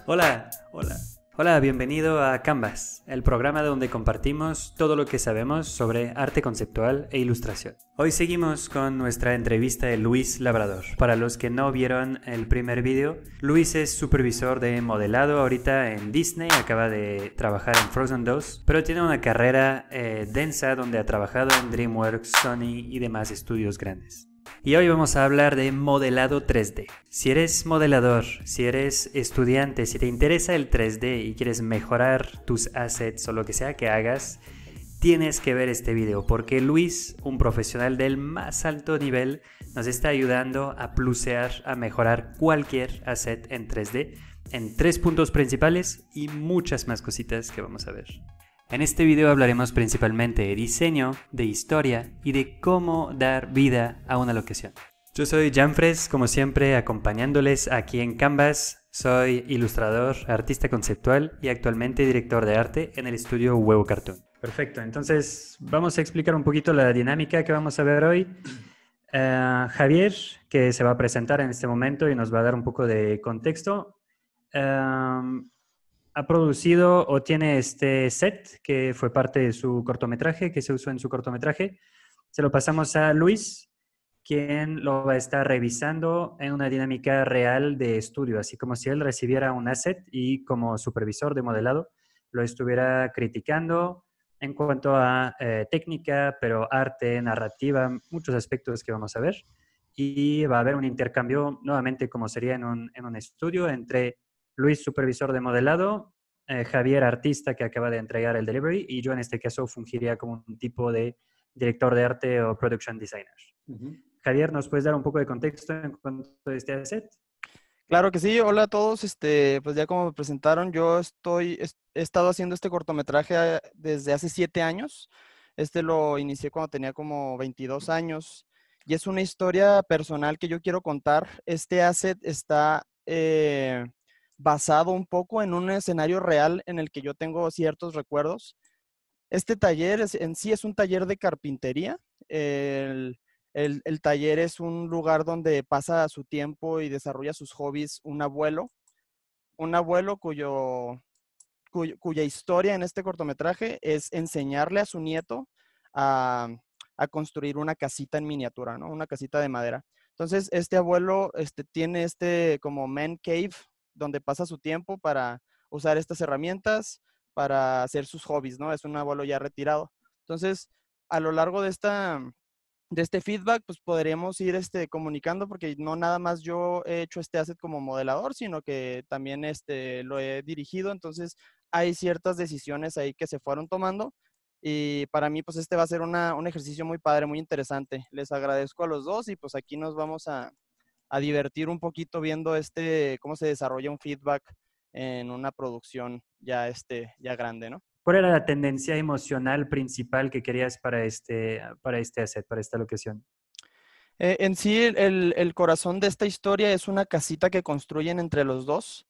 Hola, hola. Hola, bienvenido a Canvas, el programa donde compartimos todo lo que sabemos sobre arte conceptual e ilustración. Hoy seguimos con nuestra entrevista de Luis Labrador. Para los que no vieron el primer vídeo, Luis es supervisor de modelado ahorita en Disney, acaba de trabajar en Frozen 2, pero tiene una carrera densa donde ha trabajado en DreamWorks, Sony y demás estudios grandes. Y hoy vamos a hablar de modelado 3D. Si eres modelador, si eres estudiante, si te interesa el 3D y quieres mejorar tus assets o lo que sea que hagas, tienes que ver este video porque Luis, un profesional del más alto nivel, nos está ayudando a plusear, a mejorar cualquier asset en 3D en 3 puntos principales y muchas más cositas que vamos a ver. En este video hablaremos principalmente de diseño, de historia y de cómo dar vida a una locación. Yo soy Janfres, como siempre, acompañándoles aquí en Canvas. Soy ilustrador, artista conceptual y actualmente director de arte en el estudio Huevo Cartoon. Perfecto, entonces vamos a explicar un poquito la dinámica que vamos a ver hoy. Javier, que se va a presentar en este momento y nos va a dar un poco de contexto. Ha producido o tiene este set que fue parte de su cortometraje, que se usó en su cortometraje. Se lo pasamos a Luis, quien lo va a estar revisando en una dinámica real de estudio, así como si él recibiera un asset y como supervisor de modelado lo estuviera criticando en cuanto a técnica, pero arte, narrativa, muchos aspectos que vamos a ver. Y va a haber un intercambio nuevamente como sería en un estudio entre Luis, supervisor de modelado, Javier, artista que acaba de entregar el delivery, y yo en este caso fungiría como un tipo de director de arte o production designer. Javier, ¿nos puedes dar un poco de contexto en cuanto a este asset? Claro que sí, hola a todos, pues ya como me presentaron, he estado haciendo este cortometraje desde hace 7 años. Lo inicié cuando tenía como 22 años y es una historia personal que yo quiero contar. Este asset está basado un poco en un escenario real en el que yo tengo ciertos recuerdos. Este taller en sí es un taller de carpintería. El taller es un lugar donde pasa su tiempo y desarrolla sus hobbies un abuelo cuya historia en este cortometraje es enseñarle a su nieto a, a construir una casita en miniatura, ¿no? Una casita de madera. Entonces, este abuelo tiene como man cave donde pasa su tiempo para usar estas herramientas para hacer sus hobbies, ¿no? Es un abuelo ya retirado. Entonces, a lo largo de este feedback, pues podríamos ir comunicando, porque no nada más yo he hecho este asset como modelador, sino que también lo he dirigido. Entonces, hay ciertas decisiones ahí que se fueron tomando. Y para mí, pues va a ser un ejercicio muy padre, muy interesante. Les agradezco a los dos y pues aquí nos vamos a divertir un poquito viendo cómo se desarrolla un feedback en una producción ya grande, ¿no? ¿Cuál era la tendencia emocional principal que querías para este asset, para esta locación? En sí, el corazón de esta historia es una casita que construyen entre los dos,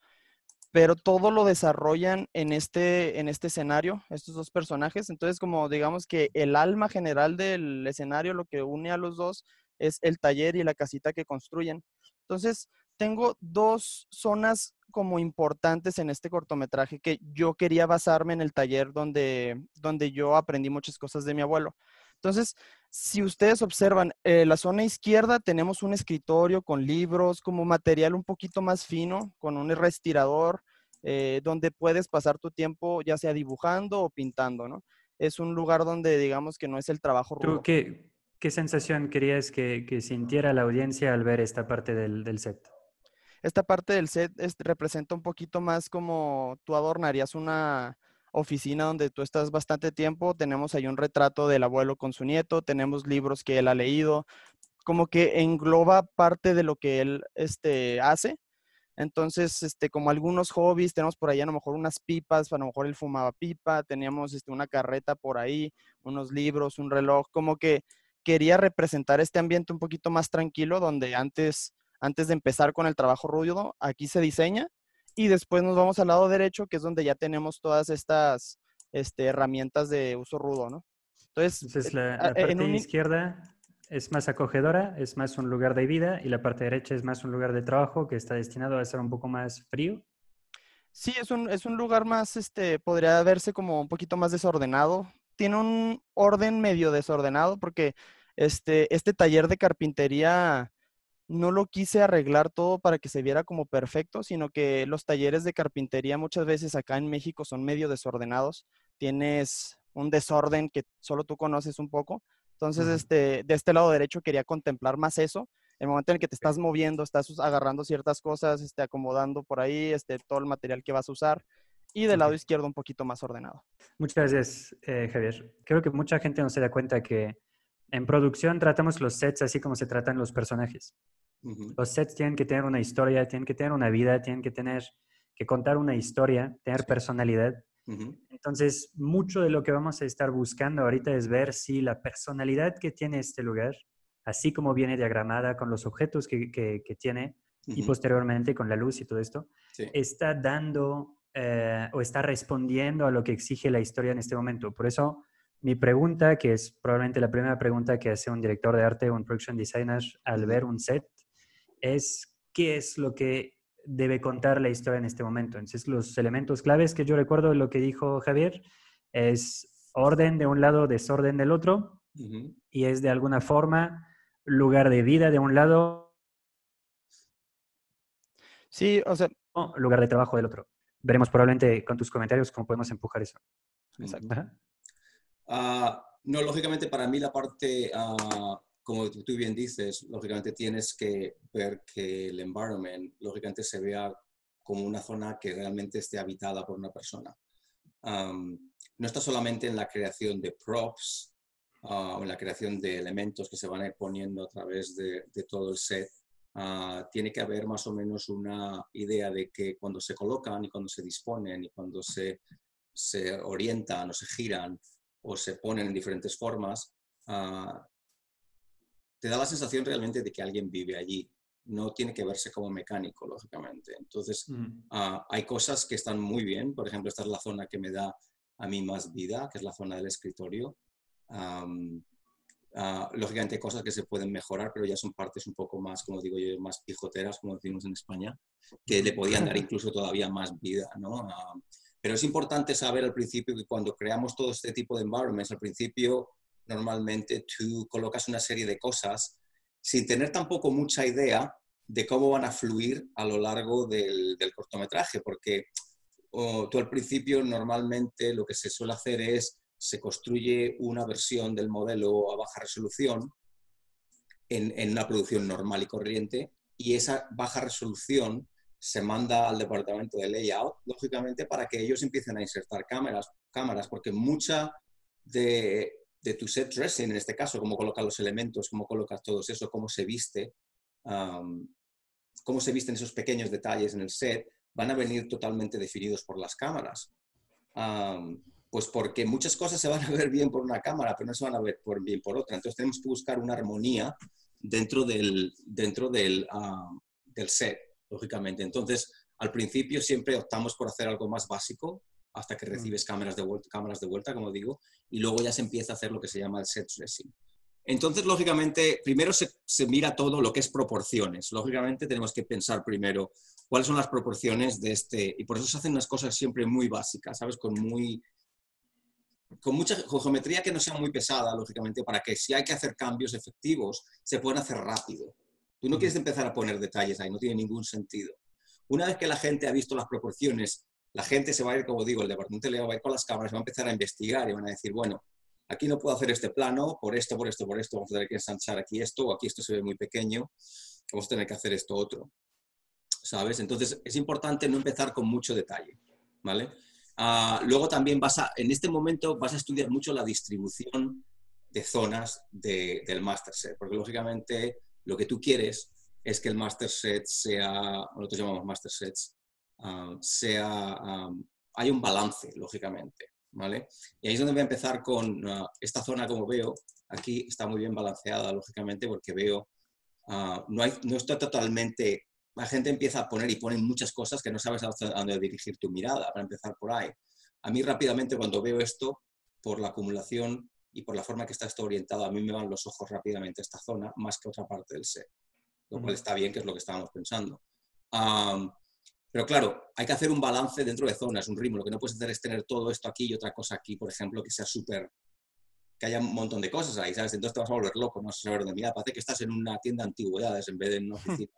pero todo lo desarrollan en este escenario, estos dos personajes. Entonces, como digamos que el alma general del escenario, lo que une a los dos, es el taller y la casita que construyen. Entonces, tengo dos zonas como importantes en este cortometraje que yo quería basarme en el taller donde yo aprendí muchas cosas de mi abuelo. Entonces, si ustedes observan, la zona izquierda tenemos un escritorio con libros, como material un poquito más fino, con un respirador, donde puedes pasar tu tiempo ya sea dibujando o pintando, ¿no? Es un lugar donde digamos que no es el trabajo ¿Tú rudo. qué sensación querías que sintiera la audiencia al ver esta parte del set? Esta parte del set representa un poquito más como tú adornarías una oficina donde tú estás bastante tiempo. Tenemos ahí un retrato del abuelo con su nieto, tenemos libros que él ha leído, como que engloba parte de lo que él hace. Entonces, como algunos hobbies, tenemos por ahí a lo mejor unas pipas, a lo mejor él fumaba pipa, teníamos una carreta por ahí, unos libros, un reloj, como que quería representar este ambiente un poquito más tranquilo, donde antes de empezar con el trabajo rudo, aquí se diseña y después nos vamos al lado derecho, que es donde ya tenemos todas estas herramientas de uso rudo, ¿no? Entonces, Entonces, la en parte un, izquierda es más acogedora, es más un lugar de vida, y la parte derecha es más un lugar de trabajo que está destinado a ser un poco más frío. Sí, es un lugar más, podría verse como un poquito más desordenado. Tiene un orden medio desordenado porque este taller de carpintería no lo quise arreglar todo para que se viera como perfecto, sino que los talleres de carpintería muchas veces acá en México son medio desordenados. Tienes un desorden que solo tú conoces un poco. Entonces, Ujú. de este lado derecho quería contemplar más eso. El momento en el que te estás moviendo, estás agarrando ciertas cosas, acomodando por ahí, todo el material que vas a usar. Y del Ok. lado izquierdo un poquito más ordenado. Muchas gracias, Javier. Creo que mucha gente no se da cuenta que en producción tratamos los sets así como se tratan los personajes. Ujú, Los sets tienen que tener una historia, tienen que tener una vida, tienen que tener que contar una historia, tener sí, personalidad. ujú, Entonces, mucho de lo que vamos a estar buscando ahorita es ver si la personalidad que tiene este lugar, así como viene diagramada con los objetos que tiene y ujú, posteriormente con la luz y todo esto, sí, está dando o está respondiendo a lo que exige la historia en este momento. Por eso, mi pregunta, que es probablemente la primera pregunta que hace un director de arte o un production designer al ujú, ver un set, es qué es lo que debe contar la historia en este momento. Entonces, los elementos claves que yo recuerdo de lo que dijo Javier es orden de un lado, desorden del otro, ujú. y es de alguna forma lugar de vida de un lado, Sí, o sea, lugar de trabajo del otro. Veremos probablemente con tus comentarios cómo podemos empujar eso. Ujú. exacto. Ajá. No, lógicamente para mí la parte, como tú bien dices, lógicamente tienes que ver que el environment, lógicamente se vea como una zona que realmente esté habitada por una persona. No está solamente en la creación de props o en la creación de elementos que se van a ir poniendo a través de todo el set. Tiene que haber más o menos una idea de que cuando se colocan y cuando se disponen y cuando se orientan o se giran o se ponen en diferentes formas, uh, te da la sensación realmente de que alguien vive allí. No tiene que verse como mecánico, lógicamente. Entonces, Mm. hay cosas que están muy bien. Por ejemplo, esta es la zona que me da a mí más vida, que es la zona del escritorio. Um, lógicamente hay cosas que se pueden mejorar, pero ya son partes un poco más, como digo yo, más pijoteras, como decimos en España, que le podían dar incluso todavía más vida, ¿no? Pero es importante saber al principio que cuando creamos todo este tipo de environments, al principio normalmente tú colocas una serie de cosas sin tener tampoco mucha idea de cómo van a fluir a lo largo del cortometraje, porque tú al principio normalmente lo que se suele hacer es se construye una versión del modelo a baja resolución en una producción normal y corriente y esa baja resolución se manda al departamento de layout, lógicamente, para que ellos empiecen a insertar cámaras porque mucha de tu set dressing, en este caso, cómo colocas los elementos, cómo colocas todo eso, um, cómo se visten esos pequeños detalles en el set, van a venir totalmente definidos por las cámaras. Pues porque muchas cosas se van a ver bien por una cámara, pero no se van a ver bien por otra. Entonces tenemos que buscar una armonía dentro del set, lógicamente. Entonces, al principio siempre optamos por hacer algo más básico hasta que Mm. recibes cámaras de vuelta, como digo, y luego ya se empieza a hacer lo que se llama el set dressing. Entonces, lógicamente, primero se mira todo lo que es proporciones. Lógicamente, tenemos que pensar primero cuáles son las proporciones de y por eso se hacen unas cosas siempre muy básicas, ¿sabes? Con mucha geometría que no sea muy pesada, lógicamente, para que si hay que hacer cambios efectivos, se puedan hacer rápido. Tú no quieres Mm. empezar a poner detalles ahí, no tiene ningún sentido. Una vez que la gente ha visto las proporciones, la gente se va a ir, como digo, el departamento de va a ir con las cámaras, va a empezar a investigar y van a decir, bueno, aquí no puedo hacer este plano, por esto, por esto, por esto, vamos a tener que ensanchar aquí esto, o aquí esto se ve muy pequeño, vamos a tener que hacer esto otro, ¿sabes? Entonces es importante no empezar con mucho detalle, ¿vale? Luego también en este momento vas a estudiar mucho la distribución de zonas del master set, porque lógicamente lo que tú quieres es que el master set sea, nosotros llamamos master sets, hay un balance, lógicamente, ¿vale? Y ahí es donde voy a empezar con esta zona, como veo, aquí está muy bien balanceada, lógicamente, porque veo, no está totalmente, la gente empieza a poner y ponen muchas cosas que no sabes a dónde dirigir tu mirada, para empezar por ahí. A mí rápidamente cuando veo esto, por la acumulación y por la forma que está esto orientado, a mí me van los ojos rápidamente a esta zona, más que a otra parte del set, lo cual Mm. está bien, que es lo que estábamos pensando. Um, Pero claro, hay que hacer un balance dentro de zonas, un ritmo. Lo que no puedes hacer es tener todo esto aquí y otra cosa aquí, por ejemplo, que sea súper... que haya un montón de cosas ahí, ¿sabes? Entonces te vas a volver loco, no vas a saber dónde mirar. Parece que estás en una tienda de antigüedades en vez de en una oficina.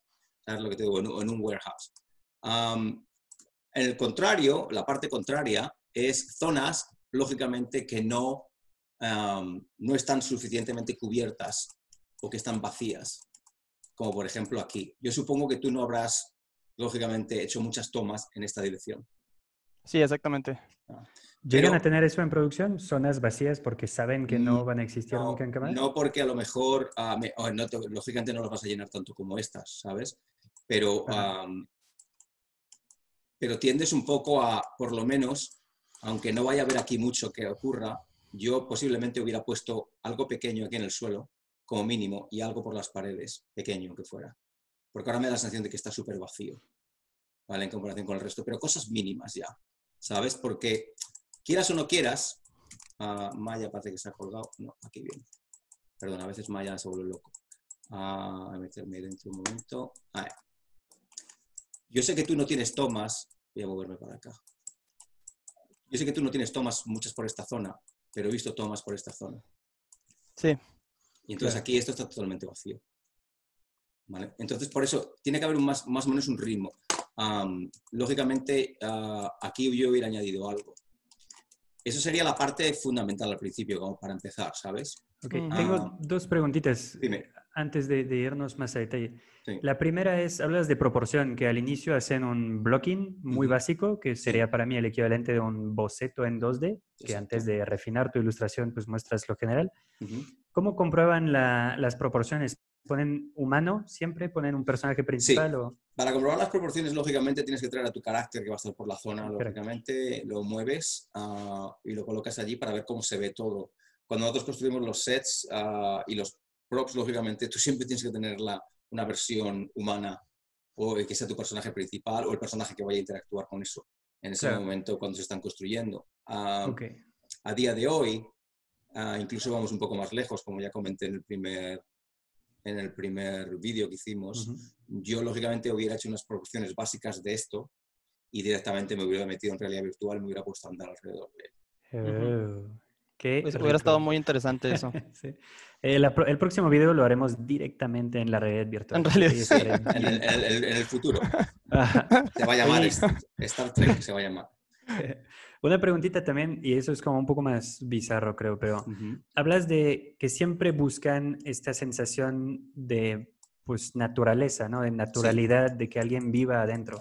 ¿Sabes lo que te digo? En un warehouse. En el contrario, la parte contraria es zonas, lógicamente, que no están suficientemente cubiertas o que están vacías, como por ejemplo aquí. Yo supongo que tú no habrás, lógicamente, hecho muchas tomas en esta dirección. Sí, exactamente. ¿Llegan Pero, a tener eso en producción? ¿Zonas vacías porque saben que no van a existir nunca en cámara? no porque a lo mejor, lógicamente no las vas a llenar tanto como estas, ¿sabes? Pero, pero tiendes un poco a, por lo menos, aunque no vaya a haber aquí mucho que ocurra, yo posiblemente hubiera puesto algo pequeño aquí en el suelo, como mínimo, y algo por las paredes, pequeño que fuera. Porque ahora me da la sensación de que está súper vacío, ¿vale? En comparación con el resto, pero cosas mínimas ya, ¿sabes? Porque quieras o no quieras, Maya parece que se ha colgado. No, aquí viene. Perdón, a veces Maya se vuelve loco. A meterme dentro un momento. Yo sé que tú no tienes tomas. Voy a moverme para acá. Yo sé que tú no tienes tomas muchas por esta zona, pero he visto tomas por esta zona. Sí. Y entonces aquí esto está totalmente vacío. ¿Vale? Entonces, por eso, tiene que haber más o menos un ritmo. Lógicamente, aquí yo hubiera añadido algo. Eso sería la parte fundamental al principio, como para empezar, ¿sabes? Ok, tengo dos preguntitas dime. antes de irnos más a detalle. Sí. La primera es, hablas de proporción, que al inicio hacen un blocking muy básico, que sería para mí el equivalente de un boceto en 2D, que Exacto. antes de refinar tu ilustración, pues muestras lo general. ¿Cómo comprueban las proporciones? ¿Ponen humano siempre? ¿Ponen un personaje principal? Sí. O... Para comprobar las proporciones, lógicamente, tienes que traer a tu carácter que va a estar por la zona, lógicamente, lo mueves y lo colocas allí para ver cómo se ve todo. Cuando nosotros construimos los sets y los props, lógicamente, tú siempre tienes que tener una versión humana o que sea tu personaje principal o el personaje que vaya a interactuar con eso en ese momento cuando se están construyendo. A día de hoy, incluso vamos un poco más lejos, como ya comenté en el primer vídeo que hicimos. Yo, lógicamente, hubiera hecho unas proporciones básicas de esto y directamente me hubiera metido en realidad virtual y me hubiera puesto a andar alrededor de él. Qué Pues rico. hubiera estado muy interesante eso. Sí. El próximo video lo haremos directamente en la realidad virtual. En realidad, sí, en el futuro. Se va a llamar Star Trek, se va a llamar. Una preguntita también, y eso es como un poco más bizarro, creo, pero hablas de que siempre buscan esta sensación de, pues, naturaleza, ¿no? De naturalidad, de que alguien viva adentro.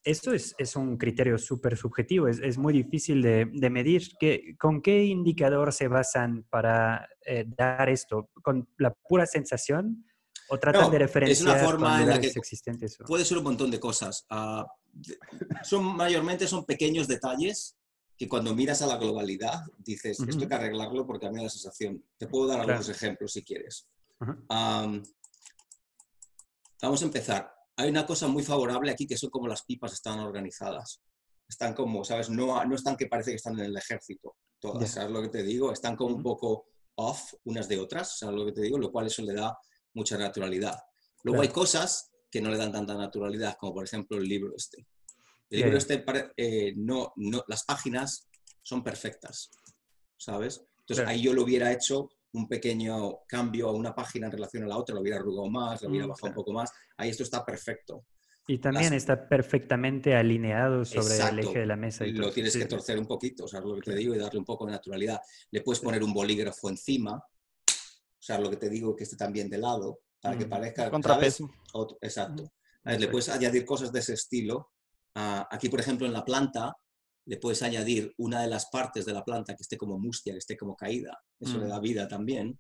Esto es un criterio súper subjetivo, es muy difícil de medir. ¿Con qué indicador se basan para dar esto? ¿Con la pura sensación o tratan de es una referenciar forma con en la que lugares existentes? puede ser un montón de cosas. Mayormente son pequeños detalles que cuando miras a la globalidad dices, esto hay que arreglarlo porque a mí me da la sensación. Te puedo dar algunos ejemplos si quieres. Vamos a empezar. Hay una cosa muy favorable aquí que son como las pipas están organizadas. Están como, ¿sabes? No están que parece que están en el ejército todas, ¿sabes lo que te digo? Están como un poco off unas de otras, ¿sabes lo que te digo? Lo cual eso le da mucha naturalidad. Luego hay cosas que no le dan tanta naturalidad, como por ejemplo el libro este. El libro este, las páginas son perfectas, ¿sabes? Entonces ahí yo lo hubiera hecho un pequeño cambio a una página en relación a la otra, lo hubiera arrugado más, lo hubiera bajado un poco más. Ahí esto está perfecto. Y también está perfectamente alineado sobre el eje de la mesa. Y todo lo eso. tienes que torcer un poquito, ¿sabes lo que te digo? Y darle un poco de naturalidad. Le puedes poner un bolígrafo encima, ¿sabes lo que te digo? Que esté también de lado, para que parezca... Contrapeso. Exacto. Le puedes añadir cosas de ese estilo. Aquí, por ejemplo, en la planta, le puedes añadir una de las partes de la planta que esté como mustia, que esté como caída. Eso le da vida también.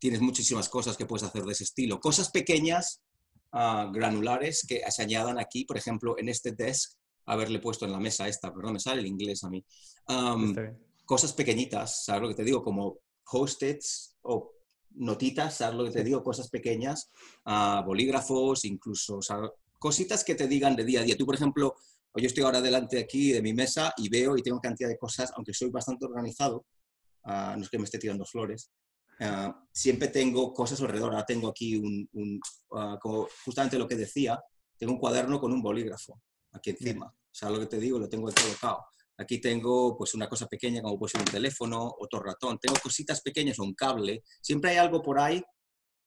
Tienes muchísimas cosas que puedes hacer de ese estilo. Cosas pequeñas, granulares, que se añadan aquí, por ejemplo, en este desk, haberle puesto en la mesa esta, pero no me sale el inglés a mí. Cosas pequeñitas, ¿sabes lo que te digo? Como post-its o notitas, ¿sabes lo que te digo? Cosas pequeñas, bolígrafos, incluso, ¿sabes? Cositas que te digan de día a día. Tú, por ejemplo, yo estoy ahora delante aquí de mi mesa y veo y tengo cantidad de cosas, aunque soy bastante organizado, no es que me esté tirando flores, siempre tengo cosas alrededor. Ahora tengo aquí como justamente lo que decía, tengo un cuaderno con un bolígrafo aquí encima. ¿Sabes lo que te digo? Lo tengo colocado. Aquí tengo pues una cosa pequeña como puede ser un teléfono, otro ratón. Tengo cositas pequeñas o un cable. Siempre hay algo por ahí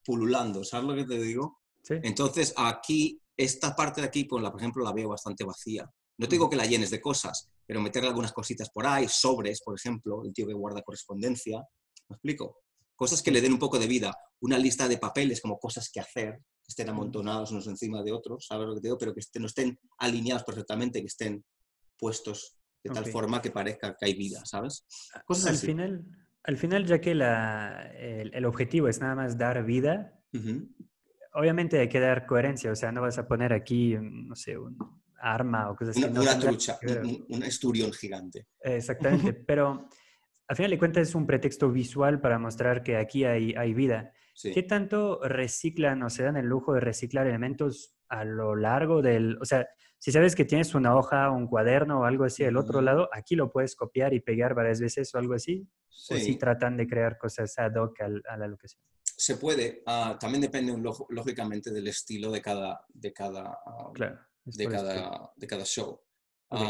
pululando. ¿Sabes lo que te digo? Sí. Entonces aquí, esta parte de aquí, por ejemplo, la veo bastante vacía. No te digo que la llenes de cosas, pero meterle algunas cositas por ahí, sobres, por ejemplo, el tío que guarda correspondencia. ¿Me explico? Cosas que le den un poco de vida. Una lista de papeles como cosas que hacer, que estén amontonados unos encima de otros, ¿sabes lo que te digo? Pero que no estén alineados perfectamente, que estén puestos de tal forma que parezca que hay vida, ¿sabes? Cosas Al así. final, al final, ya que el objetivo es nada más dar vida, obviamente hay que dar coherencia, o sea, no vas a poner aquí, no sé, un arma o cosas que no Una tendrán trucha, que ver. un esturión gigante. Exactamente, pero al final de cuentas es un pretexto visual para mostrar que aquí hay vida. Sí. ¿Qué tanto reciclan o se dan el lujo de reciclar elementos a lo largo del... O sea, si sabes que tienes una hoja, un cuaderno o algo así del otro lado, aquí lo puedes copiar y pegar varias veces o algo así? ¿O si Sí. tratan de crear cosas ad hoc a la locación? Se puede, también depende lógicamente del estilo Claro, es por eso que... de cada show. Ok.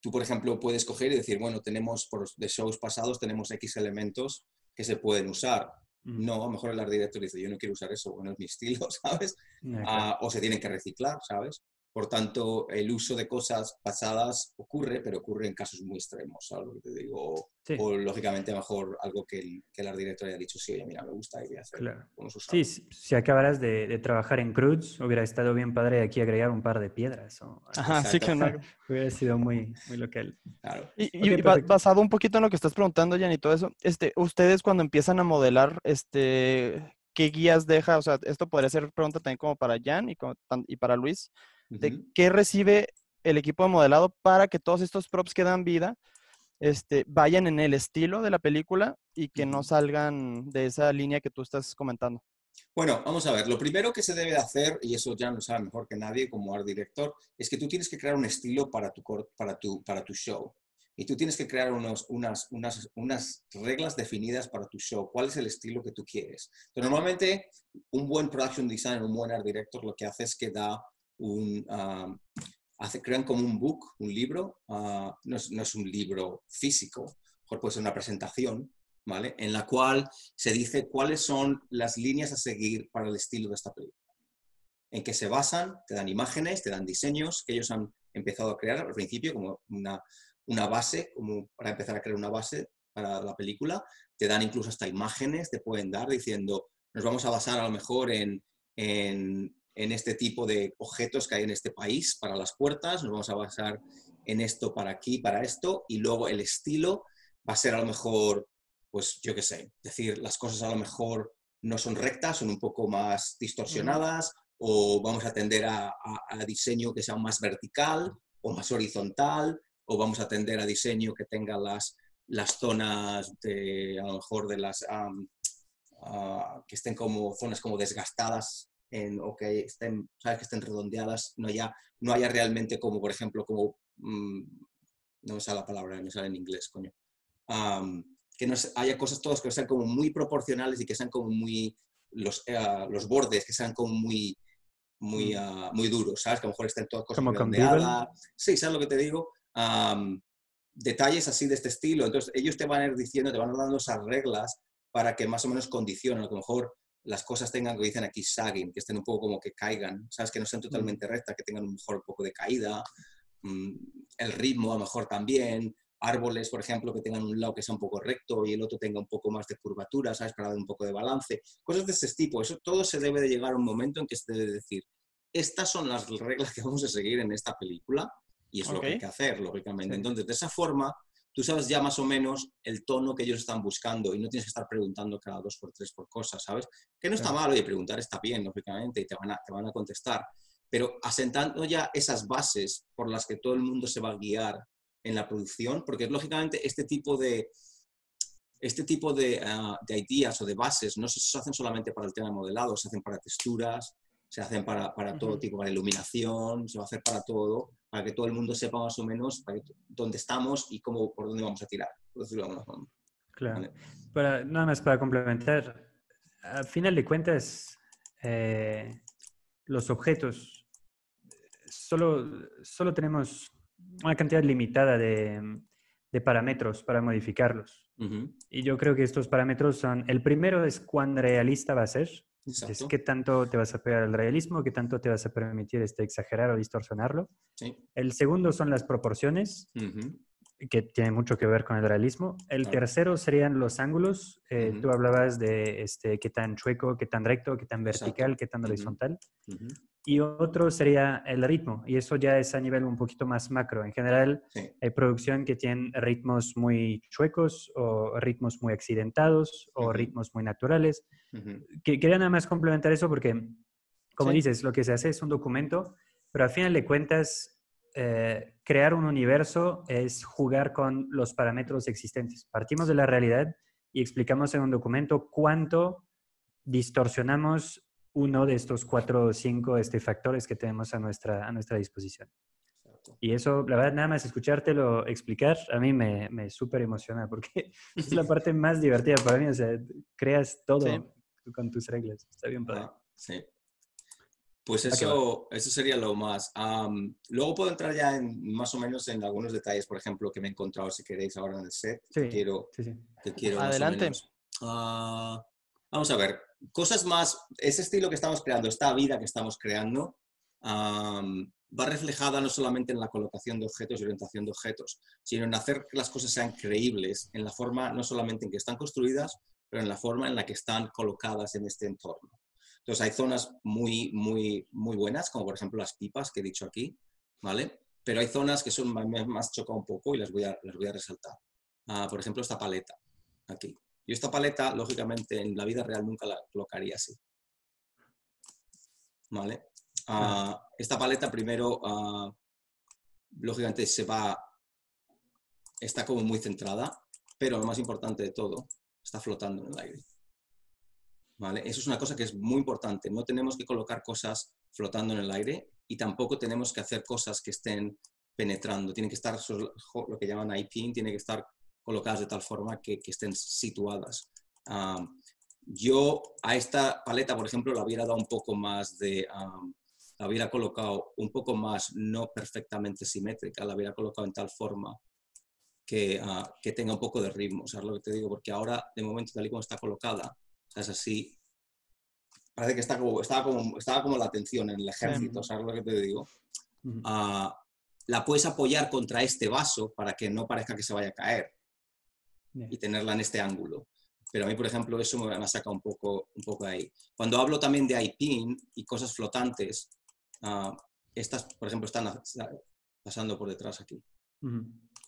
Tú, por ejemplo, puedes coger y decir, bueno, tenemos de shows pasados, tenemos X elementos que se pueden usar. No, a lo mejor el art director dice, yo no quiero usar eso, bueno, es mi estilo, ¿sabes? Claro. O se tienen que reciclar, ¿sabes? Por tanto, el uso de cosas pasadas ocurre, pero ocurre en casos muy extremos, ¿sabes lo que te digo? Sí. O lógicamente, mejor algo que el art director haya dicho, sí, oye, mira, me gusta y voy a hacer, Claro. vamos a Sí, usarlo. si acabaras de trabajar en Cruz, hubiera estado bien padre aquí agregar un par de piedras o algo Ajá, así. sí Exacto, que no. Hubiera sido muy, muy local. claro. Ok, Y perfecto. basado un poquito en lo que estás preguntando, Jan, y todo eso, ustedes cuando empiezan a modelar, ¿qué guías deja? O sea, esto podría ser pregunta también como para Jan y para Luis, de qué recibe el equipo de modelado para que todos estos props que dan vida, vayan en el estilo de la película y que no salgan de esa línea que tú estás comentando. Bueno, vamos a ver. Lo primero que se debe de hacer, y eso ya lo sabe mejor que nadie como art director, es que tú tienes que crear un estilo para tu show. Y tú tienes que crear unas reglas definidas para tu show. ¿Cuál es el estilo que tú quieres? Entonces, normalmente, un buen production designer, un buen art director, lo que hace es que crean como un book, un libro. No es un libro físico, mejor puede ser una presentación, ¿vale? En la cual se dice cuáles son las líneas a seguir para el estilo de esta película. En qué se basan, te dan imágenes, te dan diseños que ellos han empezado a crear al principio como una base, como para empezar a crear una base para la película. Te dan incluso hasta imágenes, te pueden dar diciendo, nos vamos a basar a lo mejor en este tipo de objetos que hay en este país para las puertas, nos vamos a basar en esto para aquí, para esto, y luego el estilo va a ser a lo mejor, pues yo qué sé, decir, las cosas a lo mejor no son rectas, son un poco más distorsionadas, o vamos a tender a diseño que sea más vertical o más horizontal, o vamos a tender a diseño que tenga las zonas de, a lo mejor de las que estén como zonas como desgastadas o que estén, ¿sabes? Que estén redondeadas, no haya realmente como, por ejemplo, como, no me sale la palabra, me sale en inglés, coño. Que no haya cosas todas que sean como muy proporcionales y que sean como muy, los bordes que sean como muy duros, ¿sabes? Que a lo mejor estén todas cosas ¿Como con Beagle? redondeadas. Sí, ¿sabes lo que te digo? Detalles así de este estilo. Entonces, ellos te van a ir diciendo, te van dando esas reglas para que más o menos condicionen, a lo mejor las cosas tengan, que dicen aquí, sagging, que estén un poco como que caigan, ¿sabes? Que no sean totalmente rectas, que tengan un mejor poco de caída. El ritmo a lo mejor también. Árboles, por ejemplo, que tengan un lado que sea un poco recto y el otro tenga un poco más de curvatura, ¿sabes? Para dar un poco de balance. Cosas de ese tipo. Eso todo se debe de llegar a un momento en que se debe decir, estas son las reglas que vamos a seguir en esta película y es lo que hay que hacer, lógicamente. Sí. Entonces, de esa forma, tú sabes ya más o menos el tono que ellos están buscando y no tienes que estar preguntando cada 2 por 3 por cosas, ¿sabes? Que no está mal, oye, preguntar está bien, lógicamente, y te van a contestar. Pero asentando ya esas bases por las que todo el mundo se va a guiar en la producción, porque lógicamente este tipo de ideas o de bases no se hacen solamente para el tema de modelado, se hacen para texturas, se hacen para todo tipo, para iluminación, se va a hacer para todo, para que todo el mundo sepa más o menos dónde estamos y por dónde vamos a tirar, por decirlo de alguna forma. Claro. ¿Vale? Nada más para complementar, al final de cuentas, los objetos solo tenemos una cantidad limitada de parámetros para modificarlos. Y yo creo que estos parámetros son, el primero es cuán realista va a ser. Es qué tanto te vas a pegar al realismo, qué tanto te vas a permitir exagerar o distorsionarlo. Sí. El segundo son las proporciones, que tiene mucho que ver con el realismo. El tercero serían los ángulos. Tú hablabas de qué tan chueco, qué tan recto, qué tan vertical, qué tan horizontal. Y otro sería el ritmo, y eso ya es a nivel un poquito más macro. En general, hay producción que tienen ritmos muy chuecos o ritmos muy accidentados o ritmos muy naturales. Quería nada más complementar eso porque, como dices, lo que se hace es un documento, pero al final de cuentas, crear un universo es jugar con los parámetros existentes. Partimos de la realidad y explicamos en un documento cuánto distorsionamos uno de estos 4 o 5 factores que tenemos a nuestra disposición. Exacto. Y eso, la verdad, nada más escuchártelo explicar, a mí me súper emociona porque es la parte más divertida para mí. O sea, creas todo con tus reglas. Está bien padre. Sí. Pues eso sería lo más. Luego puedo entrar ya más o menos en algunos detalles, por ejemplo, que me he encontrado, si queréis, ahora en el set. Que quiero Adelante. Más o menos. Vamos a ver, cosas más, ese estilo que estamos creando, esta vida que estamos creando, va reflejada no solamente en la colocación de objetos y orientación de objetos, sino en hacer que las cosas sean creíbles, en la forma no solamente en que están construidas, pero en la forma en la que están colocadas en este entorno. Entonces hay zonas muy, muy, muy buenas, como por ejemplo las pipas que he dicho aquí, ¿vale? Pero hay zonas que son más choca un poco y las voy a resaltar. Por ejemplo, esta paleta, aquí. Yo esta paleta, lógicamente, en la vida real nunca la colocaría así. ¿Vale? Esta paleta primero, lógicamente, está como muy centrada, pero lo más importante de todo, está flotando en el aire. ¿Vale? Eso es una cosa que es muy importante. No tenemos que colocar cosas flotando en el aire y tampoco tenemos que hacer cosas que estén penetrando. Tienen que estar, lo que llaman eye-pin, tiene que estar colocadas de tal forma que estén situadas. Yo a esta paleta, por ejemplo, la hubiera dado un poco más la hubiera colocado un poco más no perfectamente simétrica, la hubiera colocado en tal forma que tenga un poco de ritmo, ¿sabes lo que te digo? Porque ahora, de momento, tal y como está colocada, es así, parece que estaba como la atención en el ejército, ¿sabes lo que te digo? La puedes apoyar contra este vaso para que no parezca que se vaya a caer. Y tenerla en este ángulo. Pero a mí, por ejemplo, eso me saca un poco de ahí. Cuando hablo también de eye-pin y cosas flotantes, estas, por ejemplo, están pasando por detrás aquí.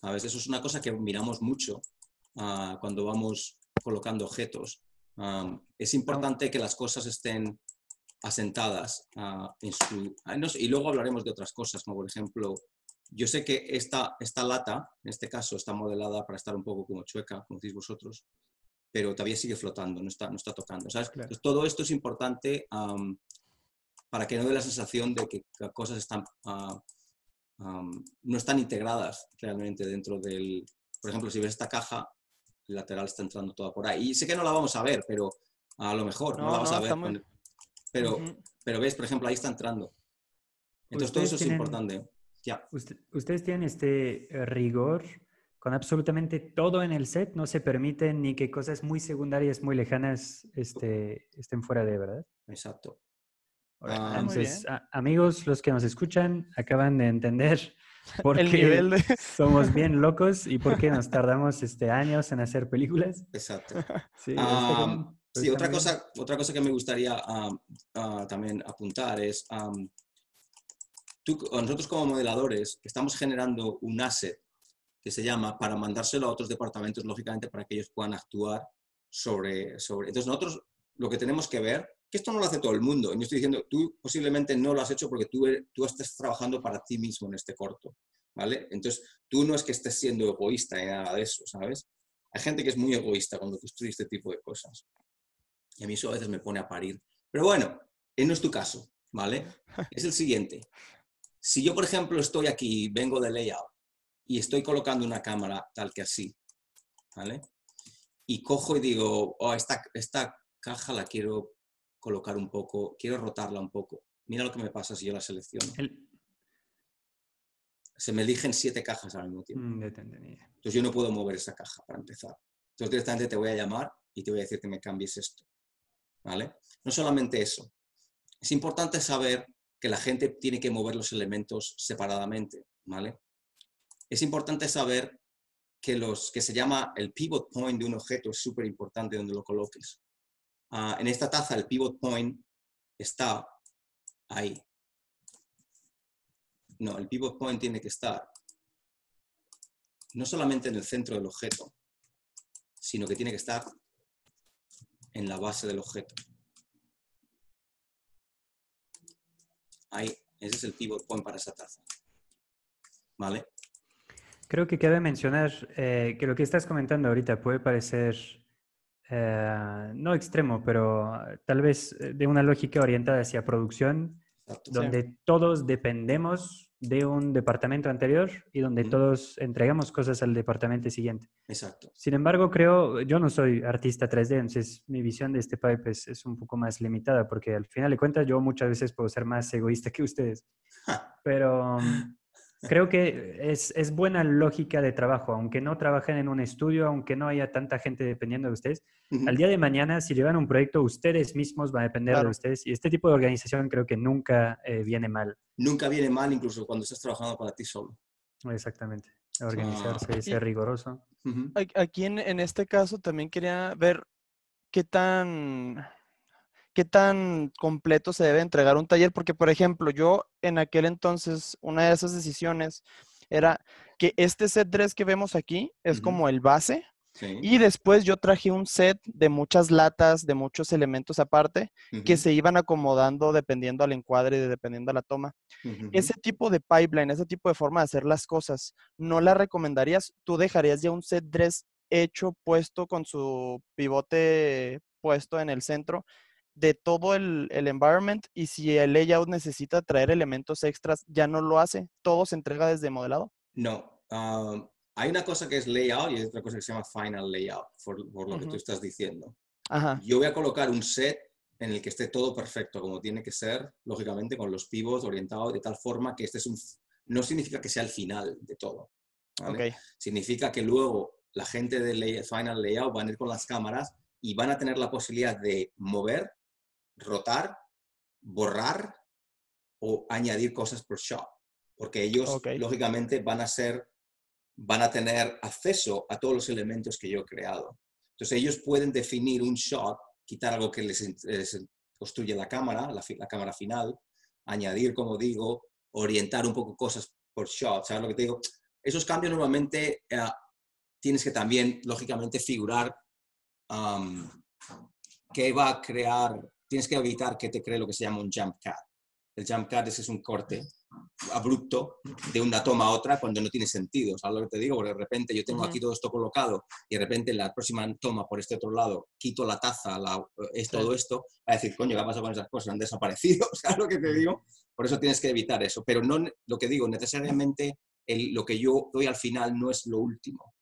A veces eso es una cosa que miramos mucho cuando vamos colocando objetos. Es importante que las cosas estén asentadas y luego hablaremos de otras cosas, como por ejemplo, yo sé que esta lata, en este caso, está modelada para estar un poco como chueca, como decís vosotros, pero todavía sigue flotando, no está tocando, ¿sabes? Claro. Entonces, todo esto es importante para que no dé la sensación de que las cosas están, no están integradas realmente dentro del... Por ejemplo, si ves esta caja, el lateral está entrando toda por ahí. Y sé que no la vamos a ver, pero a lo mejor no la vas a ver. Muy... Pero ves, por ejemplo, ahí está entrando. Entonces, todo eso es importante. Ustedes tienen este rigor con absolutamente todo en el set. No se permiten ni que cosas muy secundarias, muy lejanas estén fuera de, ¿verdad? Exacto. Entonces, amigos, los que nos escuchan, acaban de entender por qué somos bien locos y por qué nos tardamos años en hacer películas. Exacto. Sí, sí, otra cosa que me gustaría también apuntar es... nosotros como modeladores estamos generando un asset que se llama para mandárselo a otros departamentos, lógicamente, para que ellos puedan actuar sobre... Entonces, nosotros lo que tenemos que ver, que esto no lo hace todo el mundo, y yo estoy diciendo, tú posiblemente no lo has hecho porque tú estás trabajando para ti mismo en este corto, ¿vale? Entonces, tú no es que estés siendo egoísta ni nada de eso, ¿sabes? Hay gente que es muy egoísta cuando construye este tipo de cosas. Y a mí eso a veces me pone a parir. Pero bueno, no es tu caso, ¿vale? Es el siguiente. Si yo, por ejemplo, estoy aquí, vengo de layout, y estoy colocando una cámara tal que así, ¿vale? Y cojo y digo, oh, esta caja la quiero colocar un poco, quiero rotarla un poco. Mira lo que me pasa si yo la selecciono. se me eligen 7 cajas al mismo tiempo. Ya te entendí. Entonces yo no puedo mover esa caja para empezar. Entonces directamente te voy a llamar y te voy a decir que me cambies esto, ¿vale? No solamente eso. Es importante saber que la gente tiene que mover los elementos separadamente, ¿vale? Es importante saber que que se llama el pivot point de un objeto es súper importante donde lo coloques. En esta taza el pivot point está ahí. No, el pivot point tiene que estar no solamente en el centro del objeto, sino que tiene que estar en la base del objeto. Ahí, ese es el pivot point para esa taza. ¿Vale? Creo que cabe mencionar que lo que estás comentando ahorita puede parecer no extremo, pero tal vez de una lógica orientada hacia producción, Exacto. donde todos dependemos de un departamento anterior y donde todos entregamos cosas al departamento siguiente. Exacto. Sin embargo, yo no soy artista 3D, entonces mi visión de este pipe es un poco más limitada, porque al final de cuentas yo muchas veces puedo ser más egoísta que ustedes. Pero creo que es buena lógica de trabajo, aunque no trabajen en un estudio, aunque no haya tanta gente dependiendo de ustedes. Al día de mañana, si llevan un proyecto, ustedes mismos van a depender de ustedes. Y este tipo de organización creo que nunca viene mal. Nunca viene mal, incluso cuando estás trabajando para ti solo. Exactamente. Organizarse y ser riguroso. Aquí en este caso también quería ver qué tan completo se debe entregar un taller, porque por ejemplo, yo en aquel entonces, una de esas decisiones era que este set 3 que vemos aquí es como el base, y después yo traje un set de muchas latas, de muchos elementos aparte, que se iban acomodando dependiendo al encuadre y dependiendo a la toma. Ese tipo de pipeline, ese tipo de forma de hacer las cosas, ¿no la recomendarías? ¿Tú dejarías ya un set 3 hecho, puesto con su pivote puesto en el centro de todo el environment, y si el layout necesita traer elementos extras, ya no lo hace? ¿Todo se entrega desde modelado? No. Hay una cosa que es layout y hay otra cosa que se llama final layout, por lo que tú estás diciendo. Ajá. Yo voy a colocar un set en el que esté todo perfecto, como tiene que ser, lógicamente, con los pivots orientados de tal forma que no significa que sea el final de todo, ¿vale? Significa que luego la gente del final layout van a ir con las cámaras y van a tener la posibilidad de mover, rotar, borrar o añadir cosas por shot, porque ellos lógicamente van a tener acceso a todos los elementos que yo he creado. Entonces ellos pueden definir un shot, quitar algo que les construye la cámara final, añadir, como digo, orientar un poco cosas por shot. ¿Sabes lo que te digo? Esos cambios normalmente tienes que también, lógicamente, figurar que va a crear, tienes que evitar que te cree lo que se llama un jump cut. El jump cut es un corte abrupto de una toma a otra cuando no tiene sentido. ¿Sabes lo que te digo? Porque de repente yo tengo aquí todo esto colocado y de repente en la próxima toma por este otro lado quito la taza, todo esto, va a decir, coño, ¿qué ha pasado con esas cosas? ¿Han desaparecido? ¿Sabes lo que te digo? Por eso tienes que evitar eso. Pero no, lo que digo, necesariamente lo que yo doy al final no es lo último,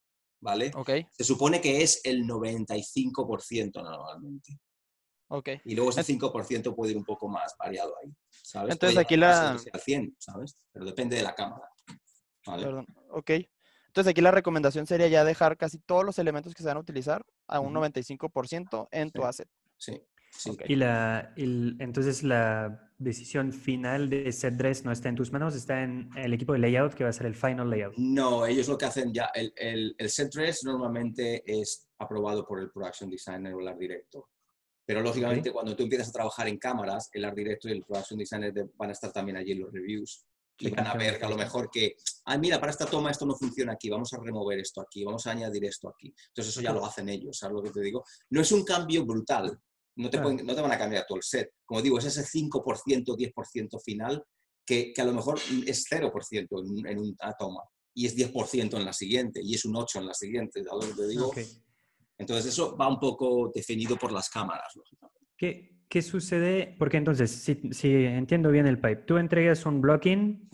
¿vale? Se supone que es el 95% normalmente. Y luego ese 5% puede ir un poco más variado ahí, ¿sabes? Entonces aquí al 100, ¿sabes? Pero depende de la cámara, ¿vale? Perdón. Entonces aquí la recomendación sería ya dejar casi todos los elementos que se van a utilizar a un 95% en tu asset. Sí. Y entonces la decisión final de set dress no está en tus manos, está en el equipo de layout que va a ser el final layout. No, ellos lo que hacen ya, el set dress normalmente es aprobado por el production designer o el art director. Pero lógicamente cuando tú empiezas a trabajar en cámaras, el art director y el production designer van a estar también allí en los reviews. Y van a ver que a lo mejor mira, para esta toma esto no funciona aquí, vamos a remover esto aquí, vamos a añadir esto aquí. Entonces eso ya lo hacen ellos, ¿sabes lo que te digo? No es un cambio brutal, no te van a cambiar todo el set. Como digo, es ese 5%, 10% final que a lo mejor es 0% en una toma y es 10% en la siguiente y es un 8% en la siguiente, ¿sabes lo que te digo? Entonces eso va un poco definido por las cámaras, lógicamente. ¿Qué sucede? Porque entonces, si entiendo bien el pipe, tú entregas un blocking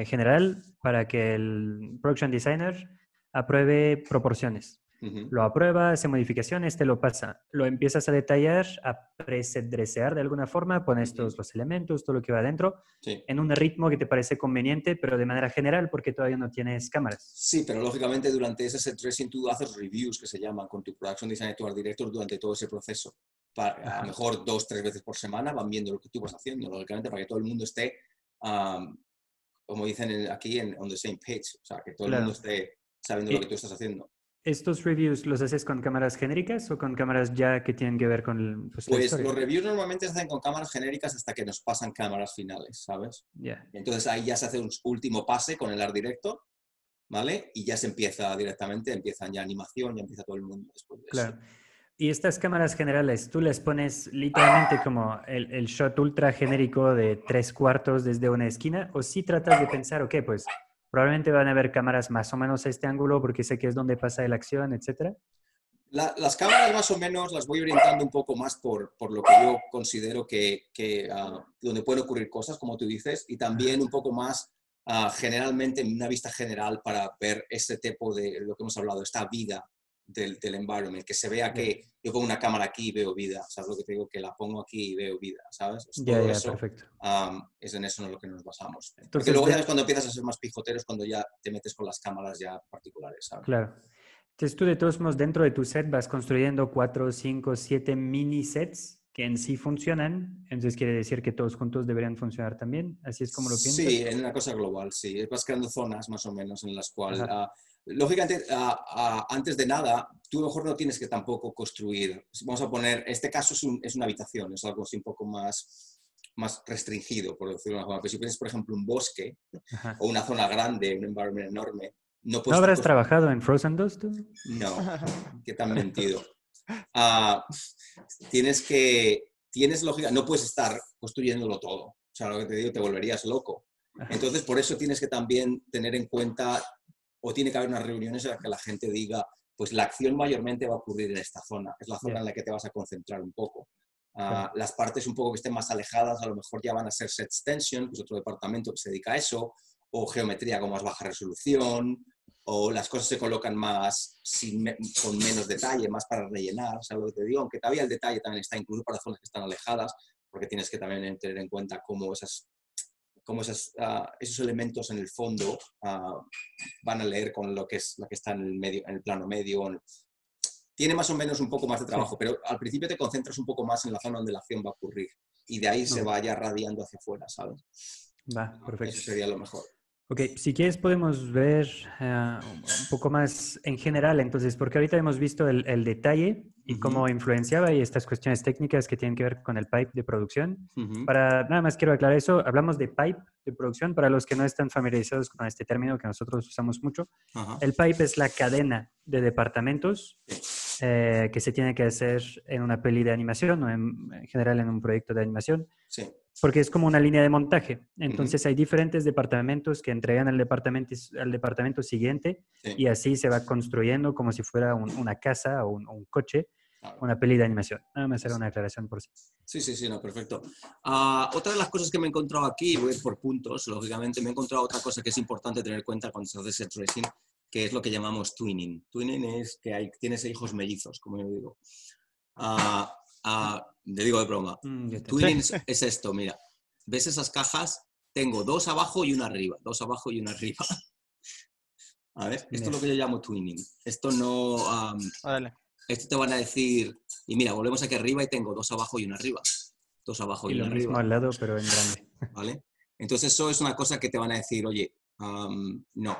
general para que el production designer apruebe proporciones. lo aprueba, hace modificaciones, te lo pasa. Lo empiezas a detallar, a preset-dresear de alguna forma, pones todos los elementos, todo lo que va adentro, Sí. en un ritmo que te parece conveniente, pero de manera general porque todavía no tienes cámaras. Sí, pero lógicamente durante ese set dressing tú haces reviews, que se llaman, con tu production designer y tu art director durante todo ese proceso. A lo mejor 2-3 veces por semana van viendo lo que tú vas haciendo, lógicamente, para que todo el mundo esté, como dicen aquí, on the same page. O sea, que todo el mundo esté sabiendo lo que tú estás haciendo. ¿Estos reviews los haces con cámaras genéricas o con cámaras ya que tienen que ver con pues, la historia? Los reviews normalmente se hacen con cámaras genéricas hasta que nos pasan cámaras finales, ¿sabes? Yeah. Entonces ahí ya se hace un último pase con el art director, ¿vale? Y ya se empieza directamente, empiezan ya animación, ya empieza todo el mundo después de eso. Y estas cámaras generales, ¿tú les pones literalmente como el shot ultra genérico de 3/4 desde una esquina? ¿O sí tratas de pensar, ok, pues probablemente van a haber cámaras más o menos a este ángulo porque sé que es donde pasa la acción, etcétera? Las cámaras más o menos las voy orientando un poco más por lo que yo considero que donde pueden ocurrir cosas, como tú dices, y también un poco más generalmente en una vista general para ver ese tipo de lo que hemos hablado, esta vida del environment, que se vea que yo pongo una cámara aquí y veo vida, ¿sabes lo que te digo? Que la pongo aquí y veo vida, ¿sabes? Todo eso perfecto. es en eso en lo que nos basamos. Entonces, porque luego ya es cuando empiezas a ser más pijoteros, cuando ya te metes con las cámaras ya particulares, ¿sabes? Claro. Entonces tú de todos modos dentro de tu set vas construyendo 4, 5, 7 mini sets que en sí funcionan, entonces quiere decir que todos juntos deberían funcionar también, así es como lo piensas. Sí, en una cosa global, sí. Vas creando zonas más o menos en las cuales, lógicamente, antes de nada, tú mejor no tienes que tampoco construir. Vamos a poner, este caso es una habitación, es algo así un poco más restringido, por decirlo de una forma. Pero si tienes, por ejemplo, un bosque o una zona grande, un environment enorme, no puedes... ¿No habrás trabajado en Frozen 2 tú? No, qué tan mentido. Lógica, no puedes estar construyéndolo todo. O sea, lo que te digo, te volverías loco. Entonces, por eso tienes que también tener en cuenta, o tiene que haber unas reuniones en las que la gente diga, pues la acción mayormente va a ocurrir en esta zona. Es la zona en la que te vas a concentrar un poco. Las partes un poco que estén más alejadas, a lo mejor ya van a ser set extension, que es otro departamento que se dedica a eso, o geometría con más baja resolución, o las cosas se colocan más con menos detalle, más para rellenar, ¿sabes lo que te digo? Aunque todavía el detalle también está incluso para zonas que están alejadas, porque tienes que también tener en cuenta cómo esos elementos en el fondo van a leer con lo que está en el medio, en el plano medio. Tiene más o menos un poco más de trabajo, pero al principio te concentras un poco más en la zona donde la acción va a ocurrir y de ahí se vaya radiando hacia afuera, ¿sabes? Va, perfecto. Eso sería lo mejor. Ok, si quieres podemos ver un poco más en general, entonces, porque ahorita hemos visto el detalle y cómo influenciaba y estas cuestiones técnicas que tienen que ver con el pipe de producción. Nada más quiero aclarar eso, hablamos de pipe de producción, para los que no están familiarizados con este término que nosotros usamos mucho. El pipe es la cadena de departamentos que se tiene que hacer en una peli de animación o en general en un proyecto de animación. Sí. Porque es como una línea de montaje. Entonces hay diferentes departamentos que entregan al departamento siguiente y así se va construyendo como si fuera una casa o un coche, una peli de animación. Nada más era una aclaración por sí. Sí, no, perfecto. Otra de las cosas que me he encontrado aquí, voy a ir por puntos, lógicamente, me he encontrado otra cosa que es importante tener en cuenta cuando se hace set dressing, que es lo que llamamos twinning. Twinning es que tienes hijos mellizos, como yo digo. Le digo de broma. Twinning es esto, mira. ¿Ves esas cajas? Tengo 2 abajo y una arriba. 2 abajo y una arriba. A ver, esto es lo que yo llamo twinning. Esto no... esto te van a decir... Y mira, volvemos aquí arriba y tengo 2 abajo y una arriba. 2 abajo y una arriba. Y lo mismo al lado, pero en grande. ¿Vale? Entonces eso es una cosa que te van a decir, oye, no.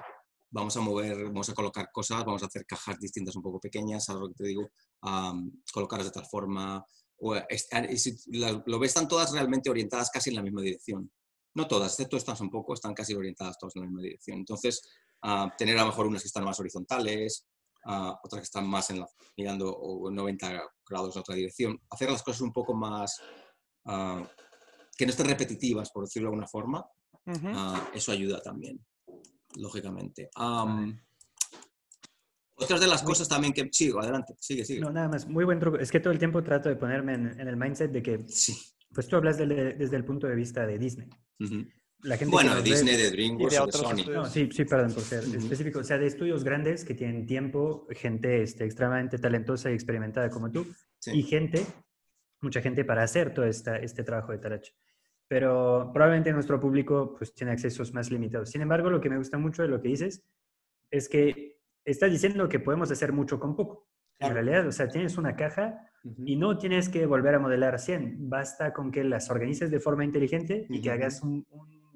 Vamos a mover, vamos a colocar cosas, vamos a hacer cajas distintas un poco pequeñas, ¿sabes lo que te digo? Colocarlas de tal forma... si lo ves, están todas realmente orientadas casi en la misma dirección. No todas, excepto estas un poco, están casi orientadas todas en la misma dirección. Entonces, tener a lo mejor unas que están más horizontales, otras que están más mirando 90 grados en otra dirección. Hacer las cosas un poco más... que no estén repetitivas, por decirlo de alguna forma. Eso ayuda también, lógicamente. Otras de las cosas también que... Sigo, adelante, sigue. No, nada más, muy buen truco. Es que todo el tiempo trato de ponerme en el mindset de que, pues tú hablas desde el punto de vista de Disney. la gente que Bueno, de nos ve... Disney, de Y DreamWorks de o de otros Sony. estudios. No, sí, sí, perdón por ser Ujú. específico. O sea, de estudios grandes que tienen tiempo, gente extremadamente talentosa y experimentada como tú, y Sí. mucha gente para hacer todo este trabajo de Taracho. Pero probablemente nuestro público pues tiene accesos más limitados. Sin embargo, lo que me gusta mucho de lo que dices es que estás diciendo que podemos hacer mucho con poco. En Claro. realidad, o sea, tienes una caja y Ujú. no tienes que volver a modelar 100. Basta con que las organices de forma inteligente y que Ujú. hagas un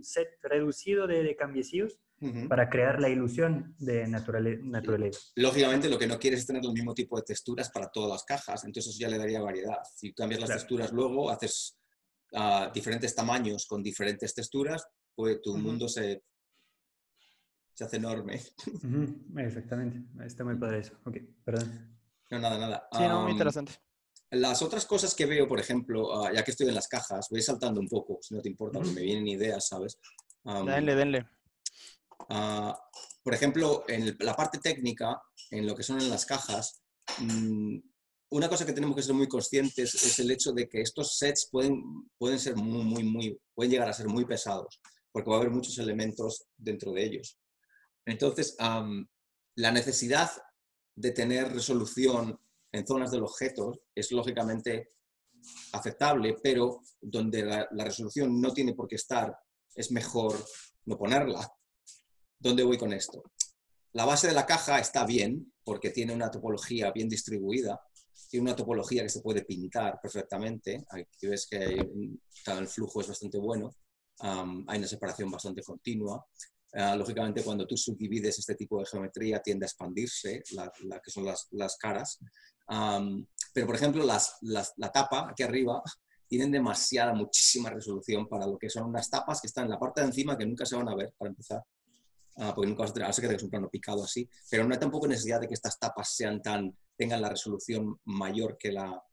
set reducido de cambiecillos Ujú. para crear la ilusión de naturaleza. Lógicamente, lo que no quieres es tener el mismo tipo de texturas para todas las cajas, entonces eso ya le daría variedad. Si cambias las Claro. texturas luego, haces diferentes tamaños con diferentes texturas, pues tu mundo se hace enorme. Ujú, exactamente. Está muy padre eso. Ok, perdón. No, nada, nada. Sí, no, muy interesante. Las otras cosas que veo, por ejemplo, ya que estoy en las cajas, voy saltando un poco, si no te importa, porque me Ujú. vienen ideas, ¿sabes? Denle, denle. Ah, por ejemplo, en la parte técnica, en lo que son en las cajas, una cosa que tenemos que ser muy conscientes es el hecho de que estos sets pueden ser pueden llegar a ser muy pesados, porque va a haber muchos elementos dentro de ellos. Entonces, la necesidad de tener resolución en zonas del objeto es lógicamente aceptable, pero donde la resolución no tiene por qué estar, es mejor no ponerla. ¿Dónde voy con esto? La base de la caja está bien, porque tiene una topología bien distribuida, tiene una topología que se puede pintar perfectamente. Aquí ves que el flujo es bastante bueno, hay una separación bastante continua. Lógicamente, cuando tú subdivides este tipo de geometría, tiende a expandirse, que son las caras. Pero, por ejemplo, la tapa, aquí arriba, tienen muchísima resolución para lo que son unas tapas que están en la parte de encima que nunca se van a ver, para empezar. Porque nunca vas a tener, a no ser que tengas un plano picado así, pero no hay tampoco necesidad de que estas tapas tengan la resolución mayor que la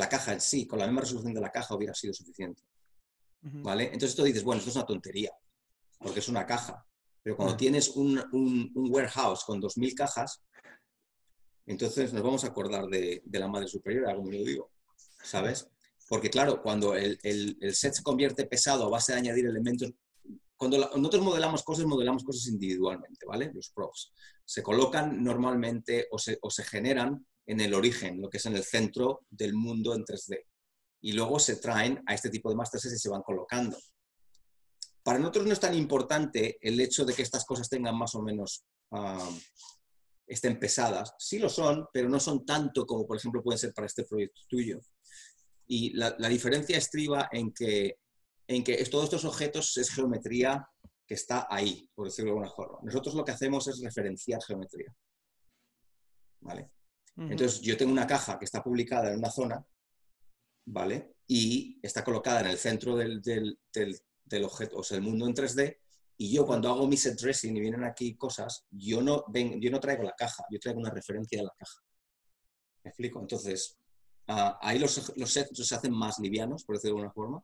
caja en sí. Con la misma resolución de la caja hubiera sido suficiente. ¿Vale? Entonces tú dices, bueno, esto es una tontería, porque es una caja. Pero cuando tienes un warehouse con 2000 cajas, entonces nos vamos a acordar de la madre superiora, como yo digo, ¿sabes? Porque claro, cuando el set se convierte pesado a base de añadir elementos, cuando nosotros modelamos cosas individualmente, ¿vale? Los props. Se colocan normalmente o se generan en el origen, lo que es en el centro del mundo en 3D. Y luego se traen a este tipo de masters y se van colocando. Para nosotros no es tan importante el hecho de que estas cosas tengan más o menos, estén pesadas. Sí lo son, pero no son tanto como, por ejemplo, pueden ser para este proyecto tuyo. Y la diferencia estriba en que todos estos objetos es geometría que está ahí, por decirlo de alguna forma. Nosotros lo que hacemos es referenciar geometría. ¿Vale? Entonces, yo tengo una caja que está publicada en una zona, ¿vale? Y está colocada en el centro del objeto, o sea, el mundo en 3D, y yo cuando hago mi set dressing y vienen aquí cosas, yo no traigo la caja, yo traigo una referencia de la caja. ¿Me explico? Entonces, ahí los sets se hacen más livianos, por decirlo de alguna forma.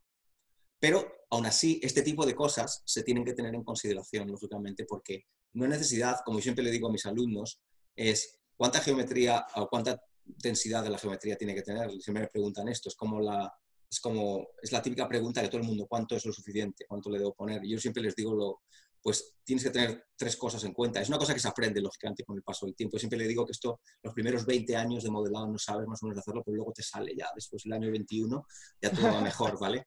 Pero, aún así, este tipo de cosas se tienen que tener en consideración, lógicamente, porque no hay necesidad, como yo siempre le digo a mis alumnos, es cuánta geometría o cuánta densidad de la geometría tiene que tener. Siempre me preguntan esto, es la típica pregunta de todo el mundo, ¿cuánto es lo suficiente? ¿Cuánto le debo poner? Y yo siempre les digo, pues tienes que tener 3 cosas en cuenta. Es una cosa que se aprende, lógicamente, con el paso del tiempo. Yo siempre le digo que esto, los primeros 20 años de modelado no sabes más o menos hacerlo, pero luego te sale ya, después del año 21, ya todo va mejor, ¿vale?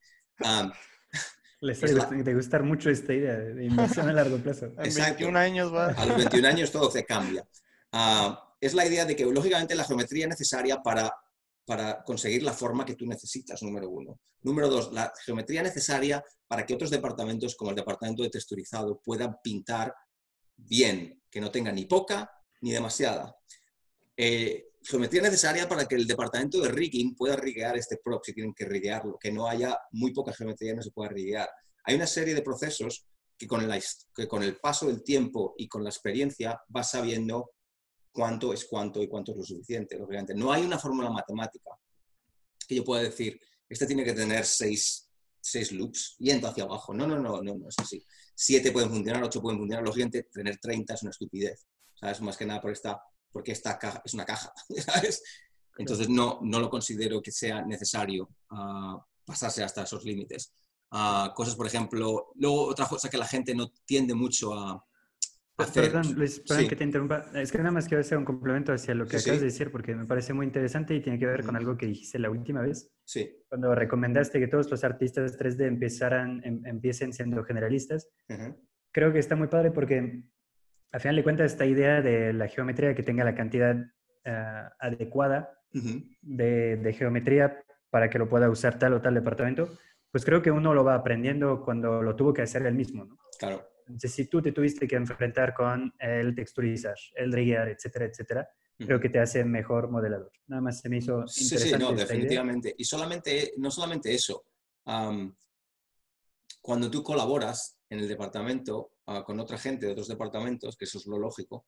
Les debe de gustar mucho esta idea de inversión a largo plazo. En Exacto. 21 años va. A los 21 años todo se cambia. Es la idea de que, lógicamente, la geometría es necesaria para conseguir la forma que tú necesitas, número 1. Número 2, la geometría necesaria para que otros departamentos, como el departamento de texturizado, puedan pintar bien, que no tenga ni poca ni demasiada. Geometría necesaria para que el departamento de rigging pueda riguear este prop si tienen que riguearlo, que no haya muy poca geometría y no se pueda riguear. Hay una serie de procesos que con el paso del tiempo y con la experiencia vas sabiendo cuánto es cuánto y cuánto es lo suficiente, lógicamente. No hay una fórmula matemática que yo pueda decir, este tiene que tener 6 loops yendo hacia abajo. No es así. 7 pueden funcionar, 8 pueden funcionar. Lógicamente, tener 30 es una estupidez, ¿sabes? Más que nada porque esta caja es una caja, ¿sabes? Entonces no lo considero que sea necesario pasarse hasta esos límites. Cosas, por ejemplo, luego otra cosa que la gente no tiende mucho a hacer. Perdón, Luis, perdón que Sí, te interrumpa. Es que nada más quiero hacer un complemento hacia lo que sí, acabas de sí. decir porque me parece muy interesante y tiene que ver con Ujú, algo que dijiste la última vez, sí. cuando recomendaste que todos los artistas 3D empiecen siendo generalistas. Ujú, Creo que está muy padre porque, a final de cuentas, esta idea de la geometría que tenga la cantidad adecuada ujú, de geometría para que lo pueda usar tal o tal departamento, pues creo que uno lo va aprendiendo cuando lo tuvo que hacer él mismo, ¿no? claro. Entonces, si tú te tuviste que enfrentar con el texturizar, el riguear, etcétera, etcétera, creo Ujú. que te hace mejor modelador. Nada más se me hizo Sí, sí, no, interesante esta idea. definitivamente. Y no solamente eso. Cuando tú colaboras en el departamento con otra gente de otros departamentos, que eso es lo lógico,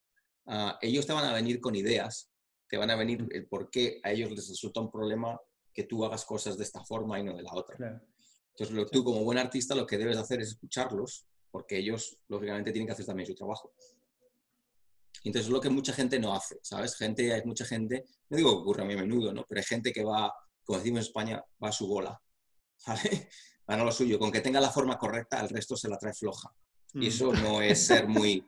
ellos te van a venir con ideas, te van a venir el por qué a ellos les resulta un problema que tú hagas cosas de esta forma y no de la otra. Claro. Entonces, Sí. tú como buen artista lo que debes hacer es escucharlos, porque ellos, lógicamente, tienen que hacer también su trabajo. Entonces, es lo que mucha gente no hace, ¿sabes? Hay mucha gente, no digo que ocurra muy a menudo, ¿no? Pero hay gente que va, como decimos en España, va a su bola, ¿vale? Van a lo suyo. Con que tenga la forma correcta, el resto se la trae floja. Y Mm, eso no es ser muy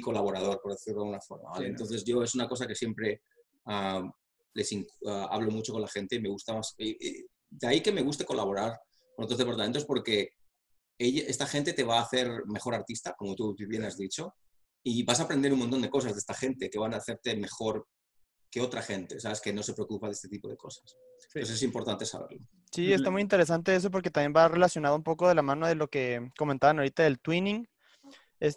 colaborador, por decirlo de alguna forma, ¿vale? sí, no. Entonces, yo es una cosa que siempre hablo mucho con la gente y me gusta más. De ahí que me guste colaborar con otros departamentos porque esta gente te va a hacer mejor artista, como tú bien has dicho, y vas a aprender un montón de cosas de esta gente que van a hacerte mejor que otra gente, ¿sabes? Que no se preocupa de este tipo de cosas. Sí. Entonces es importante saberlo. Sí, está muy interesante eso porque también va relacionado un poco de la mano de lo que comentaban ahorita del twinning.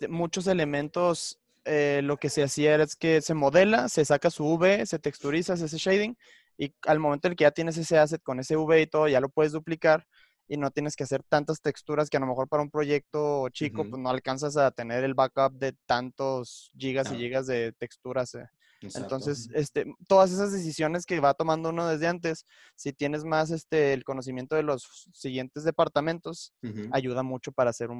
Muchos elementos, lo que se hacía es que se modela, se saca su V, se texturiza, se hace shading y al momento en el que ya tienes ese asset con ese V y todo, ya lo puedes duplicar y no tienes que hacer tantas texturas que a lo mejor para un proyecto chico Ujú, pues no alcanzas a tener el backup de tantos gigas y claro, gigas de texturas. exacto. Entonces, todas esas decisiones que va tomando uno desde antes, si tienes más el conocimiento de los siguientes departamentos, Ujú. ayuda mucho para hacer Sí.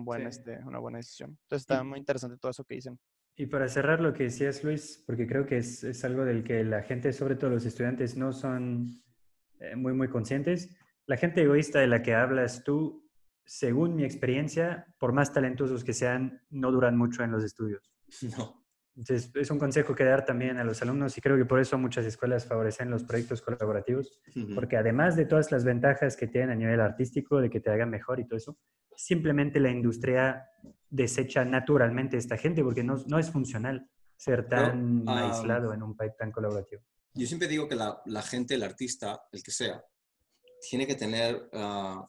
una buena decisión. Entonces está Y, muy interesante todo eso que dicen. y para cerrar lo que decías, Luis, porque creo que es algo del que la gente, sobre todo los estudiantes, no son muy conscientes. La gente egoísta de la que hablas tú, según mi experiencia, por más talentosos que sean, no duran mucho en los estudios. No. Entonces, es un consejo que dar también a los alumnos y creo que por eso muchas escuelas favorecen los proyectos colaborativos, Ujú. porque además de todas las ventajas que tienen a nivel artístico, de que te hagan mejor y todo eso, simplemente la industria desecha naturalmente a esta gente porque no es funcional ser Yo, tan aislado en un pipe tan colaborativo. yo siempre digo que la gente, el artista, el que sea, tiene que tener lo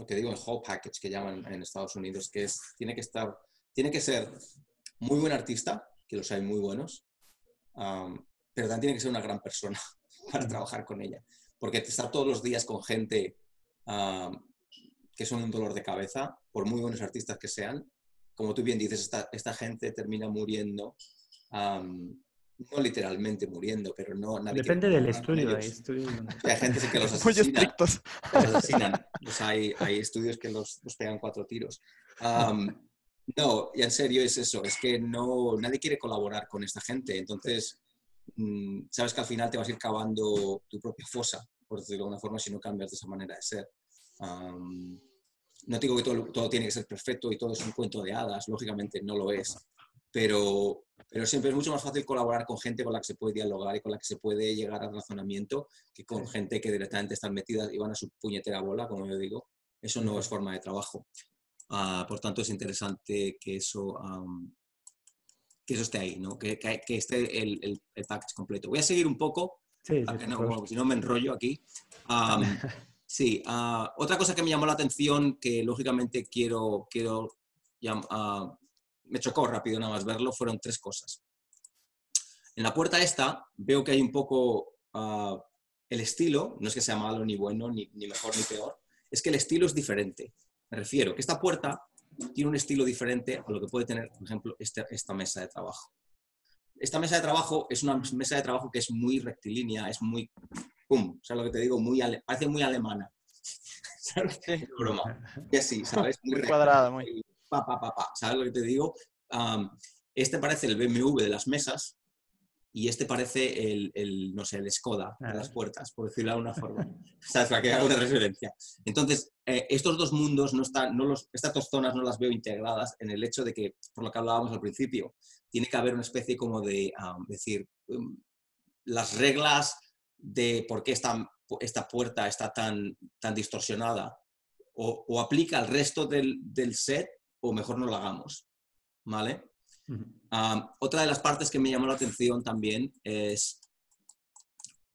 que digo el whole package que llaman en Estados Unidos, que es, tiene que ser muy buen artista, que los hay muy buenos, pero también tiene que ser una gran persona para trabajar con ella. Porque estar todos los días con gente que son un dolor de cabeza, por muy buenos artistas que sean, como tú bien dices, esta gente termina muriendo, no literalmente muriendo, pero nadie quiere Depende del colaborar con estudio, hay ellos. estudios donde... O sea, hay gente que los Muy asesina, estrictos. los asesinan. Hay estudios que los pegan 4 tiros. No, y en serio es eso, es que nadie quiere colaborar con esta gente, entonces sabes que al final te vas a ir cavando tu propia fosa, por decirlo de alguna forma, si no cambias de esa manera de ser. No digo que todo tiene que ser perfecto y todo es un cuento de hadas, lógicamente no lo es, pero siempre es mucho más fácil colaborar con gente con la que se puede dialogar y con la que se puede llegar al razonamiento que con gente que directamente están metidas y van a su puñetera bola, como yo digo. Eso no es forma de trabajo. Por tanto, es interesante que eso esté ahí, ¿no? Que esté el package completo. Voy a seguir un poco, Sí, para sí, que por no, favor. bueno, si no me enrollo aquí. Sí, otra cosa que me llamó la atención, que lógicamente me chocó rápido nada más verlo, fueron 3 cosas. En la puerta esta veo que hay un poco el estilo, no es que sea malo ni bueno, ni mejor ni peor, es que el estilo es diferente. Me refiero que esta puerta tiene un estilo diferente a lo que puede tener, por ejemplo, esta mesa de trabajo. Esta mesa de trabajo es una mesa de trabajo que es muy rectilínea, es muy, pum, ¿sabes lo que te digo? Parece muy alemana. ¿Sabes? Sí, Es broma. Y así, ¿sabes? Muy muy recta. cuadrada, muy. Pa. ¿Sabes lo que te digo? Este parece el BMW de las mesas y este parece no sé, el Skoda de las puertas, por decirlo de alguna forma. ¿Sabes? Para que haga una referencia. Entonces, estos dos mundos, estas dos zonas no las veo integradas en el hecho de que, por lo que hablábamos al principio, tiene que haber una especie como de, decir, las reglas de por qué esta puerta está tan distorsionada, o aplica al resto del set, o mejor no lo hagamos, ¿vale? Otra de las partes que me llamó la atención también es,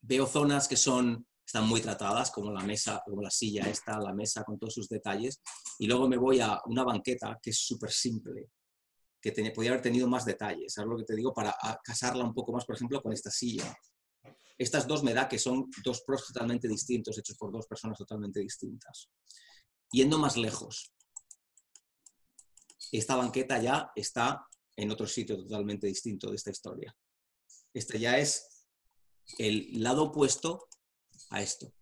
veo zonas que están muy tratadas, como la mesa, como la silla esta, la mesa con todos sus detalles, y luego me voy a una banqueta que es súper simple, que podría haber tenido más detalles, ¿sabes lo que te digo? Para casarla un poco más, por ejemplo, con esta silla. Estas dos me da que son dos props totalmente distintos, hechos por dos personas totalmente distintas. Yendo más lejos, esta banqueta ya está en otro sitio totalmente distinto de esta historia. Este ya es el lado opuesto a esto.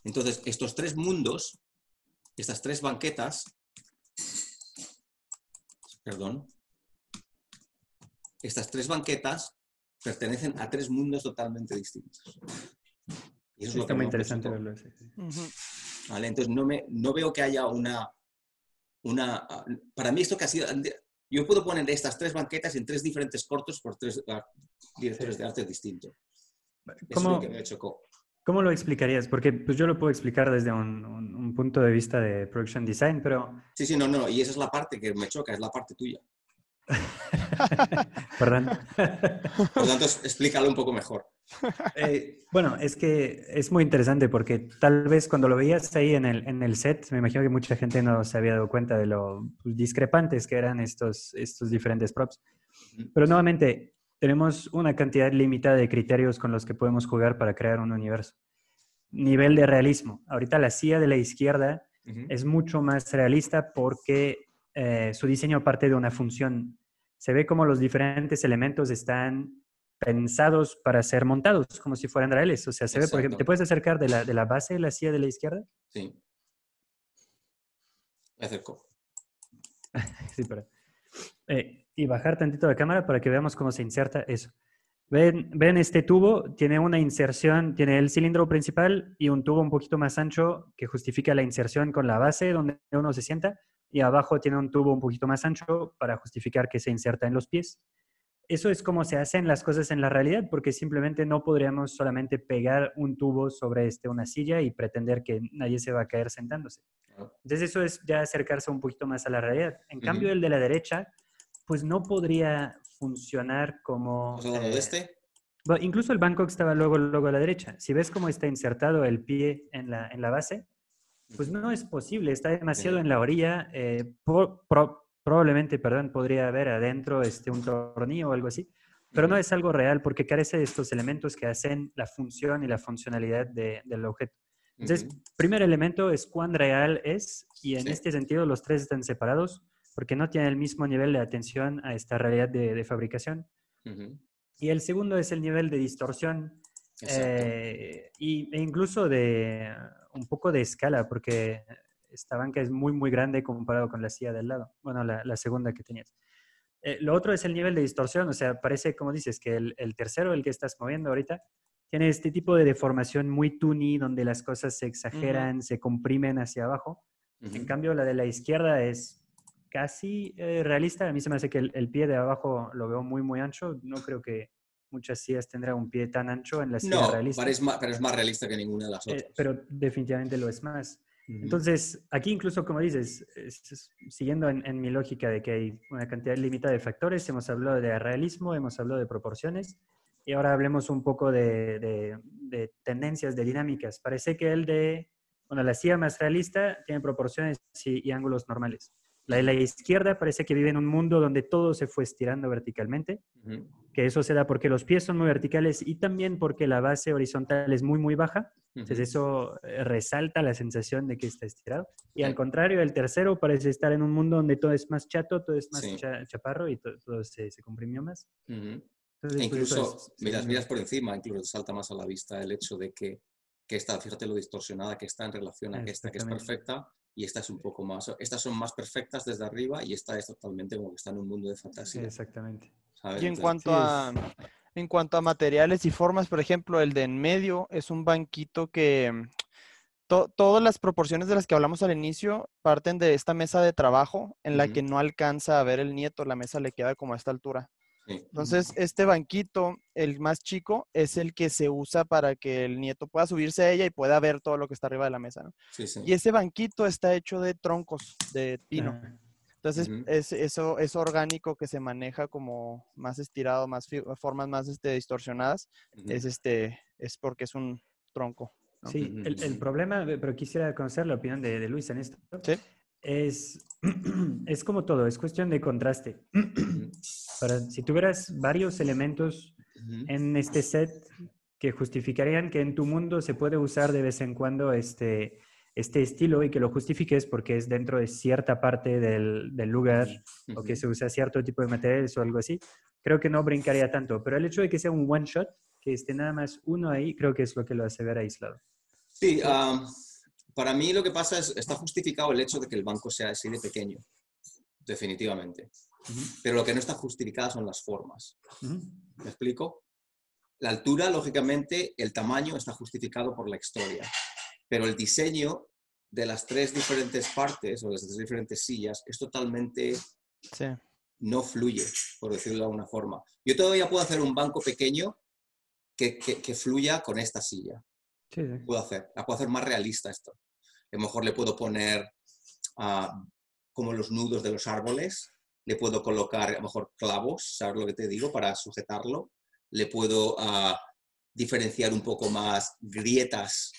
Entonces, estos tres mundos, estas tres banquetas, estas tres banquetas pertenecen a tres mundos totalmente distintos. Y eso es lo que muy me interesante chocó. verlo. Sí. ¿Vale? Entonces, no veo que haya para mí esto que ha sido... Yo puedo poner estas tres banquetas en tres diferentes cortos por tres directores de arte distintos. Eso es lo que me chocó. ¿Cómo lo explicarías? Porque pues, yo lo puedo explicar desde un punto de vista de production design, pero... Sí, no. Y esa es la parte que me choca, es la parte tuya. Perdón. Por lo tanto, explícalo un poco mejor. Bueno, es que es muy interesante porque tal vez cuando lo veías ahí en el set, me imagino que mucha gente no se había dado cuenta de lo discrepantes que eran estos diferentes props. Pero nuevamente, tenemos una cantidad limitada de criterios con los que podemos jugar para crear un universo. Nivel de realismo. Ahorita la silla de la izquierda es mucho más realista porque su diseño parte de una función. Se ve como los diferentes elementos están pensados para ser montados, como si fueran reales. O sea, se ve, por ejemplo, ¿te puedes acercar de la base de la silla de la izquierda? Sí. Me acerco. Sí, pero... y bajar tantito la cámara para que veamos cómo se inserta eso. ¿Ven este tubo? Tiene una inserción, tiene el cilindro principal y un tubo un poquito más ancho que justifica la inserción con la base donde uno se sienta, y abajo tiene un tubo un poquito más ancho para justificar que se inserta en los pies. Eso es como se hacen las cosas en la realidad, porque simplemente no podríamos solamente pegar un tubo sobre una silla y pretender que nadie se va a caer sentándose. Entonces eso es ya acercarse un poquito más a la realidad. En cambio, el de la derecha, pues no podría funcionar como... ¿Estás hablando de este? Bueno, incluso el Bangkok estaba luego a la derecha. Si ves cómo está insertado el pie en la base, pues no es posible, está demasiado en la orilla. Probablemente, podría haber adentro un tornillo o algo así, pero no es algo real porque carece de estos elementos que hacen la función y la funcionalidad del objeto. Entonces, primer elemento es cuán real es, y en este sentido los tres están separados porque no tienen el mismo nivel de atención a esta realidad de fabricación. Y el segundo es el nivel de distorsión e incluso de un poco de escala, porque esta banca es muy, muy grande comparado con la silla del lado. Bueno, la segunda que tenías. Lo otro es el nivel de distorsión, o sea, parece, como dices, que el tercero, el que estás moviendo ahorita, tiene este tipo de deformación muy toony, donde las cosas se exageran, se comprimen hacia abajo. En cambio, la de la izquierda es casi realista. A mí se me hace que el pie de abajo lo veo muy, muy ancho. No creo que muchas sillas tendrán un pie tan ancho en la silla realista. Pero es más realista que ninguna de las otras. Pero definitivamente lo es más. Entonces, aquí incluso, como dices, siguiendo en mi lógica de que hay una cantidad limitada de factores, hemos hablado de realismo, hemos hablado de proporciones, y ahora hablemos un poco de tendencias, de dinámicas. Parece que la silla más realista tiene proporciones y ángulos normales. La de la izquierda parece que vive en un mundo donde todo se fue estirando verticalmente, que eso se da porque los pies son muy verticales y también porque la base horizontal es muy, muy baja. Entonces eso resalta la sensación de que está estirado. Y al contrario, el tercero parece estar en un mundo donde todo es más chato, todo es más chaparro y todo se comprimió más. Entonces, incluso miras por encima, incluso te salta más a la vista el hecho de que esta, fíjate lo distorsionada que está en relación a esta, que es perfecta, y esta es un poco más, estas son más perfectas desde arriba y esta es totalmente como que está en un mundo de fantasía. Exactamente. ¿sabes? Y Entonces, en cuanto a materiales y formas, por ejemplo, el de en medio es un banquito que todas las proporciones de las que hablamos al inicio parten de esta mesa de trabajo en la que ujú, no alcanza a ver el nieto, la mesa le queda como a esta altura. sí, Entonces, este banquito, el más chico, es el que se usa para que el nieto pueda subirse a ella y pueda ver todo lo que está arriba de la mesa, ¿no? sí, sí. Y ese banquito está hecho de troncos de pino. Ah, Entonces, Ujú, eso es orgánico que se maneja como más estirado, formas más distorsionadas, ujú, es porque es un tronco, ¿no? sí, ujú, el ujú. problema, pero quisiera conocer la opinión de Luis en esto, Sí, es, es como todo, es cuestión de contraste. Ujú, Si tuvieras varios elementos ujú, en este set que justificarían que en tu mundo se puede usar de vez en cuando este estilo y que lo justifiques porque es dentro de cierta parte del lugar o ujú. que se usa cierto tipo de materiales o algo así, creo que no brincaría tanto. Pero el hecho de que sea un one shot, que esté nada más uno ahí, creo que es lo que lo hace ver aislado. Sí, sí. para mí lo que pasa es, está justificado el hecho de que el banco sea así de pequeño, definitivamente. Ujú, Pero lo que no está justificado son las formas. ujú. ¿Me explico? La altura, lógicamente, el tamaño está justificado por la historia, pero el diseño de las tres diferentes partes o las tres diferentes sillas es totalmente Sí. no fluye, por decirlo de alguna forma. Yo todavía puedo hacer un banco pequeño que fluya con esta silla. Sí, sí. La puedo hacer más realista esto. A lo mejor le puedo poner como los nudos de los árboles, le puedo colocar a lo mejor clavos, ¿sabes lo que te digo? Para sujetarlo. Le puedo diferenciar un poco más grietas,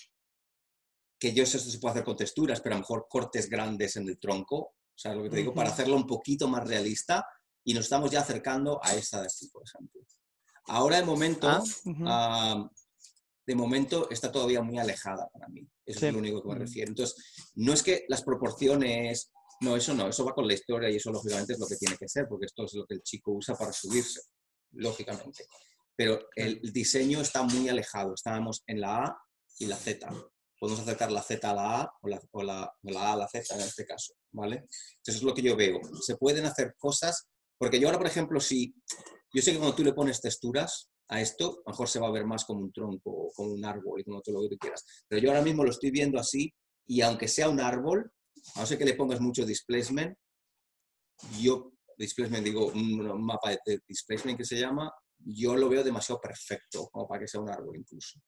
que yo sé que se puede hacer con texturas, pero a lo mejor cortes grandes en el tronco, ¿sabes lo que te digo? Para Ujú. hacerlo un poquito más realista y nos estamos ya acercando a esta de aquí, por ejemplo. Ahora Ujú. de momento está todavía muy alejada para mí. Eso es Sí. lo único que me Mm, refiero. Entonces, no es que las proporciones, no, eso va con la historia y eso lógicamente es lo que tiene que ser, porque esto es lo que el chico usa para subirse, lógicamente. Pero el claro. diseño está muy alejado. Estábamos en la A y la Z. Podemos acercar la Z a la A o la A a la Z en este caso, ¿vale? Entonces es lo que yo veo. Se pueden hacer cosas, porque yo ahora, por ejemplo, si yo sé que cuando tú le pones texturas a esto, a lo mejor se va a ver más como un tronco o como un árbol y como todo lo que tú quieras. Pero yo ahora mismo lo estoy viendo así y aunque sea un árbol, a no ser que le pongas mucho displacement, displacement digo, un mapa de displacement que se llama, yo lo veo demasiado perfecto como para que sea un árbol incluso,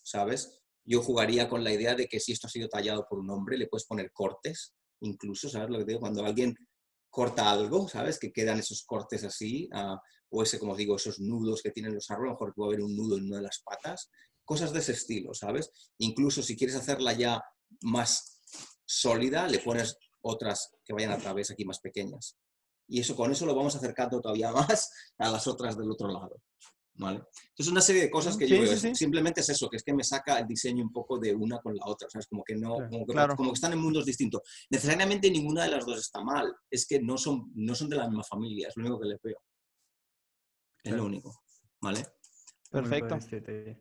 ¿sabes? Yo jugaría con la idea de que si esto ha sido tallado por un hombre, le puedes poner cortes, incluso, ¿sabes lo que digo? Cuando alguien corta algo, ¿sabes? Que quedan esos cortes así, o ese, como digo, esos nudos que tienen los árboles, a lo mejor puede haber un nudo en una de las patas, cosas de ese estilo, ¿sabes? Incluso si quieres hacerla ya más sólida, le pones otras que vayan a través aquí más pequeñas. Y eso, con eso lo vamos acercando todavía más a las otras del otro lado. ¿Vale? Entonces, una serie de cosas que yo Sí, veo, sí, sí. simplemente es eso, que es que me saca el diseño un poco de una con la otra, ¿sabes? Como que no, Claro. Claro. como que están en mundos distintos. Necesariamente ninguna de las dos está mal, es que no son de la misma familia, es lo único que les veo, es lo Claro. único, ¿vale? Muy bueno Perfecto. este detalle.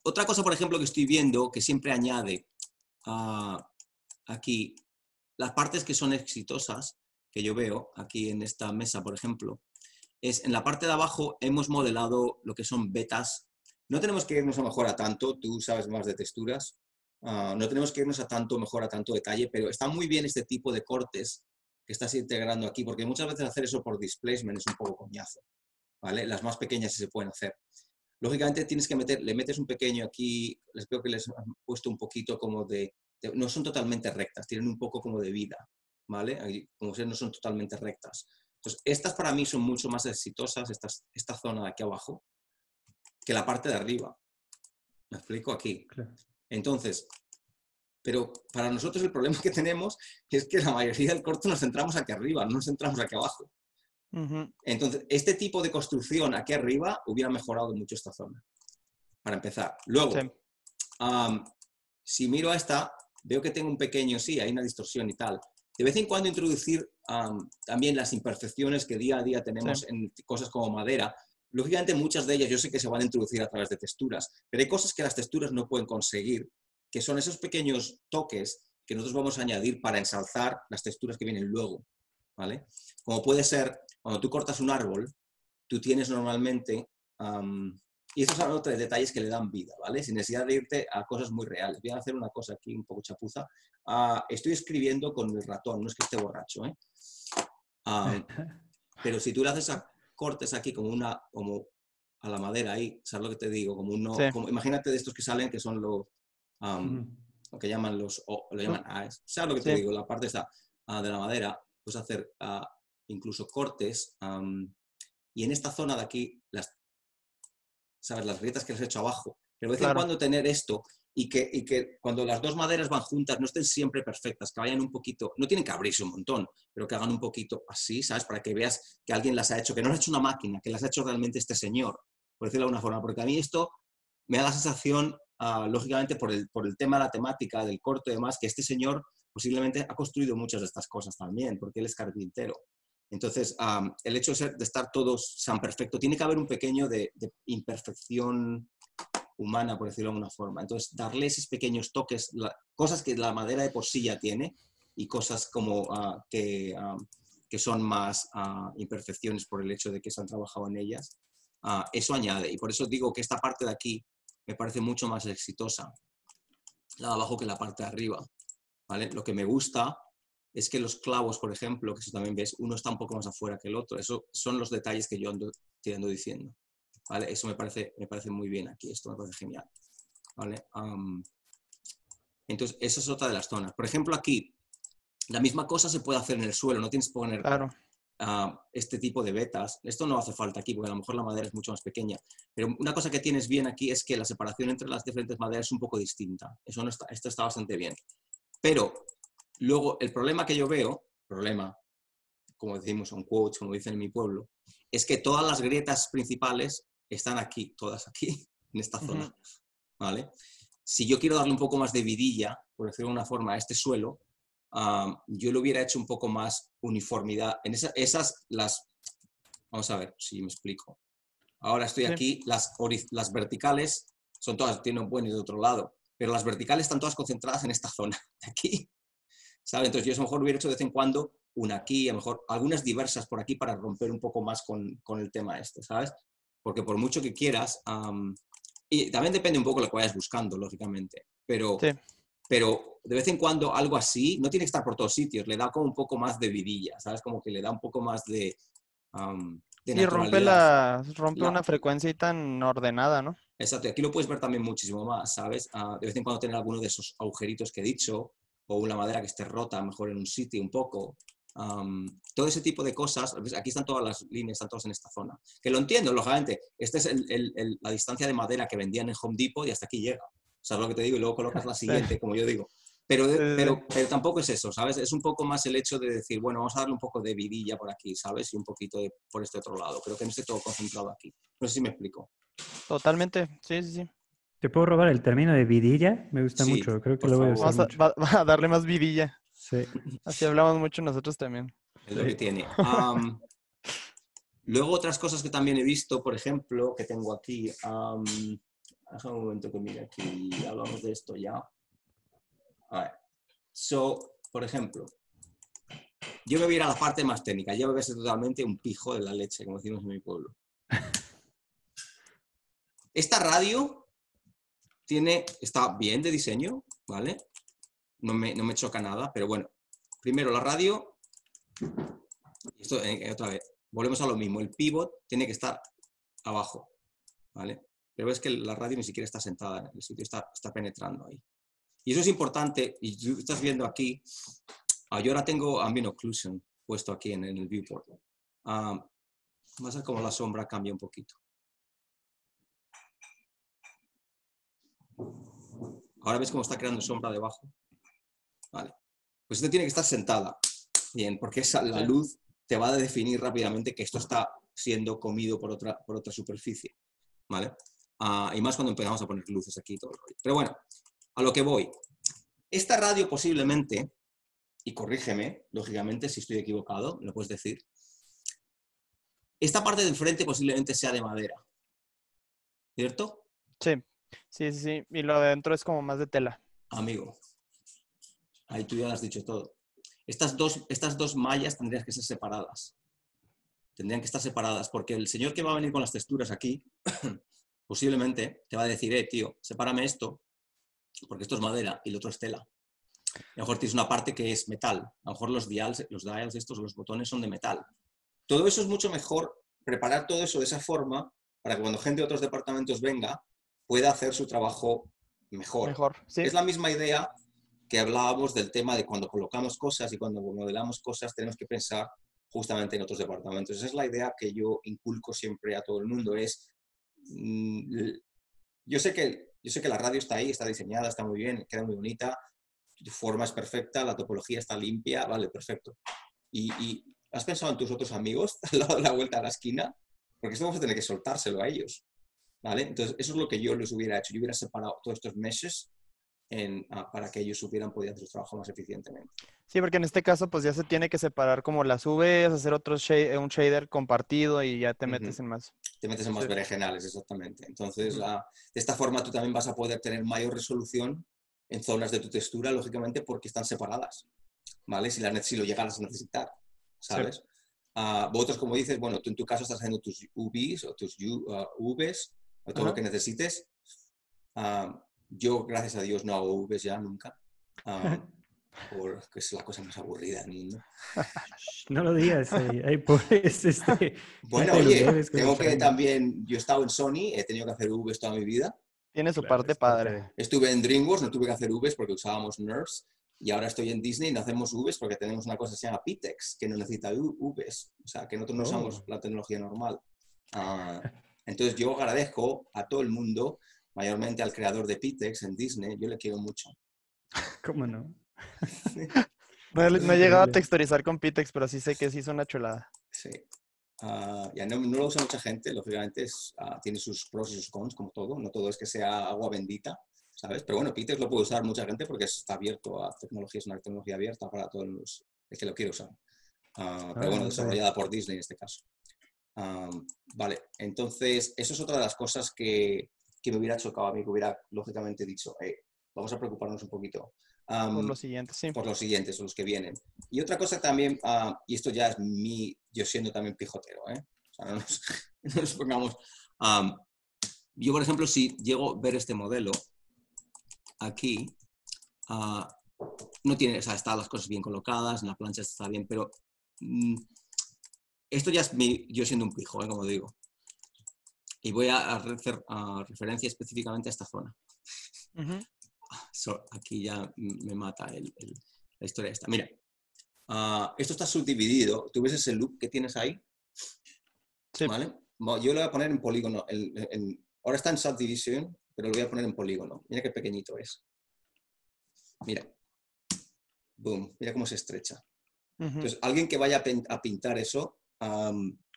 Otra cosa, por ejemplo, que estoy viendo, que siempre añade aquí, las partes que son exitosas, que yo veo aquí en esta mesa, por ejemplo, es en la parte de abajo hemos modelado lo que son betas. No tenemos que irnos a mejor a tanto, tú sabes más de texturas, no tenemos que irnos a tanto mejor a tanto detalle, pero está muy bien este tipo de cortes que estás integrando aquí, porque muchas veces hacer eso por displacement es un poco coñazo, ¿vale? Las más pequeñas sí se pueden hacer. Lógicamente tienes que le metes un pequeño aquí, les veo que les han puesto un poquito como no son totalmente rectas, tienen un poco como de vida, ¿vale? Como si no son totalmente rectas. Entonces, estas para mí son mucho más exitosas, esta zona de aquí abajo, que la parte de arriba. ¿Me explico? Aquí. Claro. Entonces, pero para nosotros el problema que tenemos es que la mayoría del corte nos centramos aquí arriba, no nos centramos aquí abajo. Ujú. Entonces, este tipo de construcción aquí arriba hubiera mejorado mucho esta zona, para empezar. Luego, Sí. si miro a esta, veo que tengo un pequeño, sí, hay una distorsión y tal. De vez en cuando introducir también las imperfecciones que día a día Sí. tenemos en cosas como madera. Lógicamente muchas de ellas yo sé que se van a introducir a través de texturas, pero hay cosas que las texturas no pueden conseguir, que son esos pequeños toques que nosotros vamos a añadir para ensalzar las texturas que vienen luego, ¿vale? Como puede ser cuando tú cortas un árbol, tú tienes normalmente, y estos son otros detalles que le dan vida, ¿vale? Sin necesidad de irte a cosas muy reales. Voy a hacer una cosa aquí un poco chapuza. Estoy escribiendo con el ratón, no es que esté borracho, ¿eh? Pero si tú le haces cortes aquí como a la madera ahí, ¿sabes lo que te digo? Sí. Imagínate de estos que salen, que son los, lo que llaman lo llaman AES. ¿Sabes lo que te digo? La parte esta de la madera, puedes hacer incluso cortes, y en esta zona de aquí, ¿sabes? Las grietas que les he hecho abajo, pero de vez en cuando tener esto y que cuando las dos maderas van juntas no estén siempre perfectas, que vayan un poquito, no tienen que abrirse un montón, pero que hagan un poquito así, ¿sabes? Para que veas que alguien las ha hecho, que no las ha hecho una máquina, que las ha hecho realmente este señor, por decirlo de alguna forma, porque a mí esto me da la sensación, lógicamente por el tema de la temática, del corto y demás, que este señor posiblemente ha construido muchas de estas cosas también, porque él es carpintero. Entonces, el hecho de estar todos tan perfecto, tiene que haber un pequeño de imperfección humana, por decirlo de alguna forma. Entonces, darle esos pequeños toques, cosas que la madera de por sí ya tiene y cosas como que son más imperfecciones por el hecho de que se han trabajado en ellas, eso añade. Y por eso digo que esta parte de aquí me parece mucho más exitosa, la de abajo que la parte de arriba, ¿vale? Lo que me gusta es que los clavos, por ejemplo, que eso también ves, uno está un poco más afuera que el otro. Eso son los detalles que yo ando diciendo, ¿vale? Eso me parece muy bien aquí, esto me parece genial, ¿vale? Entonces, esa es otra de las zonas. Por ejemplo, aquí, la misma cosa se puede hacer en el suelo, no tienes que poner este tipo de vetas. Esto no hace falta aquí, porque a lo mejor la madera es mucho más pequeña. Pero una cosa que tienes bien aquí es que la separación entre las diferentes maderas es un poco distinta. Eso no está, esto está bastante bien. Pero luego, el problema que yo veo, como decimos, son quotes, como dicen en mi pueblo, es que todas las grietas principales están aquí, todas aquí, en esta zona, ¿vale? Si yo quiero darle un poco más de vidilla, por decirlo de una forma, a este suelo, yo lo hubiera hecho un poco más uniformidad. En vamos a ver si me explico. Ahora estoy aquí, las verticales son todas, tienen un buen y de otro lado, pero las verticales están todas concentradas en esta zona, de aquí, ¿sabes? Entonces yo a lo mejor hubiera hecho de vez en cuando una aquí, a lo mejor algunas diversas por aquí para romper un poco más con el tema este, ¿sabes? Porque por mucho que quieras, y también depende un poco de lo que vayas buscando, lógicamente, pero de vez en cuando algo así, no tiene que estar por todos sitios, le da como un poco más de vidilla, ¿sabes? Como que le da un poco más de naturalidad. Rompe una frecuencia tan ordenada, ¿no? Exacto, y aquí lo puedes ver también muchísimo más, ¿sabes? De vez en cuando tener alguno de esos agujeritos que he dicho, o una madera que esté rota, mejor en un sitio un poco. Todo ese tipo de cosas, aquí están todas las líneas, están todas en esta zona. Que lo entiendo, lógicamente. Esta es la distancia de madera que vendían en Home Depot y hasta aquí llega. ¿Sabes lo que te digo? Y luego colocas la siguiente, como yo digo. Pero tampoco es eso, ¿sabes? Es un poco más el hecho de decir, bueno, vamos a darle un poco de vidilla por aquí, ¿sabes? Y un poquito por este otro lado. Creo que no esté todo concentrado aquí. No sé si me explico. Totalmente, sí. ¿Te puedo robar el término de vidilla? Me gusta Sí, mucho, creo que por lo voy a favor. usar mucho. Va a darle más vidilla. Sí. Así hablamos mucho nosotros también. Es lo que tiene. Luego otras cosas que también he visto, por ejemplo, que tengo aquí. Déjame un momento que mire aquí. Hablamos de esto ya. A ver. Por ejemplo, yo me voy a ir a la parte más técnica. Yo me voy a ser totalmente un pijo de la leche, como decimos en mi pueblo. Esta radio está bien de diseño, ¿vale? No me choca nada, pero bueno. Primero, la radio. Esto, otra vez, volvemos a lo mismo. El pivot tiene que estar abajo, ¿vale? Pero ves que la radio ni siquiera está sentada en el sitio, está penetrando ahí. Y eso es importante, y tú estás viendo aquí, yo ahora tengo ambient occlusion puesto aquí en el viewport. Vas a ver cómo la sombra cambia un poquito. Ahora ves cómo está creando sombra debajo. Vale. Pues esto tiene que estar sentada. Bien, porque la luz te va a definir rápidamente que esto está siendo comido por otra superficie. ¿Vale? Y más cuando empezamos a poner luces aquí y todo el rollo. Pero bueno, a lo que voy. Esta radio posiblemente, y corrígeme, lógicamente, si estoy equivocado, me lo puedes decir. Esta parte del frente posiblemente sea de madera. ¿Cierto? Sí. Y lo de adentro es como más de tela. Amigo, ahí tú ya lo has dicho todo. Estas dos mallas tendrían que ser separadas. tendrían que estar separadas, porque el señor que va a venir con las texturas aquí, posiblemente te va a decir, tío, sepárame esto, porque esto es madera y lo otro es tela. A lo mejor tienes una parte que es metal, a lo mejor los dials estos, los botones son de metal. Todo eso es mucho mejor, preparar todo eso de esa forma, para que cuando gente de otros departamentos venga, pueda hacer su trabajo mejor. Sí. Es la misma idea que hablábamos del tema de cuando colocamos cosas y cuando modelamos cosas, tenemos que pensar justamente en otros departamentos. Esa es la idea que yo inculco siempre a todo el mundo. Yo sé que la radio está ahí, está diseñada, está muy bien, queda muy bonita, tu forma es perfecta, la topología está limpia, vale, perfecto. ¿Y has pensado en tus otros amigos al lado de la vuelta a la esquina? Porque esto vamos a tener que soltárselo a ellos, ¿vale? Entonces, eso es lo que yo les hubiera hecho. Yo hubiera separado todos estos meshes para que ellos pudieran hacer su trabajo más eficientemente. Sí, porque en este caso pues ya se tiene que separar como las UVs, hacer un shader compartido y ya te metes en más. Te metes en más berenjenales, exactamente. Entonces, de esta forma tú también vas a poder tener mayor resolución en zonas de tu textura, lógicamente, porque están separadas, ¿vale? Si lo llegaras a necesitar, ¿sabes? Sí. Vosotros, como dices, bueno, tú en tu caso estás haciendo tus UVs o tus UVs, o todo lo que necesites. Yo, gracias a Dios, no hago UVs ya nunca, porque es la cosa más aburrida del mundo. No lo digas, hay pobres. Bueno, oye, tengo que también, yo he estado en Sony, he tenido que hacer UVs toda mi vida. Tiene su parte padre. Estuve en DreamWorks, no tuve que hacer UVs porque usábamos NURBS. Y ahora estoy en Disney y no hacemos UVs porque tenemos una cosa que se llama Pitex, que no necesita UVs. O sea, que nosotros no usamos la tecnología normal. Entonces yo agradezco a todo el mundo, mayormente al creador de Pitex en Disney. Yo le quiero mucho. ¿Cómo no? No he llegado a texturizar con Pitex, pero sí sé que sí es una chulada. Sí. Ya no lo usa mucha gente, lógicamente tiene sus pros y sus cons, como todo. No todo es que sea agua bendita, ¿sabes? Pero bueno, Pitex lo puede usar mucha gente porque está abierto a tecnología, es una tecnología abierta para todo el que lo quiere usar. Pero bueno, desarrollada por Disney en este caso. Vale, entonces, eso es otra de las cosas que me hubiera chocado a mí, que hubiera lógicamente dicho, vamos a preocuparnos un poquito. Por los siguientes, sí. Por los siguientes, o los que vienen. Y otra cosa también, y esto ya es yo siendo también pijotero, O sea, no nos pongamos... yo, por ejemplo, si llego a ver este modelo, aquí, no tiene, o sea, están las cosas bien colocadas, en la plancha está bien, pero esto ya es yo siendo un pijo, como digo. Y voy a hacer referencia específicamente a esta zona. Aquí ya me mata la historia esta. Mira, esto está subdividido. ¿Tú ves ese loop que tienes ahí? Sí. ¿Vale? Yo lo voy a poner en polígono. Ahora está en subdivision, pero lo voy a poner en polígono. Mira qué pequeñito es. Mira. Boom. Mira cómo se estrecha. Entonces, alguien que vaya a pintar eso...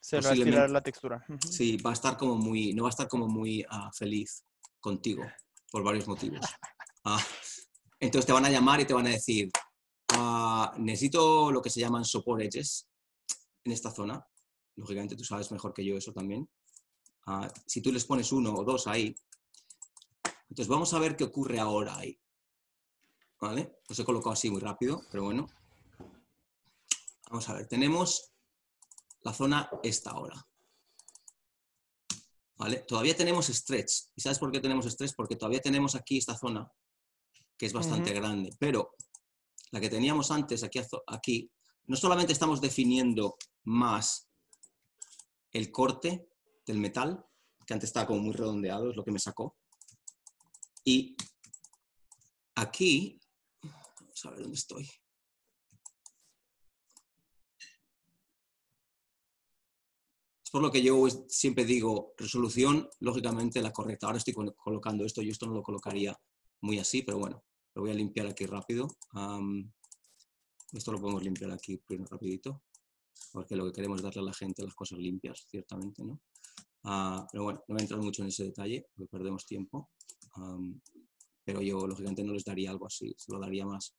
se va a estirar la textura. Sí, va a estar como no va a estar como muy feliz contigo, por varios motivos. Entonces te van a llamar y te van a decir, necesito lo que se llaman support edges en esta zona. Lógicamente tú sabes mejor que yo eso también. Si tú les pones 1 o 2 ahí, entonces vamos a ver qué ocurre ahora ahí. ¿Vale? Los he colocado así muy rápido, pero bueno. Vamos a ver, tenemos la zona esta ahora. ¿Vale? Todavía tenemos stretch. ¿Y sabes por qué tenemos stretch? Porque todavía tenemos aquí esta zona que es bastante grande, pero la que teníamos antes, aquí, no solamente estamos definiendo más el corte del metal, que antes estaba como muy redondeado, es lo que me sacó, y aquí, vamos a ver dónde estoy. Es por lo que yo siempre digo, resolución, lógicamente la correcta. Ahora estoy colocando esto, yo esto no lo colocaría muy así, pero bueno, lo voy a limpiar aquí rápido. Esto lo podemos limpiar aquí primero rapidito, porque lo que queremos es darle a la gente las cosas limpias, ciertamente, ¿no? Pero bueno, no voy a entrar mucho en ese detalle, porque perdemos tiempo. Pero yo, lógicamente, no les daría algo así, se lo daría más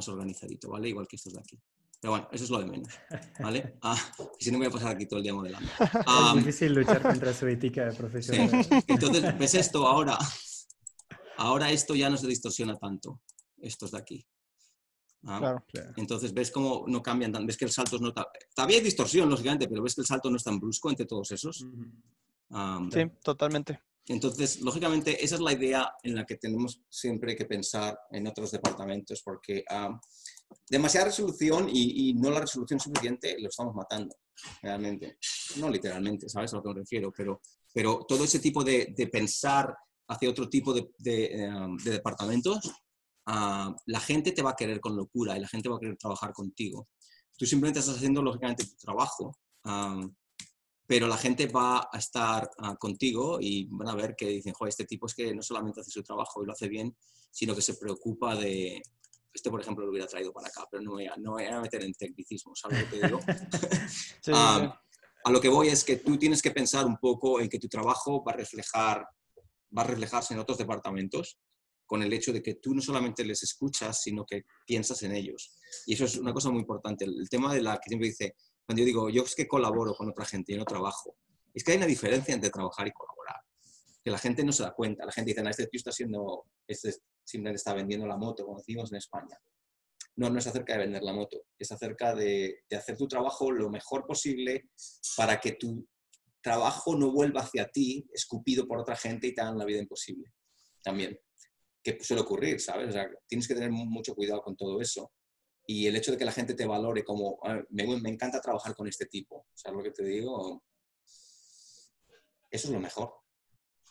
organizadito, ¿vale? Igual que estos de aquí. Pero bueno, eso es lo de menos, ¿vale? Si no, me voy a pasar aquí todo el día modelando. Es difícil luchar contra su ética profesional. Sí. Entonces, ¿ves esto ahora? Ahora esto ya no se distorsiona tanto, estos de aquí. Claro. Entonces ves cómo no cambian, ves que el salto no... Todavía hay distorsión, lógicamente, pero ves que el salto no es tan brusco entre todos esos. Sí, totalmente. Entonces, lógicamente, esa es la idea en la que tenemos siempre que pensar en otros departamentos, porque demasiada resolución y no la resolución suficiente lo estamos matando, realmente. No literalmente, ¿sabes a lo que me refiero? Pero todo ese tipo de pensar hacia otro tipo de departamentos, la gente te va a querer con locura y la gente va a querer trabajar contigo. Tú simplemente estás haciendo, lógicamente, tu trabajo, pero la gente va a estar contigo y van a ver que dicen, joder, este tipo es que no solamente hace su trabajo y lo hace bien, sino que se preocupa de... Este, por ejemplo, lo hubiera traído para acá, pero no voy a meter en tecnicismo, ¿sabes lo que te digo? Sí. A lo que voy es que tú tienes que pensar un poco en que tu trabajo va a reflejarse en otros departamentos con el hecho de que tú no solamente les escuchas, sino que piensas en ellos. Y eso es una cosa muy importante. El tema de la que siempre dice, cuando yo digo, yo es que colaboro con otra gente, yo no trabajo, es que hay una diferencia entre trabajar y colaborar, que la gente no se da cuenta. La gente dice, este tío simplemente está vendiendo la moto, como decimos en España. No es acerca de vender la moto, es acerca de hacer tu trabajo lo mejor posible para que tu trabajo no vuelva hacia ti, escupido por otra gente y te hagan la vida imposible. También, que suele ocurrir, ¿sabes? O sea, tienes que tener mucho cuidado con todo eso. Y el hecho de que la gente te valore como, me encanta trabajar con este tipo, ¿sabes lo que te digo? Eso es lo mejor.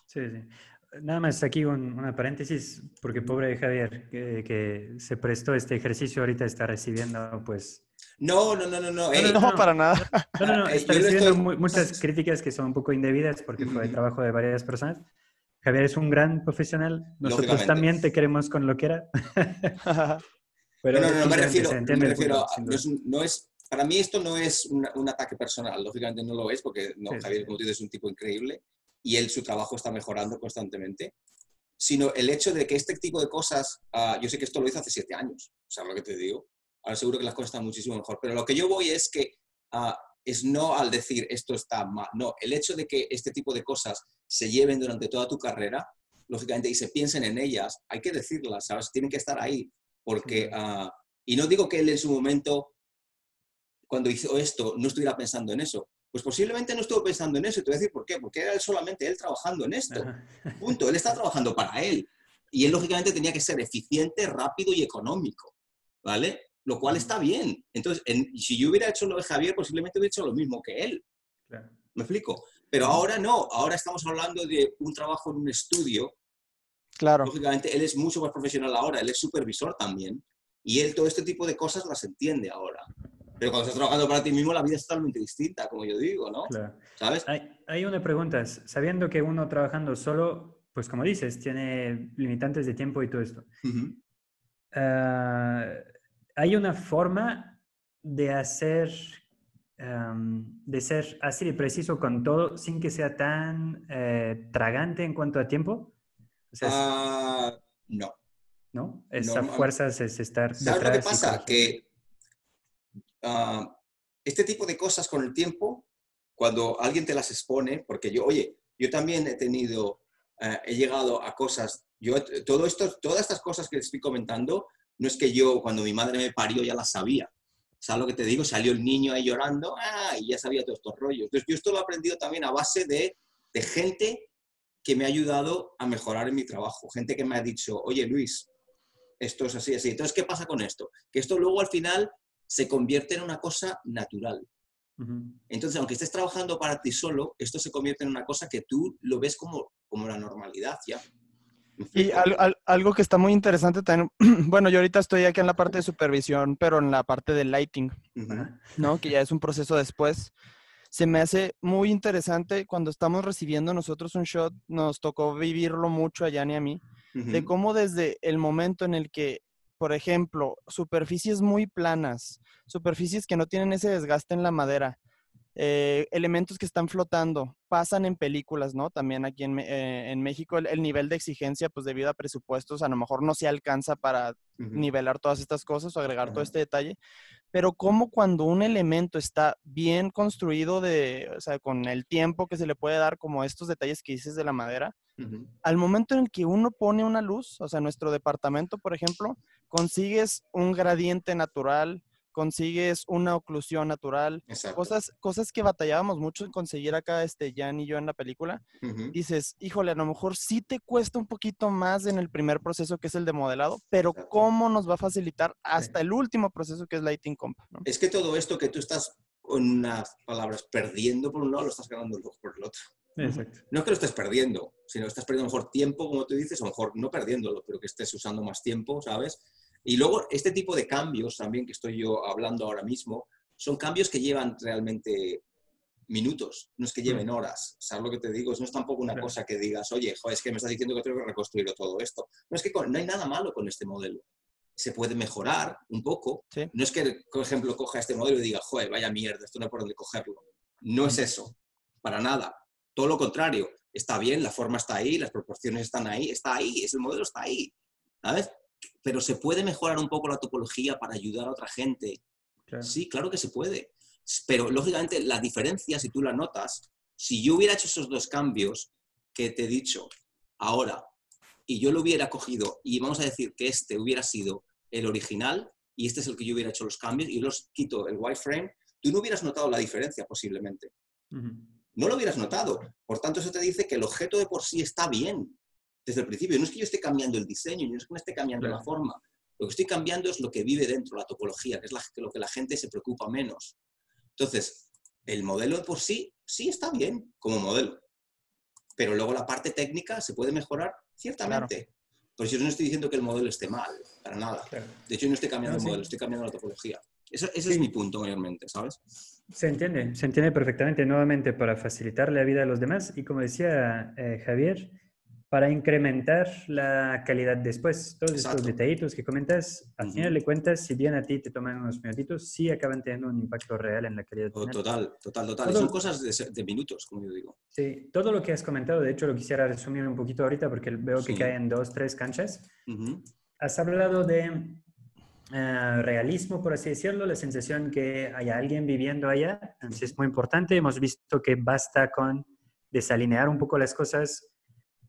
Sí. Nada más aquí una paréntesis, porque pobre Javier, que se prestó este ejercicio, ahorita está recibiendo, pues... No. No, para nada. No, está Yo lo recibiendo estoy... muchas críticas que son un poco indebidas porque fue trabajo de varias personas. Javier es un gran profesional, nosotros Lógicamente. también te queremos con lo que era. Pero No, me definitivamente se refiero entiende el a... punto, sin duda. Para mí esto no es un ataque personal, lógicamente no lo es, porque Sí. Javier, como tú dices, es un tipo increíble y su trabajo está mejorando constantemente, sino el hecho de que este tipo de cosas, yo sé que esto lo hice hace 7 años, o sea, lo que te digo, ahora seguro que las cosas están muchísimo mejor, pero lo que yo voy es que es no al decir esto está mal, no, el hecho de que este tipo de cosas se lleven durante toda tu carrera, lógicamente, y se piensen en ellas, hay que decirlas, ¿sabes? Tienen que estar ahí, porque, y no digo que él en su momento, cuando hizo esto, no estuviera pensando en eso. Pues posiblemente no estuvo pensando en eso. Y te voy a decir por qué. Porque era solamente él trabajando en esto. Punto. Él está trabajando para él. Y él, lógicamente, tenía que ser eficiente, rápido y económico. ¿Vale? Lo cual está bien. Entonces, si yo hubiera hecho lo de Javier, posiblemente hubiera hecho lo mismo que él. Claro. ¿Me explico? Pero ahora no. Ahora estamos hablando de un trabajo en un estudio. Claro. Lógicamente, él es mucho más profesional ahora. Él es supervisor también. Y él todo este tipo de cosas las entiende ahora. Pero cuando estás trabajando para ti mismo, la vida es totalmente distinta, como yo digo, ¿no? Claro. ¿Sabes? Hay una pregunta. Sabiendo que uno trabajando solo, pues como dices, tiene limitantes de tiempo y todo esto. ¿Hay una forma de hacer, de ser así de preciso con todo sin que sea tan tragante en cuanto a tiempo? O sea, No. ¿no? Esa fuerza es estar ¿Sabes lo que detrás y pasa? corregir. Que este tipo de cosas con el tiempo, cuando alguien te las expone, porque yo también he llegado a cosas, todas estas cosas que estoy comentando, no es que yo cuando mi madre me parió ya las sabía. ¿Sabes lo que te digo? Salió el niño ahí llorando, y ya sabía todos estos rollos. Entonces yo esto lo he aprendido también a base de gente que me ha ayudado a mejorar en mi trabajo. Gente que me ha dicho, oye Luis, esto es así, así. Entonces, ¿qué pasa con esto? Que esto luego al final se convierte en una cosa natural. Entonces, aunque estés trabajando para ti solo, esto se convierte en una cosa que tú lo ves como la normalidad ya. Y algo que está muy interesante también, bueno, yo ahorita estoy aquí en la parte de supervisión, pero en la parte de lighting, ¿no? Que ya es un proceso después. Se me hace muy interesante cuando estamos recibiendo nosotros un shot, nos tocó vivirlo mucho a Jan y a mí, de cómo desde el momento en el que, por ejemplo, superficies muy planas, superficies que no tienen ese desgaste en la madera, elementos que están flotando, pasan en películas, ¿no? También aquí en México el nivel de exigencia, pues debido a presupuestos, a lo mejor no se alcanza para nivelar todas estas cosas o agregar todo este detalle, pero como cuando un elemento está bien construido o sea, con el tiempo que se le puede dar, como estos detalles que dices de la madera, al momento en el que uno pone una luz, o sea, nuestro departamento, por ejemplo, consigues un gradiente natural, consigues una oclusión natural, Exacto. cosas que batallábamos mucho en conseguir acá, Jan y yo en la película. Ujú. Dices, híjole, a lo mejor sí te cuesta un poquito más en el primer proceso que es el de modelado, pero Exacto. ¿cómo nos va a facilitar Sí. hasta el último proceso que es Lighting Comp, ¿no? Es que todo esto que tú estás, con unas palabras, perdiendo por un lado, lo estás ganando luego por el otro. Exacto. No es que lo estés perdiendo, sino que estás perdiendo a lo mejor tiempo, como tú dices, o a lo mejor no perdiéndolo, pero que estés usando más tiempo, ¿sabes? Y luego este tipo de cambios también que estoy yo hablando ahora mismo, son cambios que llevan realmente minutos, no es que lleven horas. ¿Sabes lo que te digo? No es tampoco una Claro. cosa que digas, oye, joder, es que me estás diciendo que tengo que reconstruir todo esto. No es que no hay nada malo con este modelo. Se puede mejorar un poco. Sí. No es que, por ejemplo, coja este modelo y diga, joder, vaya mierda, esto no hay por dónde cogerlo. No es eso, para nada. Todo lo contrario, está bien, la forma está ahí, las proporciones están ahí, está ahí, el modelo está ahí, ¿sabes? Pero se puede mejorar un poco la topología para ayudar a otra gente. Claro. Sí, claro que se puede. Pero, lógicamente, la diferencia, si tú la notas, si yo hubiera hecho esos dos cambios que te he dicho ahora, y yo lo hubiera cogido, y vamos a decir que este hubiera sido el original, y este es el que yo hubiera hecho los cambios, y yo los quito el wireframe, tú no hubieras notado la diferencia posiblemente. No lo hubieras notado. Por tanto, eso te dice que el objeto de por sí está bien desde el principio. No es que yo esté cambiando el diseño, no es que me esté cambiando la forma. Lo que estoy cambiando es lo que vive dentro, la topología, que es lo que la gente se preocupa menos. Entonces, el modelo de por sí, sí está bien como modelo. Pero luego la parte técnica se puede mejorar ciertamente. Claro. Pues yo no estoy diciendo que el modelo esté mal, para nada. Claro. De hecho, yo no estoy cambiando el modelo, estoy cambiando la topología. Ese es mi punto mayormente, ¿sabes? Se entiende perfectamente, nuevamente para facilitar la vida a los demás y como decía Javier, para incrementar la calidad después. Todos estos detallitos que comentas, al final de cuentas, si bien a ti te toman unos minutitos, sí acaban teniendo un impacto real en la calidad final. Total. Y son cosas de minutos, como yo digo. Sí, todo lo que has comentado, de hecho lo quisiera resumir un poquito ahorita porque veo que caen 2, 3 canchas. Has hablado de realismo, por así decirlo, la sensación que haya alguien viviendo allá, entonces es muy importante. Hemos visto que basta con desalinear un poco las cosas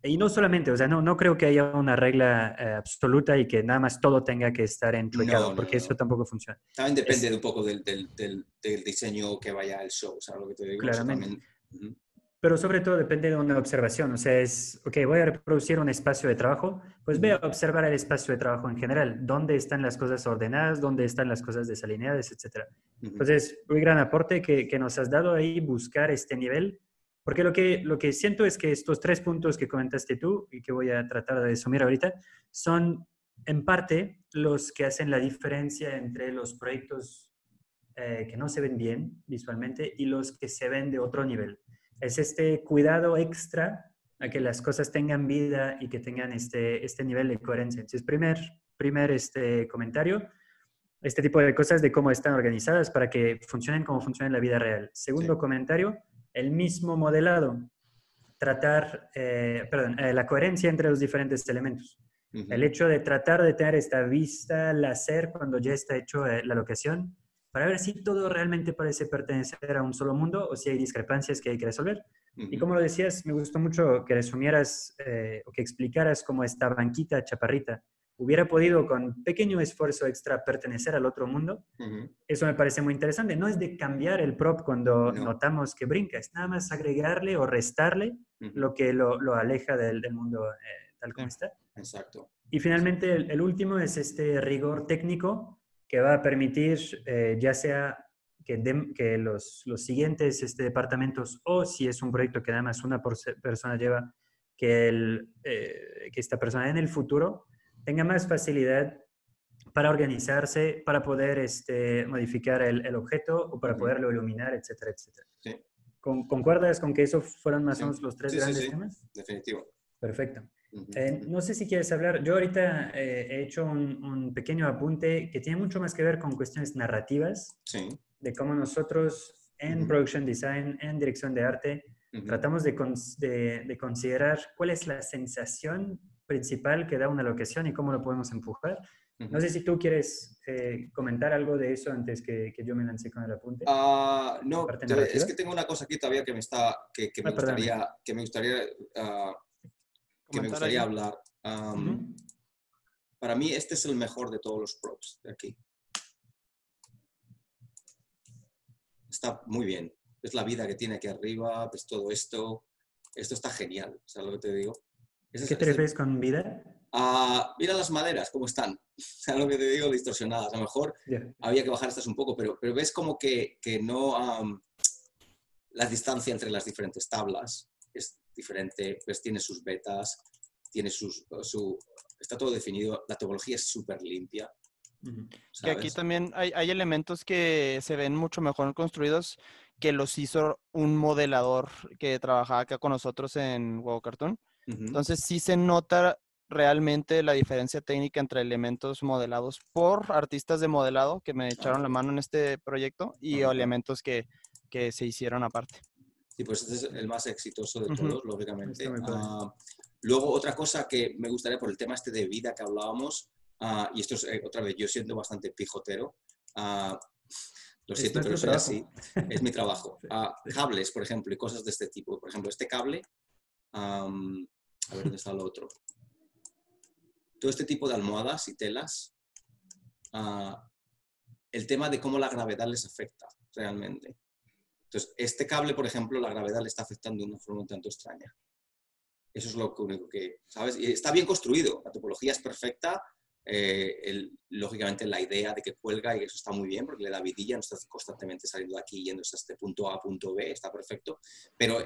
y no solamente, o sea, no creo que haya una regla absoluta y que nada más todo tenga que estar enchuecado, porque eso tampoco funciona. También depende un poco del diseño que vaya al show, ¿sabes lo que te digo? Claramente. O sea, también, pero sobre todo depende de una observación, o sea, ok, voy a reproducir un espacio de trabajo, pues voy a observar el espacio de trabajo en general, dónde están las cosas ordenadas, dónde están las cosas desalineadas, etc. Entonces, un gran aporte que nos has dado ahí, buscar este nivel, porque lo que siento es que estos 3 puntos que comentaste tú y que voy a tratar de resumir ahorita, son en parte los que hacen la diferencia entre los proyectos que no se ven bien visualmente y los que se ven de otro nivel. Es este cuidado extra a que las cosas tengan vida y que tengan este nivel de coherencia. Entonces, primer comentario, este tipo de cosas de cómo están organizadas para que funcionen como funciona en la vida real. Segundo comentario, el mismo modelado, tratar, la coherencia entre los diferentes elementos. El hecho de tratar de tener esta vista láser cuando ya está hecho la locación, para ver si todo realmente parece pertenecer a un solo mundo o si hay discrepancias que hay que resolver. Y como lo decías, me gustó mucho que resumieras o que explicaras cómo esta banquita chaparrita hubiera podido con pequeño esfuerzo extra pertenecer al otro mundo. Eso me parece muy interesante. No es de cambiar el prop cuando notamos que brinca, es nada más agregarle o restarle lo que lo aleja del mundo tal como está. Exacto. Y finalmente el último es este rigor técnico que va a permitir ya sea que los siguientes departamentos o si es un proyecto que nada más una persona lleva, que esta persona en el futuro tenga más facilidad para organizarse, para poder modificar el objeto o para poderlo iluminar, etcétera, etcétera. Sí. ¿Concuerdas con que eso fueron más o menos los 3 grandes temas? Definitivo. Perfecto. No sé si quieres hablar, yo ahorita he hecho un pequeño apunte que tiene mucho más que ver con cuestiones narrativas, de cómo nosotros en production design, en dirección de arte, tratamos de considerar cuál es la sensación principal que da una locación y cómo lo podemos empujar. No sé si tú quieres comentar algo de eso antes que yo me lancé con el apunte. No, es que tengo una cosa aquí todavía que me gustaría hablar. Para mí este es el mejor de todos los props de aquí. Está muy bien. Ves la vida que tiene aquí arriba, ves todo esto. Esto está genial, ¿sabes lo que te digo? ¿Qué te refieres con vida? Mira las maderas, cómo están. ¿Sabes lo que te digo? Distorsionadas. A lo mejor había que bajar estas un poco, pero ves como que no... la distancia entre las diferentes tablas es diferente. Pues tiene sus vetas, tiene está todo definido. La topología es súper limpia. Que aquí también hay elementos que se ven mucho mejor construidos que los hizo un modelador que trabajaba acá con nosotros en Huevo Cartoon. Entonces sí se nota realmente la diferencia técnica entre elementos modelados por artistas de modelado que me echaron la mano en este proyecto y elementos que se hicieron aparte. Sí, pues este es el más exitoso de todos, lógicamente. Luego, otra cosa que me gustaría por el tema este de vida que hablábamos, y esto es, otra vez, yo siento bastante pijotero. Lo siento, pero soy así. Es mi trabajo. Cables, por ejemplo, y cosas de este tipo. Por ejemplo, este cable, a ver dónde está lo otro. Todo este tipo de almohadas y telas, el tema de cómo la gravedad les afecta realmente. Entonces, este cable, por ejemplo, la gravedad le está afectando de una forma un tanto extraña. Eso es lo único que, ¿sabes? Y está bien construido, la topología es perfecta, lógicamente la idea de que cuelga y eso está muy bien porque le da vidilla, no estás constantemente saliendo de aquí y yendo hasta este punto A, punto B, está perfecto, pero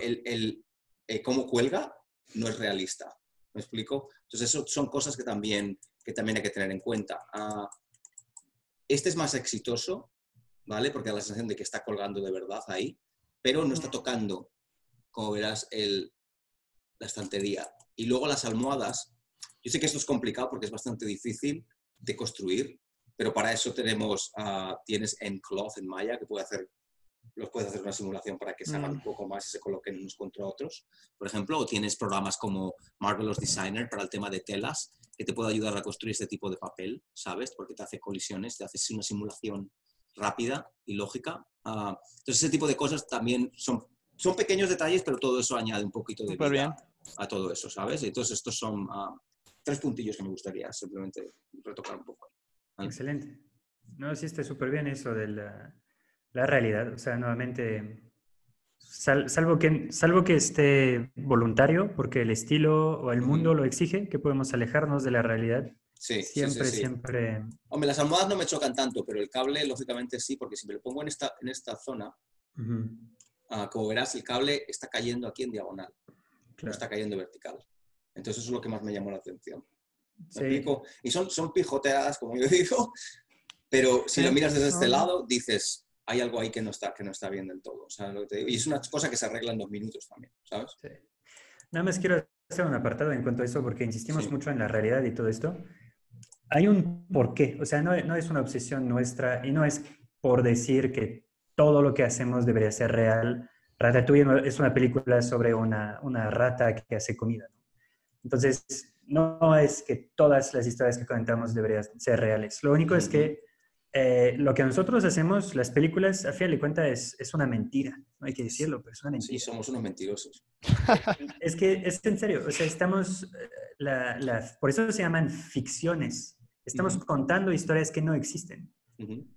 cómo cuelga no es realista, ¿me explico? Entonces, eso son cosas que también hay que tener en cuenta. Este es más exitoso, ¿vale? Porque da la sensación de que está colgando de verdad ahí, pero no está tocando, como verás, la estantería. Y luego las almohadas, yo sé que esto es complicado porque es bastante difícil de construir, pero para eso tienes Encloth en Maya, que puedes hacer una simulación para que se hagan un poco más y se coloquen unos contra otros, por ejemplo, o tienes programas como Marvelous Designer para el tema de telas, que te puede ayudar a construir este tipo de papel, ¿sabes? Porque te hace colisiones, te hace una simulación rápida y lógica. Entonces, ese tipo de cosas también son pequeños detalles, pero todo eso añade un poquito de vida a todo eso, ¿sabes? Entonces, estos son 3 puntillos que me gustaría simplemente retocar un poco. Excelente. No, sí está súper bien eso de la realidad. O sea, nuevamente, salvo que esté voluntario, porque el estilo o el mundo lo exige, que podemos alejarnos de la realidad. Sí, siempre. Hombre, las almohadas no me chocan tanto, pero el cable, lógicamente, sí, porque si me lo pongo en esta zona, como verás, el cable está cayendo aquí en diagonal, no está cayendo vertical. Entonces, eso es lo que más me llamó la atención. ¿Me explico? Y son pijoteadas, como yo digo, pero si lo miras desde este lado, dices, hay algo ahí que no está bien del todo. ¿Sabes lo que te digo? Y es una cosa que se arregla en 2 minutos también, ¿sabes? Sí. Nada más quiero hacer un apartado en cuanto a eso, porque insistimos mucho en la realidad y todo esto. Hay un porqué, o sea, no es una obsesión nuestra y no es por decir que todo lo que hacemos debería ser real. Ratatouille es una película sobre una rata que hace comida, ¿no? Entonces, no es que todas las historias que contamos deberían ser reales. Lo único es que lo que nosotros hacemos, las películas, a fin de cuentas, es una mentira. No hay que decirlo, pero es una mentira. Sí, somos unos mentirosos. Es que es en serio, o sea, estamos, por eso se llaman ficciones. Estamos contando historias que no existen.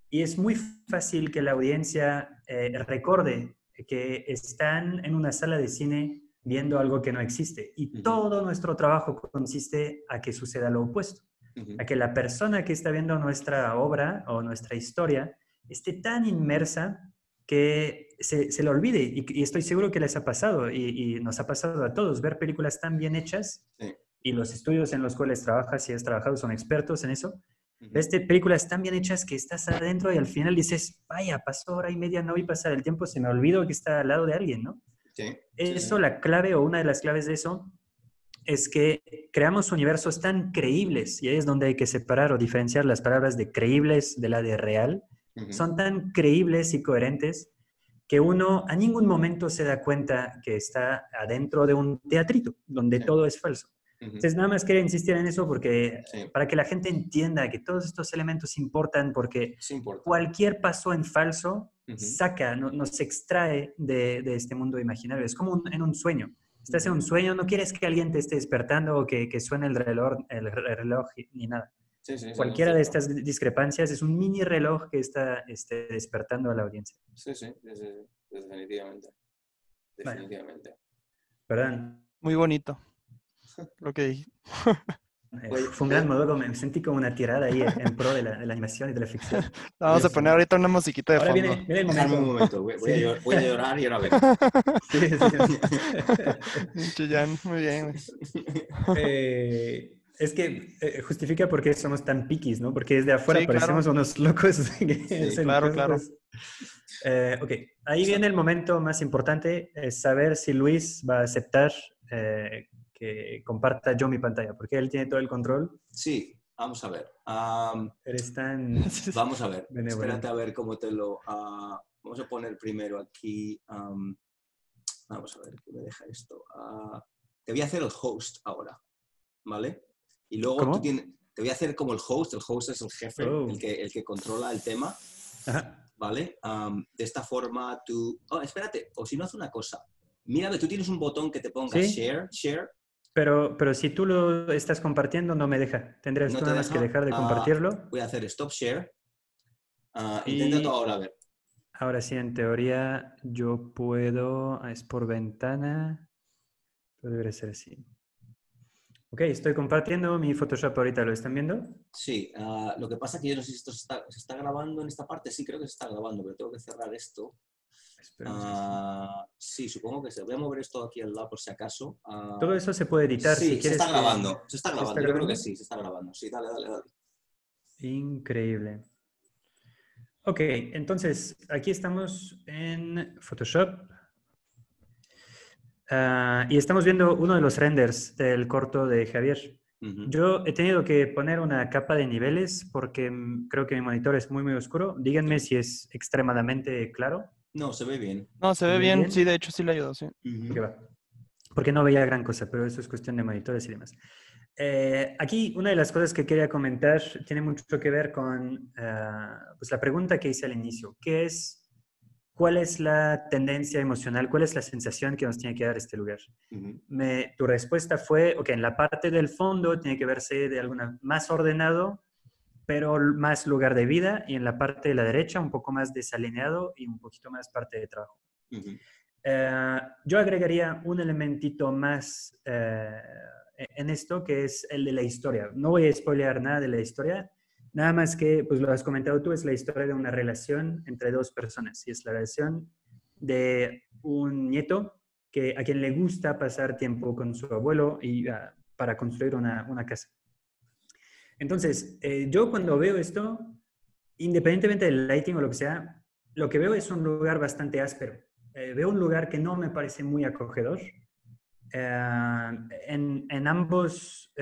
Y es muy fácil que la audiencia recorde que están en una sala de cine viendo algo que no existe. Y todo nuestro trabajo consiste a que suceda lo opuesto. A que la persona que está viendo nuestra obra o nuestra historia esté tan inmersa que se le olvide. Y estoy seguro que les ha pasado, y nos ha pasado a todos, ver películas tan bien hechas, y los estudios en los cuales trabajas y has trabajado son expertos en eso. Ves películas tan bien hechas que estás adentro y al final dices, vaya, pasó hora y media, no vi pasar el tiempo, se me olvidó que está al lado de alguien, ¿no? Eso, la clave o una de las claves de eso es que creamos universos tan creíbles, y ahí es donde hay que separar o diferenciar las palabras de creíbles de la de real. Son tan creíbles y coherentes que uno a ningún momento se da cuenta que está adentro de un teatrito, donde Sí. todo es falso. Ujú. Entonces, nada más quería insistir en eso porque Sí. para que la gente entienda que todos estos elementos importan, porque Es importante. cualquier paso en falso Ujú. saca, nos extrae de este mundo imaginario. Es como en un sueño. Estás en un sueño, no quieres que alguien te esté despertando o que suene el reloj ni nada. Sí, sí, sí, Cualquiera es de cierto. estas discrepancias es un mini reloj que está despertando a la audiencia. Sí, sí, definitivamente. Vale. Definitivamente. Perdón. Muy bonito lo que dije. Oye, Fue un gran modo, me sentí como una tirada ahí en pro de la animación y de la ficción. Vamos a poner ahorita una musiquita de Ahora fondo. viene el Dejadme un momento. momento, Sí. voy a llorar y ahora vengo. Sí, Chillán, muy bien. es que justifica por qué somos tan piquis, ¿no? Porque desde afuera Sí, claro. parecemos unos locos que hacen claro, cosas. Ok, ahí viene el momento más importante, es saber si Luis va a aceptar que comparta yo mi pantalla, porque él tiene todo el control. Sí, vamos a ver. Eres tan Vamos a ver. benevolente. Espérate a ver cómo te lo... vamos a poner primero aquí... vamos a ver qué me deja esto. Te voy a hacer el host ahora, ¿vale? Y luego ¿Cómo? te voy a hacer como el host es el jefe, Oh. el que controla el tema, Ajá. ¿vale? De esta forma tú... Oh, espérate, o si no, haz una cosa. Mira, tú tienes un botón que te ponga ¿Sí? share. Pero si tú lo estás compartiendo, no me deja. Tendrías ¿No tú te nada más que deja? dejar de compartirlo. Voy a hacer stop share. Y- Inténtalo ahora, a ver. Ahora sí, en teoría, yo puedo... Es por ventana. Pero debería ser así. Ok, estoy compartiendo mi Photoshop ahorita. ¿Lo están viendo? Sí, lo que pasa es que yo no sé si esto se está grabando en esta parte. Sí, creo que se está grabando, pero tengo que cerrar esto. Esperemos que sí. Sí, supongo que sí. Voy a mover esto aquí al lado por si acaso. Todo eso se puede editar Sí, si se quieres está que... grabando. Se está ¿Se grabando. está Yo creo grabando? que sí, se está grabando. Sí, dale. Increíble. Ok, entonces aquí estamos en Photoshop. Y estamos viendo uno de los renders del corto de Javier. Ujú. Yo he tenido que poner una capa de niveles porque creo que mi monitor es muy oscuro. Díganme Sí. si es extremadamente claro. No, se ve bien. No, se ve bien. Sí, de hecho sí le ayudó, sí. Ujú. Ok, va. Porque no veía gran cosa, pero eso es cuestión de monitores y demás. Aquí una de las cosas que quería comentar tiene mucho que ver con pues la pregunta que hice al inicio, que es ¿cuál es la tendencia emocional? ¿Cuál es la sensación que nos tiene que dar este lugar? Ujú. Tu respuesta fue, ok, en la parte del fondo tiene que verse de alguna más ordenado, pero más lugar de vida, y en la parte de la derecha un poco más desalineado y un poquito más parte de trabajo. Ujú. Yo agregaría un elementito más en esto, que es el de la historia. No voy a spoilear nada de la historia, nada más que, pues lo has comentado tú, es la historia de una relación entre dos personas. Y es la relación de un nieto a quien le gusta pasar tiempo con su abuelo y para construir una casa. Entonces, yo cuando veo esto, independientemente del lighting o lo que sea, lo que veo es un lugar bastante áspero. Veo un lugar que no me parece muy acogedor. En ambos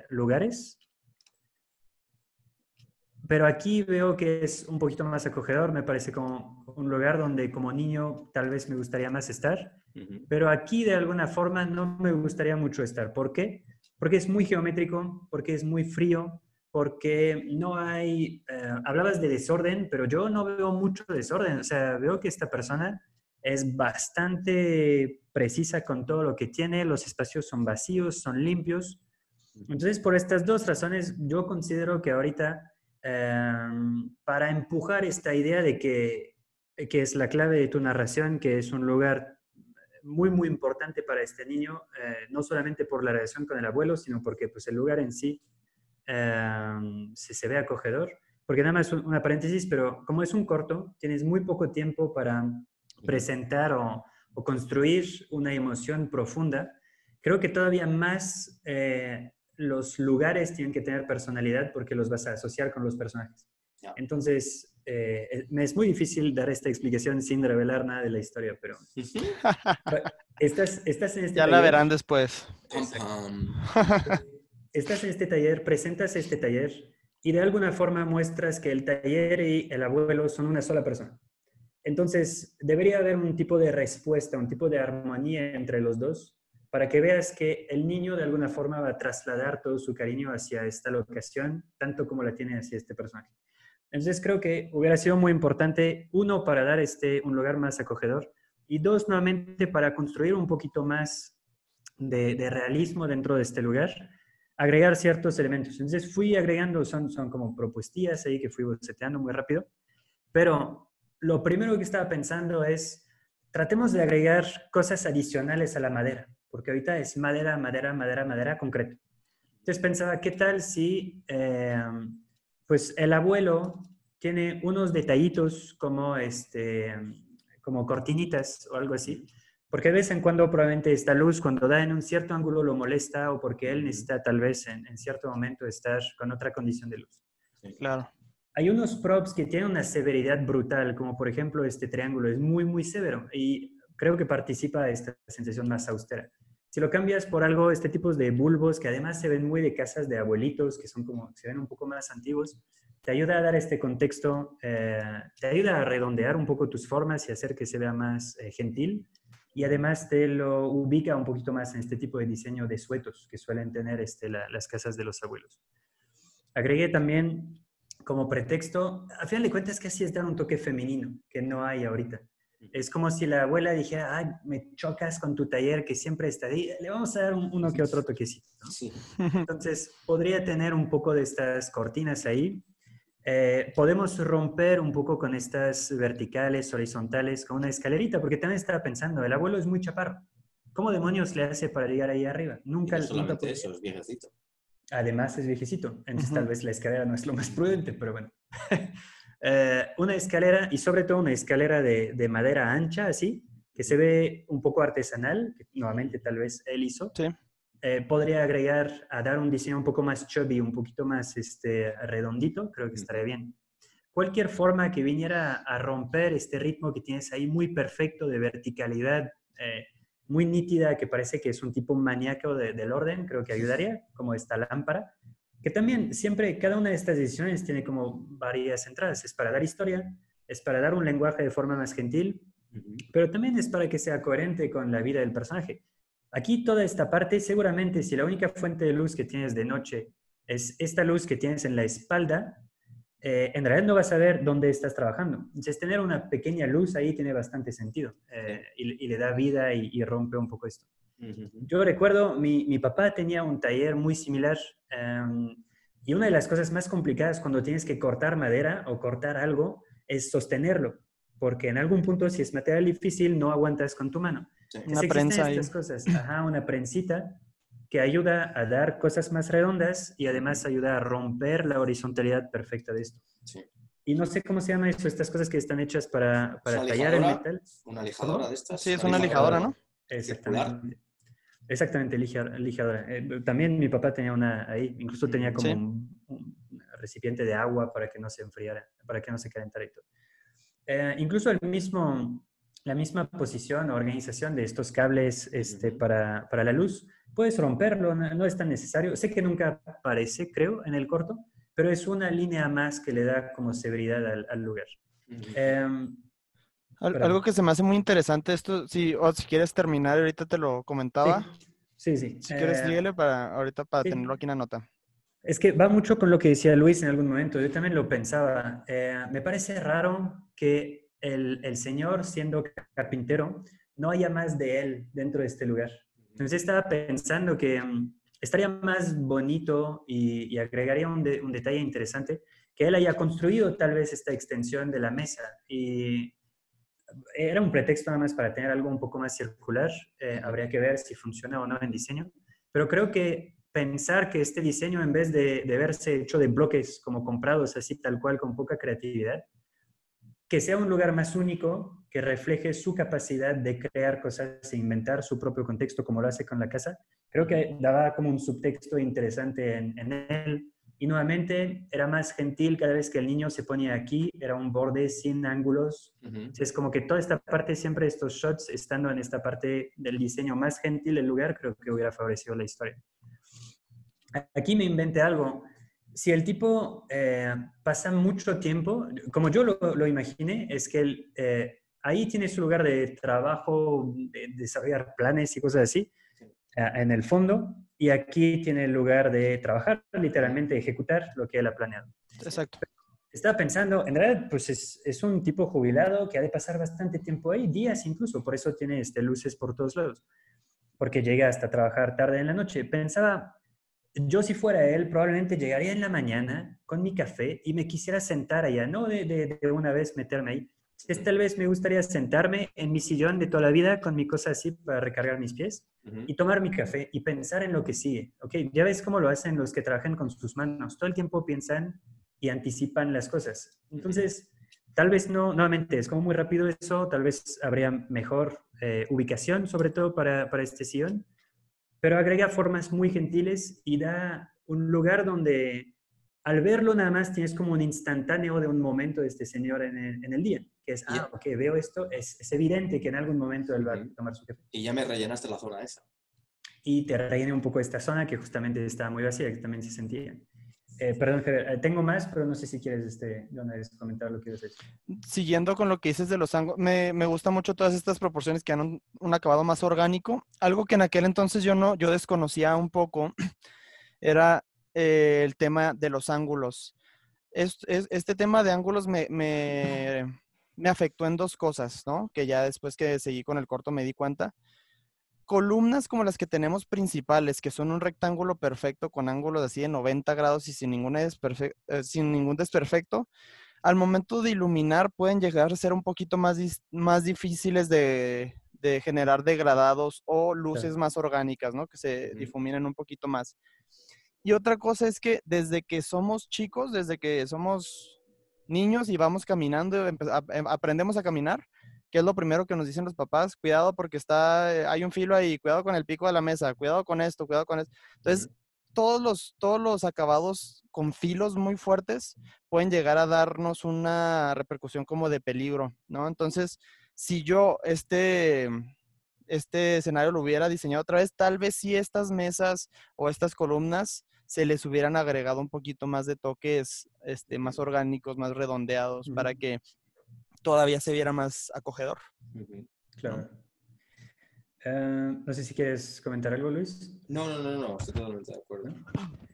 lugares. Pero aquí veo que es un poquito más acogedor. Me parece como un lugar donde como niño tal vez me gustaría más estar. Ujú. Pero aquí de alguna forma no me gustaría mucho estar. ¿Por qué? Porque es muy geométrico, porque es muy frío, porque no hay... hablabas de desorden, pero yo no veo mucho desorden. O sea, veo que esta persona es bastante precisa con todo lo que tiene, los espacios son vacíos, son limpios. Entonces, por estas dos razones, yo considero que ahorita, para empujar esta idea de que es la clave de tu narración, que es un lugar muy importante para este niño, no solamente por la relación con el abuelo, sino porque pues, el lugar en sí se ve acogedor. Porque nada más una paréntesis, pero como es un corto, tienes muy poco tiempo para presentar o construir una emoción profunda. Creo que todavía más los lugares tienen que tener personalidad porque los vas a asociar con los personajes. Ya. Entonces, me es muy difícil dar esta explicación sin revelar nada de la historia, pero estás en este Ya taller. la verán después. Estás en este taller, presentas este taller y de alguna forma muestras que el taller y el abuelo son una sola persona. Entonces, debería haber un tipo de respuesta, un tipo de armonía entre los dos, para que veas que el niño de alguna forma va a trasladar todo su cariño hacia esta locación, tanto como la tiene hacia este personaje. Entonces, creo que hubiera sido muy importante, uno, para dar un lugar más acogedor, y dos, nuevamente, para construir un poquito más de realismo dentro de este lugar, agregar ciertos elementos. Entonces fui agregando, son como propuestas ahí que fui boceteando muy rápido, pero lo primero que estaba pensando es, tratemos de agregar cosas adicionales a la madera, porque ahorita es madera, madera, madera, madera, concreto. Entonces pensaba, ¿qué tal si pues el abuelo tiene unos detallitos como cortinitas o algo así? Porque de vez en cuando probablemente esta luz, cuando da en un cierto ángulo, lo molesta o porque él necesita tal vez en cierto momento estar con otra condición de luz. Claro. Hay unos props que tienen una severidad brutal, como por ejemplo este triángulo, es muy, muy severo y creo que participa de esta sensación más austera. Si lo cambias por algo, este tipo de bulbos que además se ven muy de casas de abuelitos, que son como, se ven un poco más antiguos, te ayuda a dar este contexto, te ayuda a redondear un poco tus formas y hacer que se vea más gentil. Y además te lo ubica un poquito más en este tipo de diseño de suetos que suelen tener las casas de los abuelos. Agregué también como pretexto, a final de cuentas casi es dar un toque femenino que no hay ahorita. Es como si la abuela dijera, ay, me chocas con tu taller que siempre está ahí, le vamos a dar uno que otro toquecito, ¿no? Sí. Entonces, podría tener un poco de estas cortinas ahí. Podemos romper un poco con estas verticales, horizontales, con una escalerita, porque también estaba pensando, el abuelo es muy chaparro. ¿Cómo demonios le hace para llegar ahí arriba? Nunca, y no solamente eso, es viejecito. Además es viejecito, entonces tal vez la escalera no es lo más prudente, pero bueno. Una escalera, y sobre todo una escalera de madera ancha, así, que se ve un poco artesanal, que nuevamente tal vez él hizo. Sí. Podría agregar a dar un diseño un poco más chubby, un poquito más redondito, creo que estaría bien. Cualquier forma que viniera a romper este ritmo que tienes ahí muy perfecto de verticalidad, muy nítida, que parece que es un tipo maníaco del orden, creo que ayudaría, como esta lámpara, que también siempre cada una de estas decisiones tiene como varias entradas. Es para dar historia, es para dar un lenguaje de forma más gentil, pero también es para que sea coherente con la vida del personaje. Aquí toda esta parte, seguramente si la única fuente de luz que tienes de noche es esta luz que tienes en la espalda, en realidad no vas a ver dónde estás trabajando. Entonces, tener una pequeña luz ahí tiene bastante sentido y le da vida y rompe un poco esto. Yo recuerdo, mi papá tenía un taller muy similar y una de las cosas más complicadas cuando tienes que cortar madera o cortar algo es sostenerlo, porque en algún punto si es material difícil no aguantas con tu mano. Sí. Una prensa ahí. Estas cosas, una prensita que ayuda a dar cosas más redondas y además ayuda a romper la horizontalidad perfecta de esto. Sí. Y no sé cómo se llama eso, estas cosas que están hechas para tallar el metal. ¿Una lijadora? ¿Cómo? De estas? Sí, es una lijadora, ¿no? Exactamente. Exactamente, lijadora. También mi papá tenía una ahí, incluso tenía como un recipiente de agua para que no se enfriara, para que no se calentara y todo. Incluso la misma posición o organización de estos cables para la luz, puedes romperlo, no es tan necesario. Sé que nunca aparece, creo, en el corto, pero es una línea más que le da como severidad al lugar. Algo que se me hace muy interesante esto, si quieres terminar, ahorita te lo comentaba. Sí. Si quieres, síguele para sí. tenerlo aquí en la nota. Es que va mucho con lo que decía Luis en algún momento. Yo también lo pensaba. Me parece raro que el señor, siendo carpintero, no haya más de él dentro de este lugar. Entonces estaba pensando que estaría más bonito y agregaría un detalle interesante, que él haya construido tal vez esta extensión de la mesa. Y era un pretexto nada más para tener algo un poco más circular. Habría que ver si funciona o no en diseño. Pero creo que pensar que este diseño, en vez de verse hecho de bloques como comprados así tal cual con poca creatividad, que sea un lugar más único, que refleje su capacidad de crear cosas e inventar su propio contexto como lo hace con la casa, creo que daba como un subtexto interesante en él. Y nuevamente era más gentil cada vez que el niño se ponía aquí, era un borde sin ángulos. Es como que toda esta parte, siempre estos shots, estando en esta parte del diseño más gentil del lugar, creo que hubiera favorecido la historia. Aquí me inventé algo. si el tipo pasa mucho tiempo, como yo lo imaginé, es que él, ahí tiene su lugar de trabajo, de desarrollar planes y cosas así, en el fondo, y aquí tiene el lugar de trabajar, literalmente ejecutar lo que él ha planeado. Exacto. Estaba pensando, en realidad, pues es un tipo jubilado que ha de pasar bastante tiempo ahí, días incluso, por eso tiene luces por todos lados, porque llega hasta trabajar tarde en la noche. Pensaba, yo si fuera él, probablemente llegaría en la mañana con mi café y me quisiera sentar allá, no de una vez meterme ahí. Tal vez me gustaría sentarme en mi sillón de toda la vida con mi cosa así para recargar mis pies y tomar mi café y pensar en lo que sigue. ¿Ok? Ya ves cómo lo hacen los que trabajan con sus manos. Todo el tiempo piensan y anticipan las cosas. Entonces, tal vez no, nuevamente, es como muy rápido eso, tal vez habría mejor ubicación, sobre todo para este sillón, pero agrega formas muy gentiles y da un lugar donde al verlo nada más tienes como un instantáneo de un momento de este señor en el día, que es, ok, veo esto, es evidente que en algún momento él va a tomar su café. Y ya me rellenaste la zona esa. Y te rellene un poco esta zona que justamente estaba muy vacía, que también se sentía. Perdón, Javier, tengo más, pero no sé si quieres comentar lo que ibas a decir. Siguiendo con lo que dices de los ángulos, me gusta mucho todas estas proporciones que dan un acabado más orgánico. Algo que en aquel entonces yo desconocía un poco era el tema de los ángulos. Este tema de ángulos me afectó en dos cosas, ¿no? Que ya después que seguí con el corto me di cuenta. Columnas como las que tenemos principales, que son un rectángulo perfecto con ángulos así de 90 grados y sin ningún desperfecto, al momento de iluminar pueden llegar a ser un poquito más difíciles de generar degradados o luces más orgánicas, ¿no? Que se difuminen un poquito más. Y otra cosa es que desde que somos chicos, desde que somos niños y vamos caminando, aprendemos a caminar, que es lo primero que nos dicen los papás, cuidado porque hay un filo ahí, cuidado con el pico de la mesa, cuidado con esto, cuidado con esto. Entonces, todos los acabados con filos muy fuertes pueden llegar a darnos una repercusión como de peligro, ¿no? Entonces, si yo este escenario lo hubiera diseñado otra vez, tal vez sí estas mesas o estas columnas se les hubieran agregado un poquito más de toques más orgánicos, más redondeados, para que todavía se viera más acogedor. Claro. No sé si quieres comentar algo, Luis. No, estoy totalmente de acuerdo.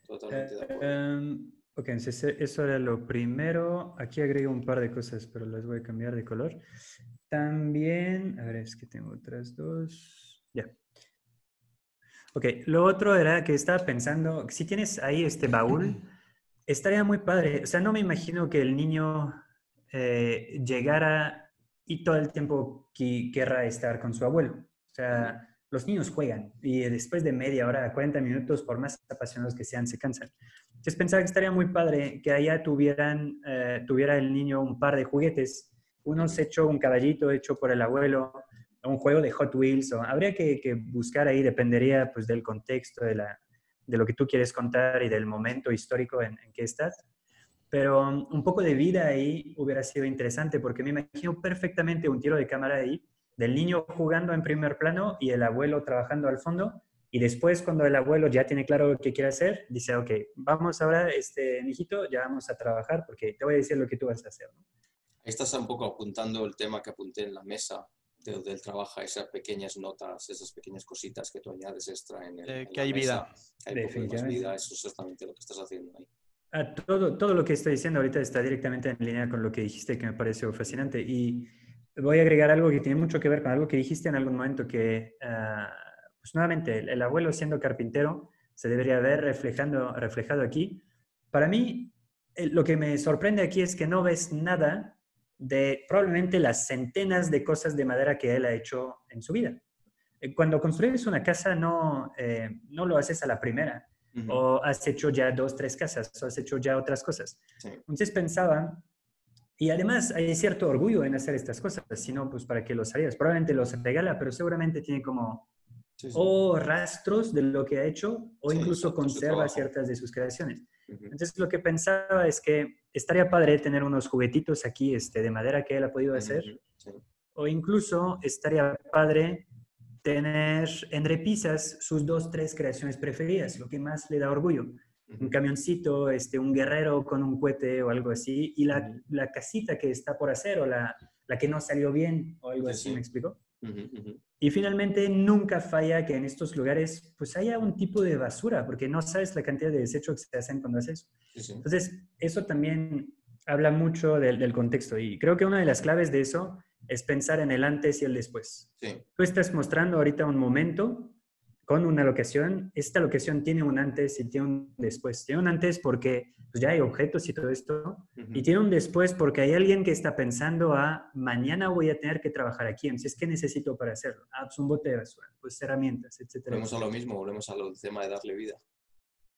Totalmente de acuerdo. Ok, entonces eso era lo primero. Aquí agrego un par de cosas, pero las voy a cambiar de color. También, a ver, es que tengo otras dos. Ya. Ok, lo otro era que estaba pensando, si tienes ahí este baúl, estaría muy padre. O sea, no me imagino que el niño llegara y todo el tiempo querrá estar con su abuelo. O sea, los niños juegan y después de media hora, 40 minutos, por más apasionados que sean, se cansan. Entonces pensaba que estaría muy padre que allá tuviera el niño un par de juguetes. Uno se echó un caballito hecho por el abuelo, un juego de Hot Wheels. Habría que buscar ahí, dependería pues del contexto, de lo que tú quieres contar y del momento histórico en que estás. Pero un poco de vida ahí hubiera sido interesante porque me imagino perfectamente un tiro de cámara ahí del niño jugando en primer plano y el abuelo trabajando al fondo. Y después, cuando el abuelo ya tiene claro lo que quiere hacer, dice, ok, vamos ahora, mijito, ya vamos a trabajar porque te voy a decir lo que tú vas a hacer, ¿no? Ahí estás un poco apuntando el tema que apunté en la mesa del trabajo, esas pequeñas notas, esas pequeñas cositas que tú añades extra en que hay vida. Hay un poco de más vida, eso es exactamente lo que estás haciendo ahí. Todo lo que estoy diciendo ahorita está directamente en línea con lo que dijiste, que me pareció fascinante. Y voy a agregar algo que tiene mucho que ver con algo que dijiste en algún momento, que pues nuevamente el abuelo siendo carpintero se debería ver reflejado aquí. Para mí, lo que me sorprende aquí es que no ves nada de probablemente las centenas de cosas de madera que él ha hecho en su vida. Cuando construyes una casa no lo haces a la primera. O has hecho ya 2, 3 casas, o has hecho ya otras cosas. Sí. Entonces pensaba, y además hay cierto orgullo en hacer estas cosas, si no, pues para qué los harías. Probablemente los regala, pero seguramente tiene como o rastros de lo que ha hecho, o incluso exacto, conserva ciertas de sus creaciones. Entonces lo que pensaba es que estaría padre tener unos juguetitos aquí de madera que él ha podido hacer, o incluso estaría padre tener en repisas sus 2, 3 creaciones preferidas, lo que más le da orgullo. un camioncito, un guerrero con un cohete o algo así, y la casita que está por hacer o la que no salió bien o algo así, ¿me explico? Y finalmente nunca falla que en estos lugares pues haya un tipo de basura, porque no sabes la cantidad de desechos que se hacen cuando haces eso. Entonces, eso también habla mucho del contexto y creo que una de las claves de eso es pensar en el antes y el después. Sí. Tú estás mostrando ahorita un momento con una locación. Esta locación tiene un antes y tiene un después. Tiene un antes porque pues, ya hay objetos y todo esto. Y tiene un después porque hay alguien que está pensando mañana voy a tener que trabajar aquí. Entonces, ¿qué necesito para hacerlo? Pues un bote de basura, pues herramientas, etcétera. Volvemos a lo mismo, volvemos al tema de darle vida.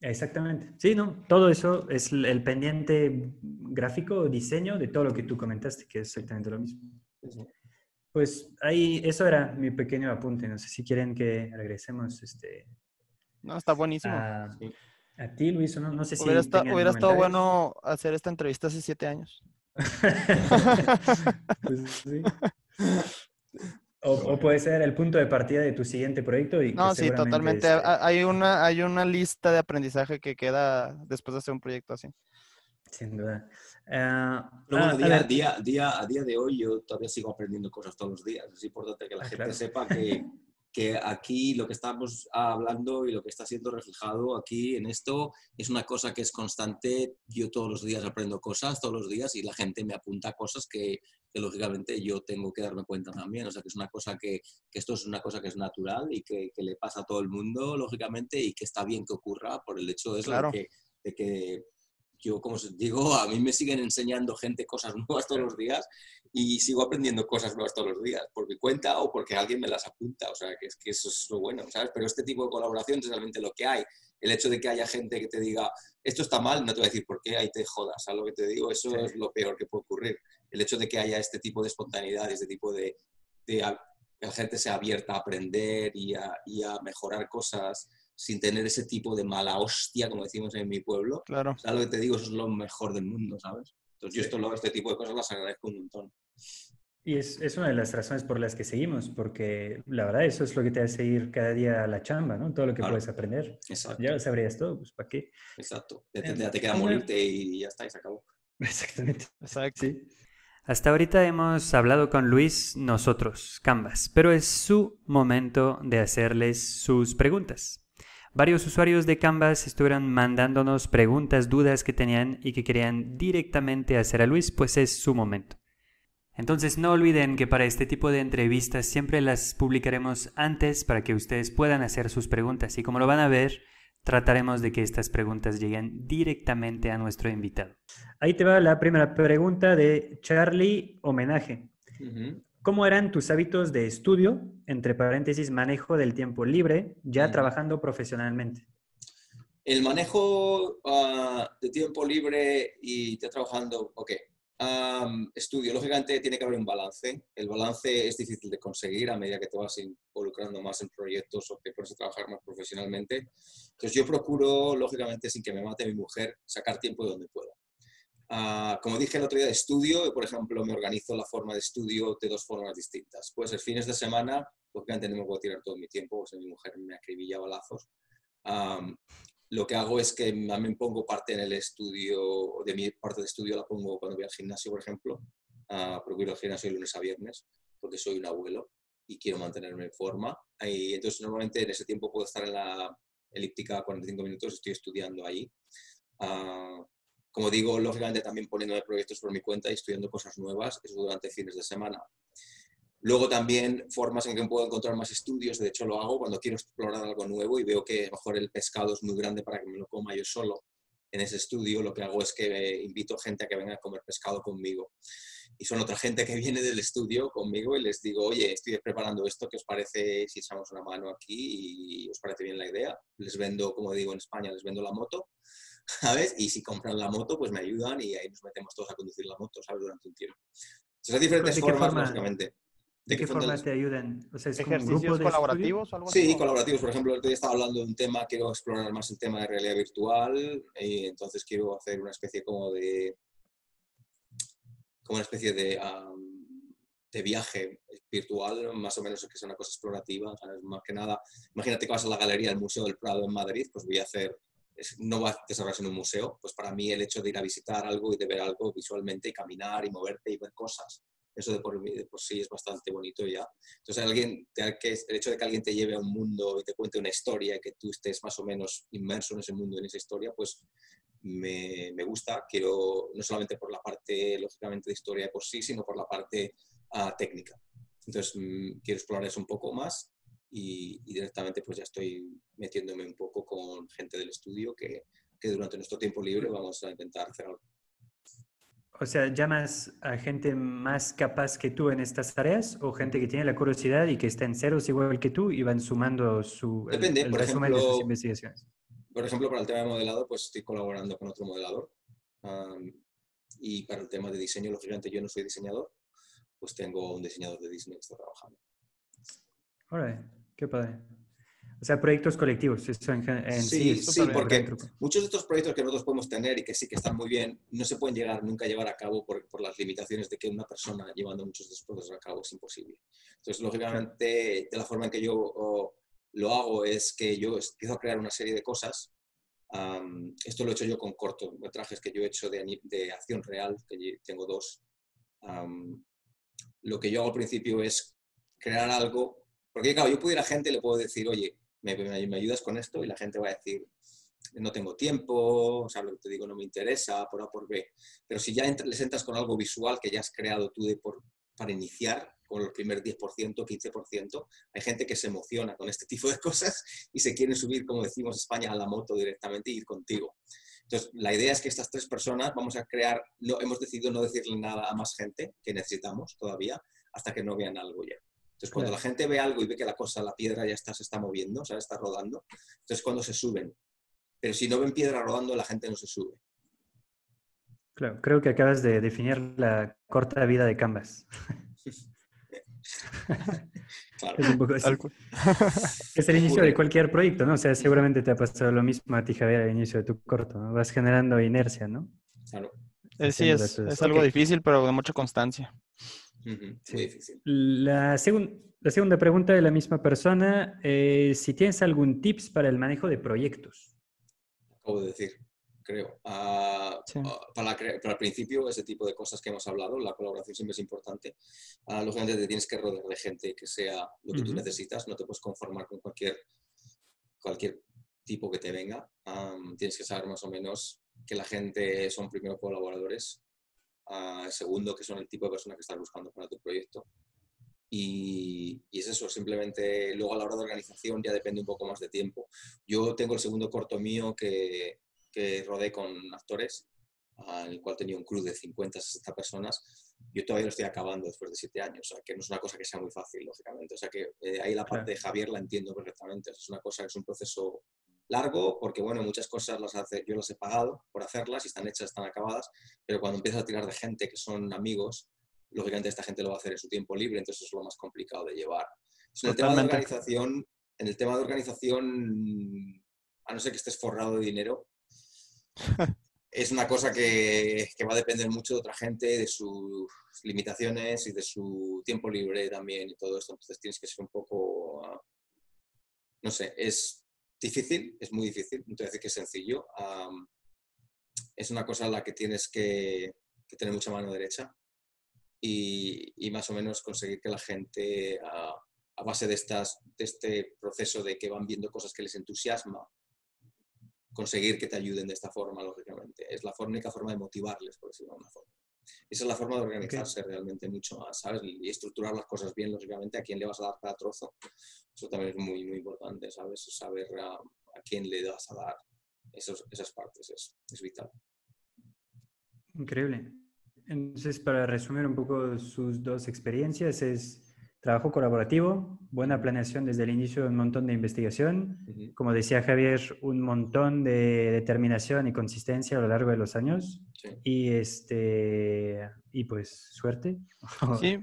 Exactamente. Sí, no, todo eso es el pendiente gráfico, diseño de todo lo que tú comentaste, que es exactamente lo mismo. Sí. Pues ahí, eso era mi pequeño apunte. No sé si quieren que regresemos No, está buenísimo. a ti, Luis, no sé si Hubiera tengan estado comentarios. bueno hacer esta entrevista hace 7 años. Pues sí. O puede ser el punto de partida de tu siguiente proyecto y No, que sí, seguramente totalmente. Hay una lista de aprendizaje que queda después de hacer un proyecto así. sin duda. Pero bueno, a día de hoy yo todavía sigo aprendiendo cosas todos los días. Es importante que la gente sepa que aquí lo que estamos hablando y lo que está siendo reflejado aquí en esto es una cosa que es constante. Yo todos los días aprendo cosas, todos los días, y la gente me apunta cosas que lógicamente yo tengo que darme cuenta también. O sea, que es una cosa que esto es una cosa que es natural y que le pasa a todo el mundo, lógicamente, y que está bien que ocurra por el hecho de eso, Claro. de que yo, como os digo, a mí me siguen enseñando gente cosas nuevas todos los días y sigo aprendiendo cosas nuevas todos los días, por mi cuenta o porque alguien me las apunta. O sea, que eso es lo bueno, ¿sabes? Pero este tipo de colaboración es realmente lo que hay. El hecho de que haya gente que te diga, esto está mal, no te voy a decir por qué, ahí te jodas. ¿Sabes lo que te digo? Eso es lo peor que puede ocurrir. El hecho de que haya este tipo de espontaneidad, este tipo de que la gente sea abierta a aprender y a mejorar cosas sin tener ese tipo de mala hostia, como decimos en mi pueblo. Claro. ¿Sabes lo que te digo? Eso es lo mejor del mundo, ¿sabes? Entonces yo este tipo de cosas las agradezco un montón. Y es una de las razones por las que seguimos, porque la verdad eso es lo que te hace ir cada día a la chamba, ¿no? Todo lo que puedes aprender. Exacto. Ya lo sabrías todo, pues ¿para qué? Exacto. Ya te queda morirte y ya está, y se acabó. Exactamente. Exacto. Sí. Hasta ahorita hemos hablado con Luis, nosotros, Canvas, pero es su momento de hacerles sus preguntas. Varios usuarios de Canvas estuvieron mandándonos preguntas, dudas que tenían y que querían directamente hacer a Luis, pues es su momento. Entonces no olviden que para este tipo de entrevistas siempre las publicaremos antes para que ustedes puedan hacer sus preguntas y como lo van a ver, trataremos de que estas preguntas lleguen directamente a nuestro invitado. Ahí te va la primera pregunta de Charlie Homenaje. ¿Cómo eran tus hábitos de estudio, entre paréntesis, manejo del tiempo libre, ya trabajando profesionalmente? El manejo de tiempo libre y ya trabajando, ok. Estudio, lógicamente tiene que haber un balance. El balance es difícil de conseguir a medida que te vas involucrando más en proyectos o te pones a trabajar más profesionalmente. Entonces yo procuro, lógicamente, sin que me mate mi mujer, sacar tiempo de donde pueda. Como dije el otro día de estudio, por ejemplo, me organizo la forma de estudio de 2 formas distintas. Puede ser fines de semana, lógicamente no me puedo tirar todo mi tiempo, porque mi mujer me acribilla balazos. Lo que hago es que también pongo parte en el estudio, de mi parte de estudio la pongo cuando voy al gimnasio, por ejemplo. Procuro el gimnasio de lunes a viernes, porque soy un abuelo y quiero mantenerme en forma. Y entonces normalmente en ese tiempo puedo estar en la elíptica 45 minutos, estoy estudiando ahí. Como digo, lógicamente también poniéndome proyectos por mi cuenta y estudiando cosas nuevas, eso durante fines de semana. Luego también formas en que puedo encontrar más estudios, de hecho lo hago cuando quiero explorar algo nuevo y veo que a lo mejor el pescado es muy grande para que me lo coma yo solo. En ese estudio lo que hago es que invito a gente a que venga a comer pescado conmigo. Y son otra gente que viene del estudio conmigo y les digo, oye, estoy preparando esto, ¿qué os parece si echamos una mano aquí y os parece bien la idea? Les vendo, como digo en España, les vendo la moto, ¿sabes? Y si compran la moto, pues me ayudan y ahí nos metemos todos a conducir la moto, ¿sabes? Durante un tiempo. Entonces hay diferentes formas, básicamente. ¿De qué forma te ayudan? O sea, ¿es como un ¿Ejercicios grupo de colaborativos o algo así? Sí, colaborativos. Por ejemplo, el otro día estaba hablando de un tema, quiero explorar más el tema de realidad virtual y entonces quiero hacer una especie una especie de viaje virtual, más o menos que sea una cosa explorativa, ¿sabes? Más que nada, imagínate que vas a la galería del Museo del Prado en Madrid, pues voy a hacer no va a desarrollarse en un museo, pues para mí el hecho de ir a visitar algo y de ver algo visualmente y caminar y moverte y ver cosas, eso de por sí es bastante bonito ya. Entonces el hecho de que alguien te lleve a un mundo y te cuente una historia y que tú estés más o menos inmerso en ese mundo, en esa historia, pues me gusta. Quiero, no solamente por la parte, lógicamente, de historia por sí, sino por la parte técnica. Entonces, quiero explorar eso un poco más y directamente pues ya estoy metiéndome un poco con gente del estudio que durante nuestro tiempo libre vamos a intentar hacer algo. O sea, ¿llamas a gente más capaz que tú en estas tareas o gente que tiene la curiosidad y que está en ceros igual que tú y van sumando Depende, el resumen de sus investigaciones? Por ejemplo, para el tema de modelado, pues estoy colaborando con otro modelador. Y para el tema de diseño, lógicamente yo no soy diseñador, pues tengo un diseñador de Disney que está trabajando. Órale, qué padre. O sea, proyectos colectivos, eso en sí Sí, es sí, el gran porque truco. muchos de estos proyectos que nosotros podemos tener y que sí que están muy bien, no se pueden nunca llevar a cabo por las limitaciones de que una persona llevando muchos de estos procesos a cabo es imposible. Entonces, lógicamente, de la forma en que yo lo hago es que yo empiezo a crear una serie de cosas. Esto lo he hecho yo con cortometrajes que yo he hecho de acción real, que tengo 2. Lo que yo hago al principio es crear algo, porque claro, yo puedo ir a gente y le puedo decir, oye, me ayudas con esto, y la gente va a decir, no tengo tiempo, o sea, lo que te digo no me interesa, por A por B. Pero si ya les entras con algo visual que ya has creado tú para iniciar, con el primer 10%, 15%, hay gente que se emociona con este tipo de cosas y se quiere subir, como decimos en España, a la moto directamente y ir contigo. Entonces, la idea es que estas 3 personas vamos a crear, hemos decidido no decirle nada a más gente que necesitamos todavía, hasta que no vean algo ya. Entonces, cuando la gente ve algo y ve que la piedra ya se está moviendo, o sea, está rodando, entonces cuando se suben. Pero si no ven piedra rodando, la gente no se sube. Claro, creo que acabas de definir la corta vida de Canvas. Claro. Es un poco así. Es el inicio de cualquier proyecto, ¿no? O sea, seguramente te ha pasado lo mismo a ti, Javier, al inicio de tu corto, ¿no? Vas generando inercia, ¿no? Claro. Sí, es algo difícil, pero de mucha constancia. Sí. Muy difícil. La segunda pregunta de la misma persona, si tienes algún tips para el manejo de proyectos. Acabo de decir, creo. Sí. Para el principio, ese tipo de cosas que hemos hablado, la colaboración siempre es importante. Lógicamente te tienes que rodear de gente que sea lo que tú necesitas, no te puedes conformar con cualquier tipo que te venga. Tienes que saber más o menos que la gente son primero colaboradores, segundo que son el tipo de persona que estás buscando para tu proyecto. Y es eso, simplemente luego a la hora de organización ya depende un poco más de tiempo. Yo tengo el segundo corto mío que rodé con actores, en el cual tenía un crew de 50, 60 personas. Yo todavía lo estoy acabando después de 7 años, o sea, que no es una cosa que sea muy fácil, lógicamente. O sea, que ahí la parte de Javier la entiendo perfectamente. Es una cosa que es un proceso largo, porque bueno, muchas cosas yo las he pagado por hacerlas y están hechas, están acabadas, pero cuando empiezas a tirar de gente que son amigos, lógicamente esta gente lo va a hacer en su tiempo libre, entonces eso es lo más complicado de llevar. En el tema de organización, a no ser que estés forrado de dinero, es una cosa que va a depender mucho de otra gente, de sus limitaciones y de su tiempo libre también y todo esto. Entonces tienes que ser un poco, no sé, es difícil, es muy difícil, no te voy a decir que es sencillo. Es una cosa en la que tienes que tener mucha mano derecha. Y más o menos conseguir que la gente, a base de este proceso de que van viendo cosas que les entusiasma, conseguir que te ayuden de esta forma, lógicamente. Es la única forma de motivarles, por decirlo de alguna forma. Esa es la forma de organizarse realmente mucho más, ¿sabes? Y estructurar las cosas bien, lógicamente, a quién le vas a dar cada trozo. Eso también es muy, muy importante, ¿sabes? Saber a quién le vas a dar esas partes, es vital. Increíble. Entonces, para resumir un poco sus 2 experiencias, es trabajo colaborativo, buena planeación desde el inicio, un montón de investigación, como decía Javier, un montón de determinación y consistencia a lo largo de los años, y pues suerte. Sí,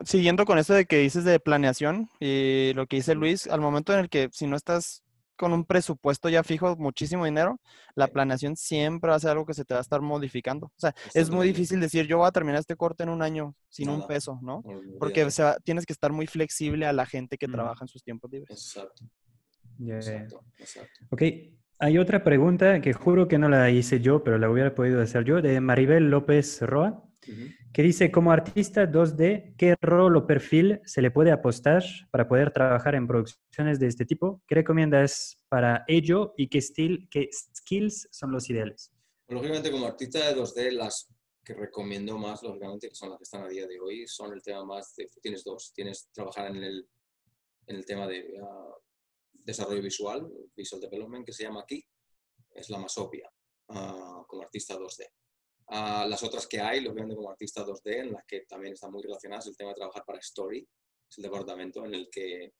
siguiendo con esto de que dices de planeación y lo que dice Luis, al momento en el que si no estás con un presupuesto ya fijo, muchísimo dinero, la planeación siempre va a ser algo que se te va a estar modificando. O sea, es muy difícil decir, yo voy a terminar este corte en un año sin un peso, ¿no? Porque tienes que estar muy flexible a la gente que trabaja en sus tiempos libres. Exacto. Ok, Hay otra pregunta que juro que no la hice yo, pero la hubiera podido hacer yo, de Maribel López Roa, Ujú. que dice, como artista 2D, ¿qué rol o perfil se le puede apostar para poder trabajar en producciones de este tipo? ¿Qué recomiendas para ello y qué skills son los ideales? Lógicamente, como artista de 2D, las que recomiendo más, lógicamente, que son las que están a día de hoy, son el tema más de... Tienes dos. Tienes trabajar en el tema de desarrollo visual, visual development, que se llama aquí. Es la más obvia, como artista 2D. Las otras que hay, lógicamente, como artista 2D, en las que también están muy relacionadas, el tema de trabajar para Story, es el departamento en el que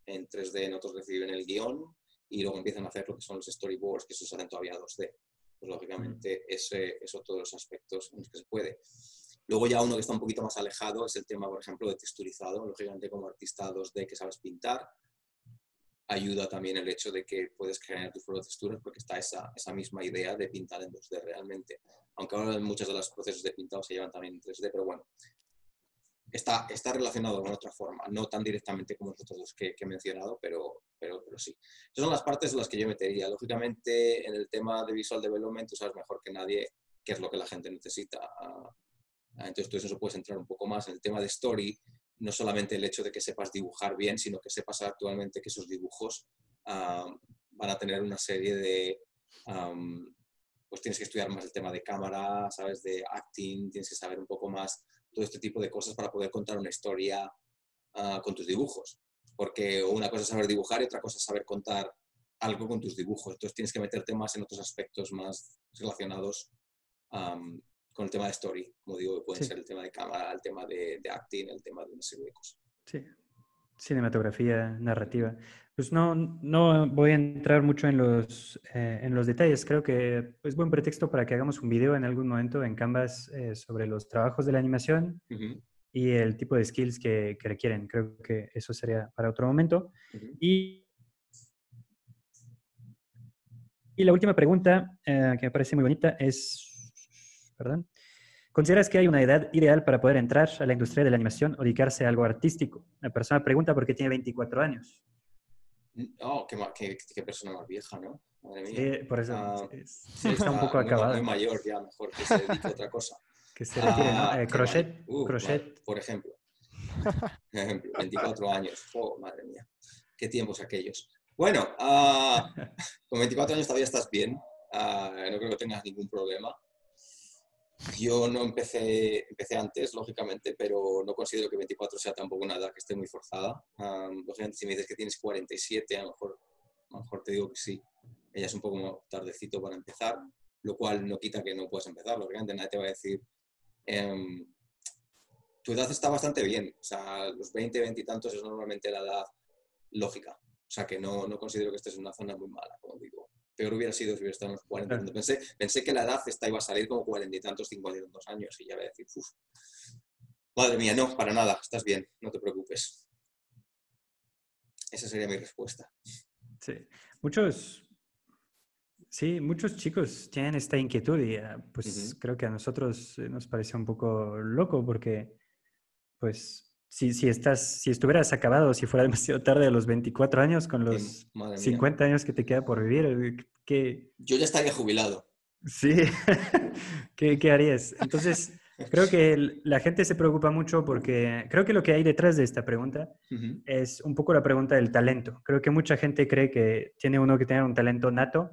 en 3D nosotros reciben el guión y luego empiezan a hacer lo que son los storyboards, que eso se hacen todavía 2D. Pues lógicamente eso todos los aspectos en los que se puede. Luego ya uno que está un poquito más alejado es el tema, por ejemplo, de texturizado. Lógicamente como artista 2D que sabes pintar, ayuda también el hecho de que puedes crear tus propias texturas porque está esa misma idea de pintar en 2D realmente. Aunque ahora muchos de los procesos de pintado se llevan también en 3D, pero bueno, está relacionado con otra forma, no tan directamente como los otros dos que he mencionado, pero sí. Esas son las partes en las que yo metería. Lógicamente, en el tema de Visual Development, tú sabes mejor que nadie qué es lo que la gente necesita. Entonces, tú eso puedes entrar un poco más en el tema de Story, no solamente el hecho de que sepas dibujar bien, sino que sepas actualmente que esos dibujos van a tener una serie de... pues tienes que estudiar más el tema de cámara, sabes, de acting, tienes que saber un poco más todo este tipo de cosas para poder contar una historia con tus dibujos. Porque una cosa es saber dibujar y otra cosa es saber contar algo con tus dibujos. Entonces tienes que meterte más en otros aspectos más relacionados con el tema de story. Como digo, pueden ser Sí, el tema de cámara, el tema de acting, el tema de una serie de cosas. sí. Cinematografía, narrativa. Pues no voy a entrar mucho en los detalles. Creo que es buen pretexto para que hagamos un video en algún momento en Canvas sobre los trabajos de la animación Uh-huh, y el tipo de skills que requieren. Creo que eso sería para otro momento. uh-huh. Y, y la última pregunta, que me parece muy bonita, es, perdón, ¿consideras que hay una edad ideal para poder entrar a la industria de la animación o dedicarse a algo artístico? La persona pregunta porque tiene 24 años. Oh, qué persona más vieja, ¿no? Madre mía. Sí, por eso Sí, está un poco está muy acabada. mayor ya, mejor que se dedique a otra cosa. Que se retire, ¿no? Vale. Crochet, crochet. Por ejemplo, 24 años. Oh, madre mía. Qué tiempos aquellos. Bueno, con 24 años todavía estás bien. No creo que tengas ningún problema. Yo no empecé antes, lógicamente, pero no considero que 24 sea tampoco una edad que esté muy forzada. Lógicamente, si me dices que tienes 47, a lo mejor te digo que sí. Ella es un poco más tardecito para empezar, lo cual no quita que no puedas empezar. Lógicamente, nadie te va a decir, tu edad está bastante bien. O sea, los 20, 20 y tantos es normalmente la edad lógica. O sea, que no considero que estés en una zona muy mala, como digo. Peor hubiera sido si hubiera estado en los 40 y Claro. tantos. Pensé que la edad esta iba a salir como 40 y tantos, 50 y tantos años y ya voy a decir, uff, madre mía, no, para nada, estás bien, no te preocupes. Esa sería mi respuesta. Sí. Muchos, sí, muchos chicos tienen esta inquietud y pues Uh-huh. creo que a nosotros nos parece un poco loco porque pues si estuvieras acabado, si fuera demasiado tarde a los 24 años con los Madre mía. 50 años que te queda por vivir, ¿qué, Yo ya estaría jubilado. sí, ¿qué harías? Entonces, creo que la gente se preocupa mucho porque creo que lo que hay detrás de esta pregunta Uh-huh. es un poco la pregunta del talento. Creo que mucha gente cree que tiene uno que tener un talento nato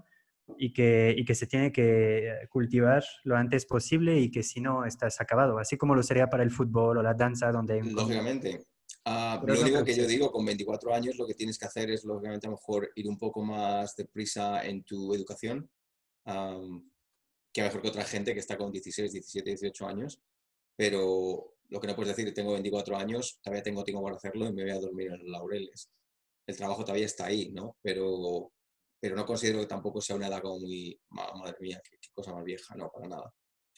y que se tiene que cultivar lo antes posible y que si no estás acabado, así como lo sería para el fútbol o la danza donde hay un camino. Lógicamente. Pero Lo no único creo que que sea yo así. digo, con 24 años lo que tienes que hacer es, lógicamente, a lo mejor ir un poco más deprisa en tu educación, que mejor que otra gente que está con 16, 17, 18 años, pero lo que no puedes decir, tengo 24 años, todavía tengo tiempo para hacerlo y me voy a dormir en los laureles. El trabajo todavía está ahí, ¿no? Pero no considero que tampoco sea una edad como muy, madre mía, qué cosa más vieja, no, para nada.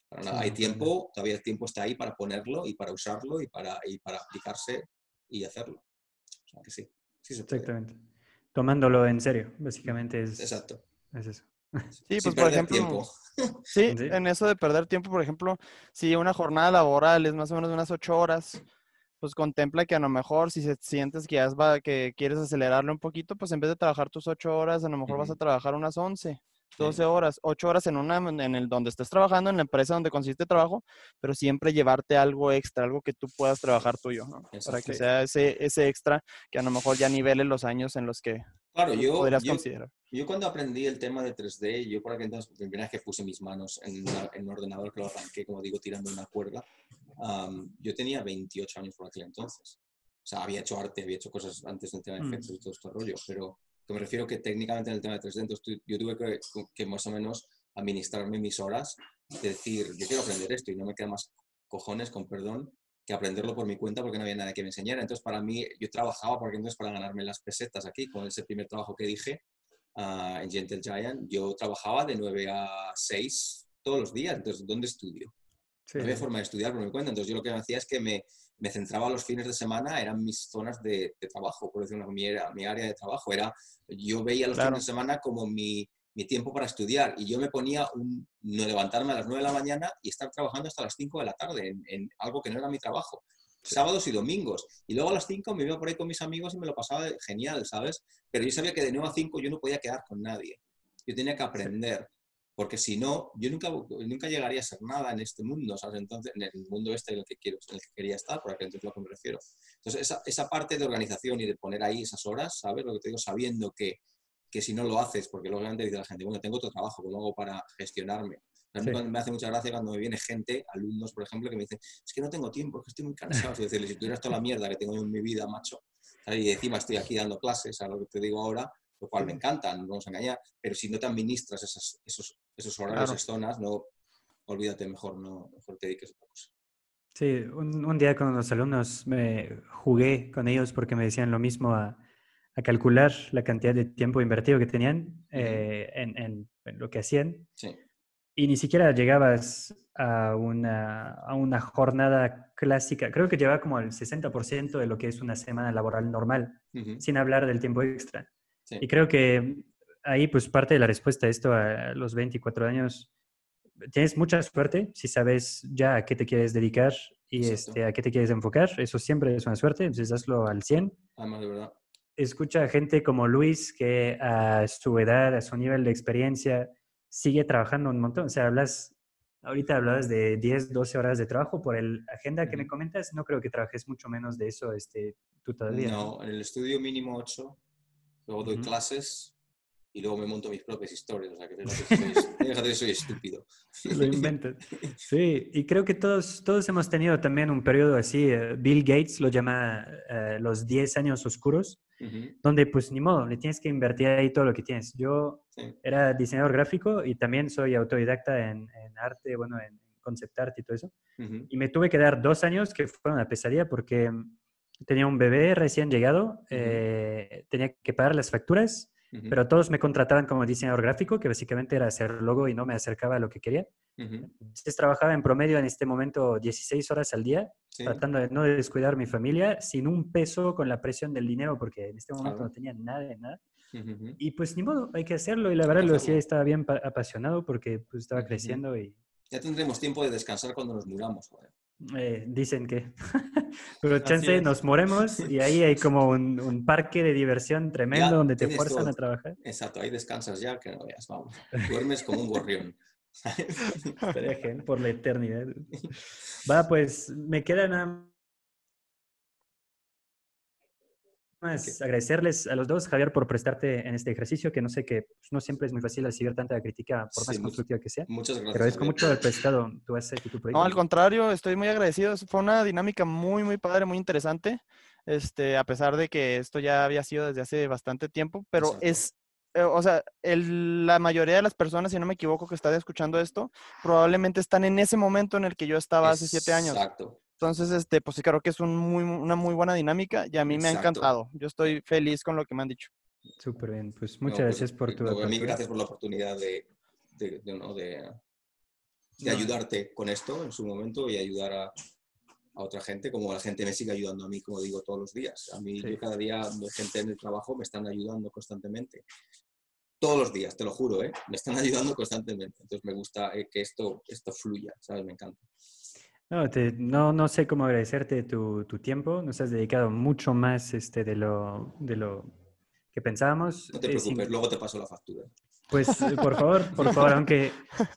Para Sí, nada. Hay no, para nada. tiempo, todavía el tiempo está ahí para ponerlo y para usarlo y para aplicarse y hacerlo. O sea que sí, sí se puede. Exactamente. Tomándolo en serio, básicamente Exacto. es eso. Sí, Sin pues por perder ejemplo, tiempo. sí, Sí, en eso de perder tiempo, por ejemplo, si una jornada laboral es más o menos de unas 8 horas, pues contempla que a lo mejor si sientes que que quieres acelerarlo un poquito, pues en vez de trabajar tus 8 horas, a lo mejor vas a trabajar unas 11, 12 horas, 8 horas en el donde estés trabajando, en la empresa donde consiste trabajo, pero siempre llevarte algo extra, algo que tú puedas trabajar tuyo, ¿no? Para que sea ese extra que a lo mejor ya nivele los años en los que Claro, podrías considerar. yo cuando aprendí el tema de 3D, yo por aquel entonces, la primera vez que puse mis manos en un ordenador, que lo arranqué, como digo, tirando una cuerda, yo tenía 28 años por aquel entonces. O sea, había hecho arte, había hecho cosas antes del tema de efectos y todo este rollo, pero que me refiero que técnicamente en el tema de 3D, entonces yo tuve que más o menos administrarme mis horas, de decir, yo quiero aprender esto y no me queda más cojones, con perdón, que aprenderlo por mi cuenta porque no había nadie que me enseñara. Entonces, para mí, yo trabajaba porque entonces para ganarme las pesetas aquí, con ese primer trabajo que dije en Gentle Giant, yo trabajaba de 9 a 6 todos los días. Entonces, ¿dónde estudio? Sí, No había sí. forma de estudiar por mi cuenta. Entonces, yo lo que hacía es que me centraba los fines de semana, eran mis zonas de trabajo, por decirlo, mi área de trabajo. Yo veía los fines de semana como mi tiempo para estudiar y yo me ponía no levantarme a las 9 de la mañana y estar trabajando hasta las 5 de la tarde en algo que no era mi trabajo. Sí. Sábados y domingos. Y luego a las 5 me iba por ahí con mis amigos y me lo pasaba genial, ¿sabes? Pero yo sabía que de 9 a 5 yo no podía quedar con nadie. Yo tenía que aprender. Porque si no, yo nunca llegaría a ser nada en este mundo, ¿sabes? Entonces, en el mundo este en el que quería estar, por aquel entonces lo que me refiero. Entonces, esa parte de organización y de poner ahí esas horas, ¿sabes? Lo que te digo, sabiendo que si no lo haces, porque luego dice la gente, bueno, tengo otro trabajo, que lo hago para gestionarme. A mí me hace mucha gracia cuando me viene gente, alumnos, por ejemplo, que me dicen, es que no tengo tiempo, es que estoy muy cansado. Es decir, si tuvieras toda la mierda que tengo yo en mi vida, macho, ¿sabes? Y encima estoy aquí dando clases, a lo que te digo ahora, lo cual me encanta, no nos vamos a engañar, pero si no te administras esos horarios, esas zonas, no, olvídate, mejor te dediques a otra cosa. Sí, un día con los alumnos me jugué con ellos porque me decían lo mismo a calcular la cantidad de tiempo invertido que tenían en lo que hacían. Sí. Y ni siquiera llegabas a una jornada clásica. Creo que llevaba como el 60% de lo que es una semana laboral normal, sin hablar del tiempo extra. Sí. Y creo que ahí pues parte de la respuesta a esto a los 24 años. Tienes mucha suerte si sabes ya a qué te quieres dedicar y a qué te quieres enfocar. Eso siempre es una suerte, entonces hazlo al 100. Además, de verdad. Escucha a gente como Luis que a su edad, a su nivel de experiencia, sigue trabajando un montón. O sea, ahorita hablabas de 10, 12 horas de trabajo por la agenda que me comentas. No creo que trabajes mucho menos de eso tú todavía. No, en el estudio mínimo 8, luego doy clases y luego me monto mis propias historias. O sea, que fíjate que soy estúpido. Lo inventas. Sí, y creo que todos hemos tenido también un periodo así. Bill Gates lo llama los 10 años oscuros, donde pues ni modo, le tienes que invertir ahí todo lo que tienes. Yo era diseñador gráfico y también soy autodidacta en arte, bueno, en concept art y todo eso. Y me tuve que dar 2 años que fueron una pesadilla porque tenía un bebé recién llegado, tenía que pagar las facturas, pero todos me contrataban como diseñador gráfico, que básicamente era hacer logo y no me acercaba a lo que quería. Entonces trabajaba en promedio en este momento 16 horas al día, tratando de no descuidar mi familia, sin un peso, con la presión del dinero, porque en este momento no tenía nada de nada. Y pues ni modo, hay que hacerlo. Y la verdad lo hacía, estaba bien apasionado porque pues estaba creciendo y... Ya tendremos tiempo de descansar cuando nos muramos, joder. Dicen que... Pero chance nos moremos y ahí hay como un parque de diversión tremendo ya donde te fuerzan a trabajar. Exacto, ahí descansas ya, que no veas, vamos. Duermes como un gorrión. Estaría genial por la eternidad. Va, pues me queda nada más agradecerles a los dos, Javier, por prestarte en este ejercicio, que no sé que pues, no siempre es muy fácil recibir tanta crítica, por más constructiva que sea. Muchas gracias. Te agradezco mucho haber prestado tu asset y tu proyecto. No, al contrario, estoy muy agradecido. Fue una dinámica muy, muy padre, muy interesante. A pesar de que esto ya había sido desde hace bastante tiempo, pero o sea, la mayoría de las personas, si no me equivoco, que están escuchando esto, probablemente están en ese momento en el que yo estaba hace 7 años. Exacto. Entonces, pues sí creo que es una muy buena dinámica y a mí me ha encantado. Yo estoy feliz con lo que me han dicho. Súper bien, pues muchas gracias por tu apertura. A mí gracias por la oportunidad de ayudarte con esto en su momento y ayudar a otra gente, como la gente me sigue ayudando a mí, como digo, todos los días. A mí, yo cada día, gente en el trabajo me están ayudando constantemente. Todos los días, te lo juro, me están ayudando constantemente. Entonces me gusta que esto fluya, ¿sabes? Me encanta. No sé cómo agradecerte tu tiempo. Nos has dedicado mucho más de lo que pensábamos. No te preocupes, luego te paso la factura. Pues por favor, aunque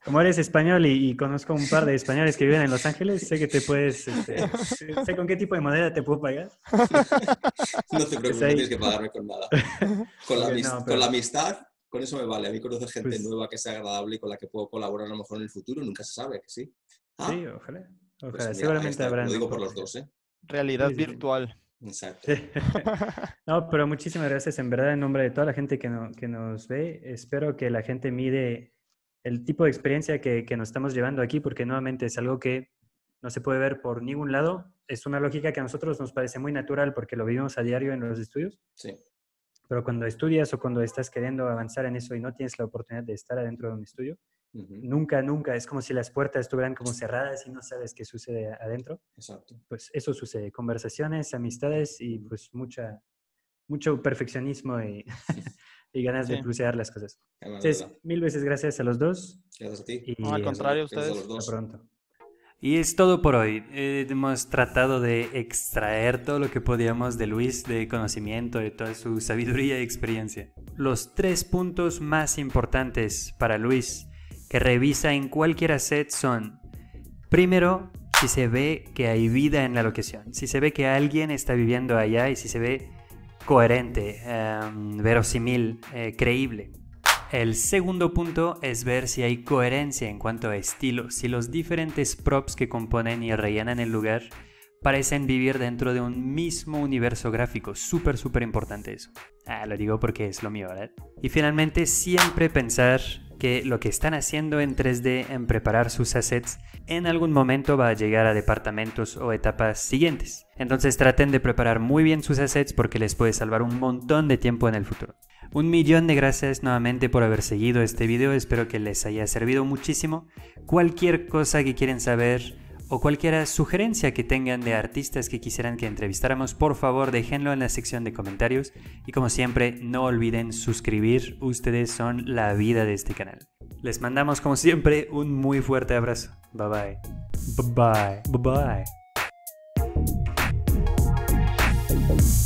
como eres español y conozco un par de españoles que viven en Los Ángeles, sé que te puedes, sé con qué tipo de moneda te puedo pagar. No te preocupes, no tienes que pagarme con nada. Con la amistad, con eso me vale. A mí conocer gente nueva que sea agradable y con la que puedo colaborar a lo mejor en el futuro, nunca se sabe, que sí. Sí, ojalá. Pues mira, seguramente habrá. Lo digo por los dos, ¿eh? Realidad virtual. Exacto. No, pero muchísimas gracias en verdad en nombre de toda la gente que nos ve. Espero que la gente mire el tipo de experiencia que nos estamos llevando aquí, porque nuevamente es algo que no se puede ver por ningún lado. Es una lógica que a nosotros nos parece muy natural porque lo vivimos a diario en los estudios. Sí. Pero cuando estudias o cuando estás queriendo avanzar en eso y no tienes la oportunidad de estar adentro de un estudio, nunca, es como si las puertas estuvieran como cerradas y no sabes qué sucede adentro. Exacto. Pues eso sucede, conversaciones, amistades y pues mucho perfeccionismo y, y ganas de plusear las cosas. Entonces, 1000 veces gracias a los dos. Gracias a ti. Y no, al contrario, a ustedes. Hasta pronto. Y es todo por hoy. Hemos tratado de extraer todo lo que podíamos de Luis, de conocimiento, de toda su sabiduría y experiencia. Los 3 puntos más importantes para Luis que revisa en cualquier asset son: primero, si se ve que hay vida en la locación, si se ve que alguien está viviendo allá y si se ve coherente, verosímil, creíble. El segundo punto es ver si hay coherencia en cuanto a estilo, si los diferentes props que componen y rellenan el lugar parecen vivir dentro de un mismo universo gráfico. Súper importante eso. Lo digo porque es lo mío, ¿verdad? Y finalmente, siempre pensar que lo que están haciendo en 3D en preparar sus assets en algún momento va a llegar a departamentos o etapas siguientes. Entonces traten de preparar muy bien sus assets porque les puede salvar un montón de tiempo en el futuro. 1.000.000 de gracias nuevamente por haber seguido este video, espero que les haya servido muchísimo. Cualquier cosa que quieren saber o cualquier sugerencia que tengan de artistas que quisieran que entrevistáramos, por favor déjenlo en la sección de comentarios. Y como siempre, no olviden suscribir, ustedes son la vida de este canal. Les mandamos como siempre un muy fuerte abrazo. Bye bye. Bye bye. Bye bye.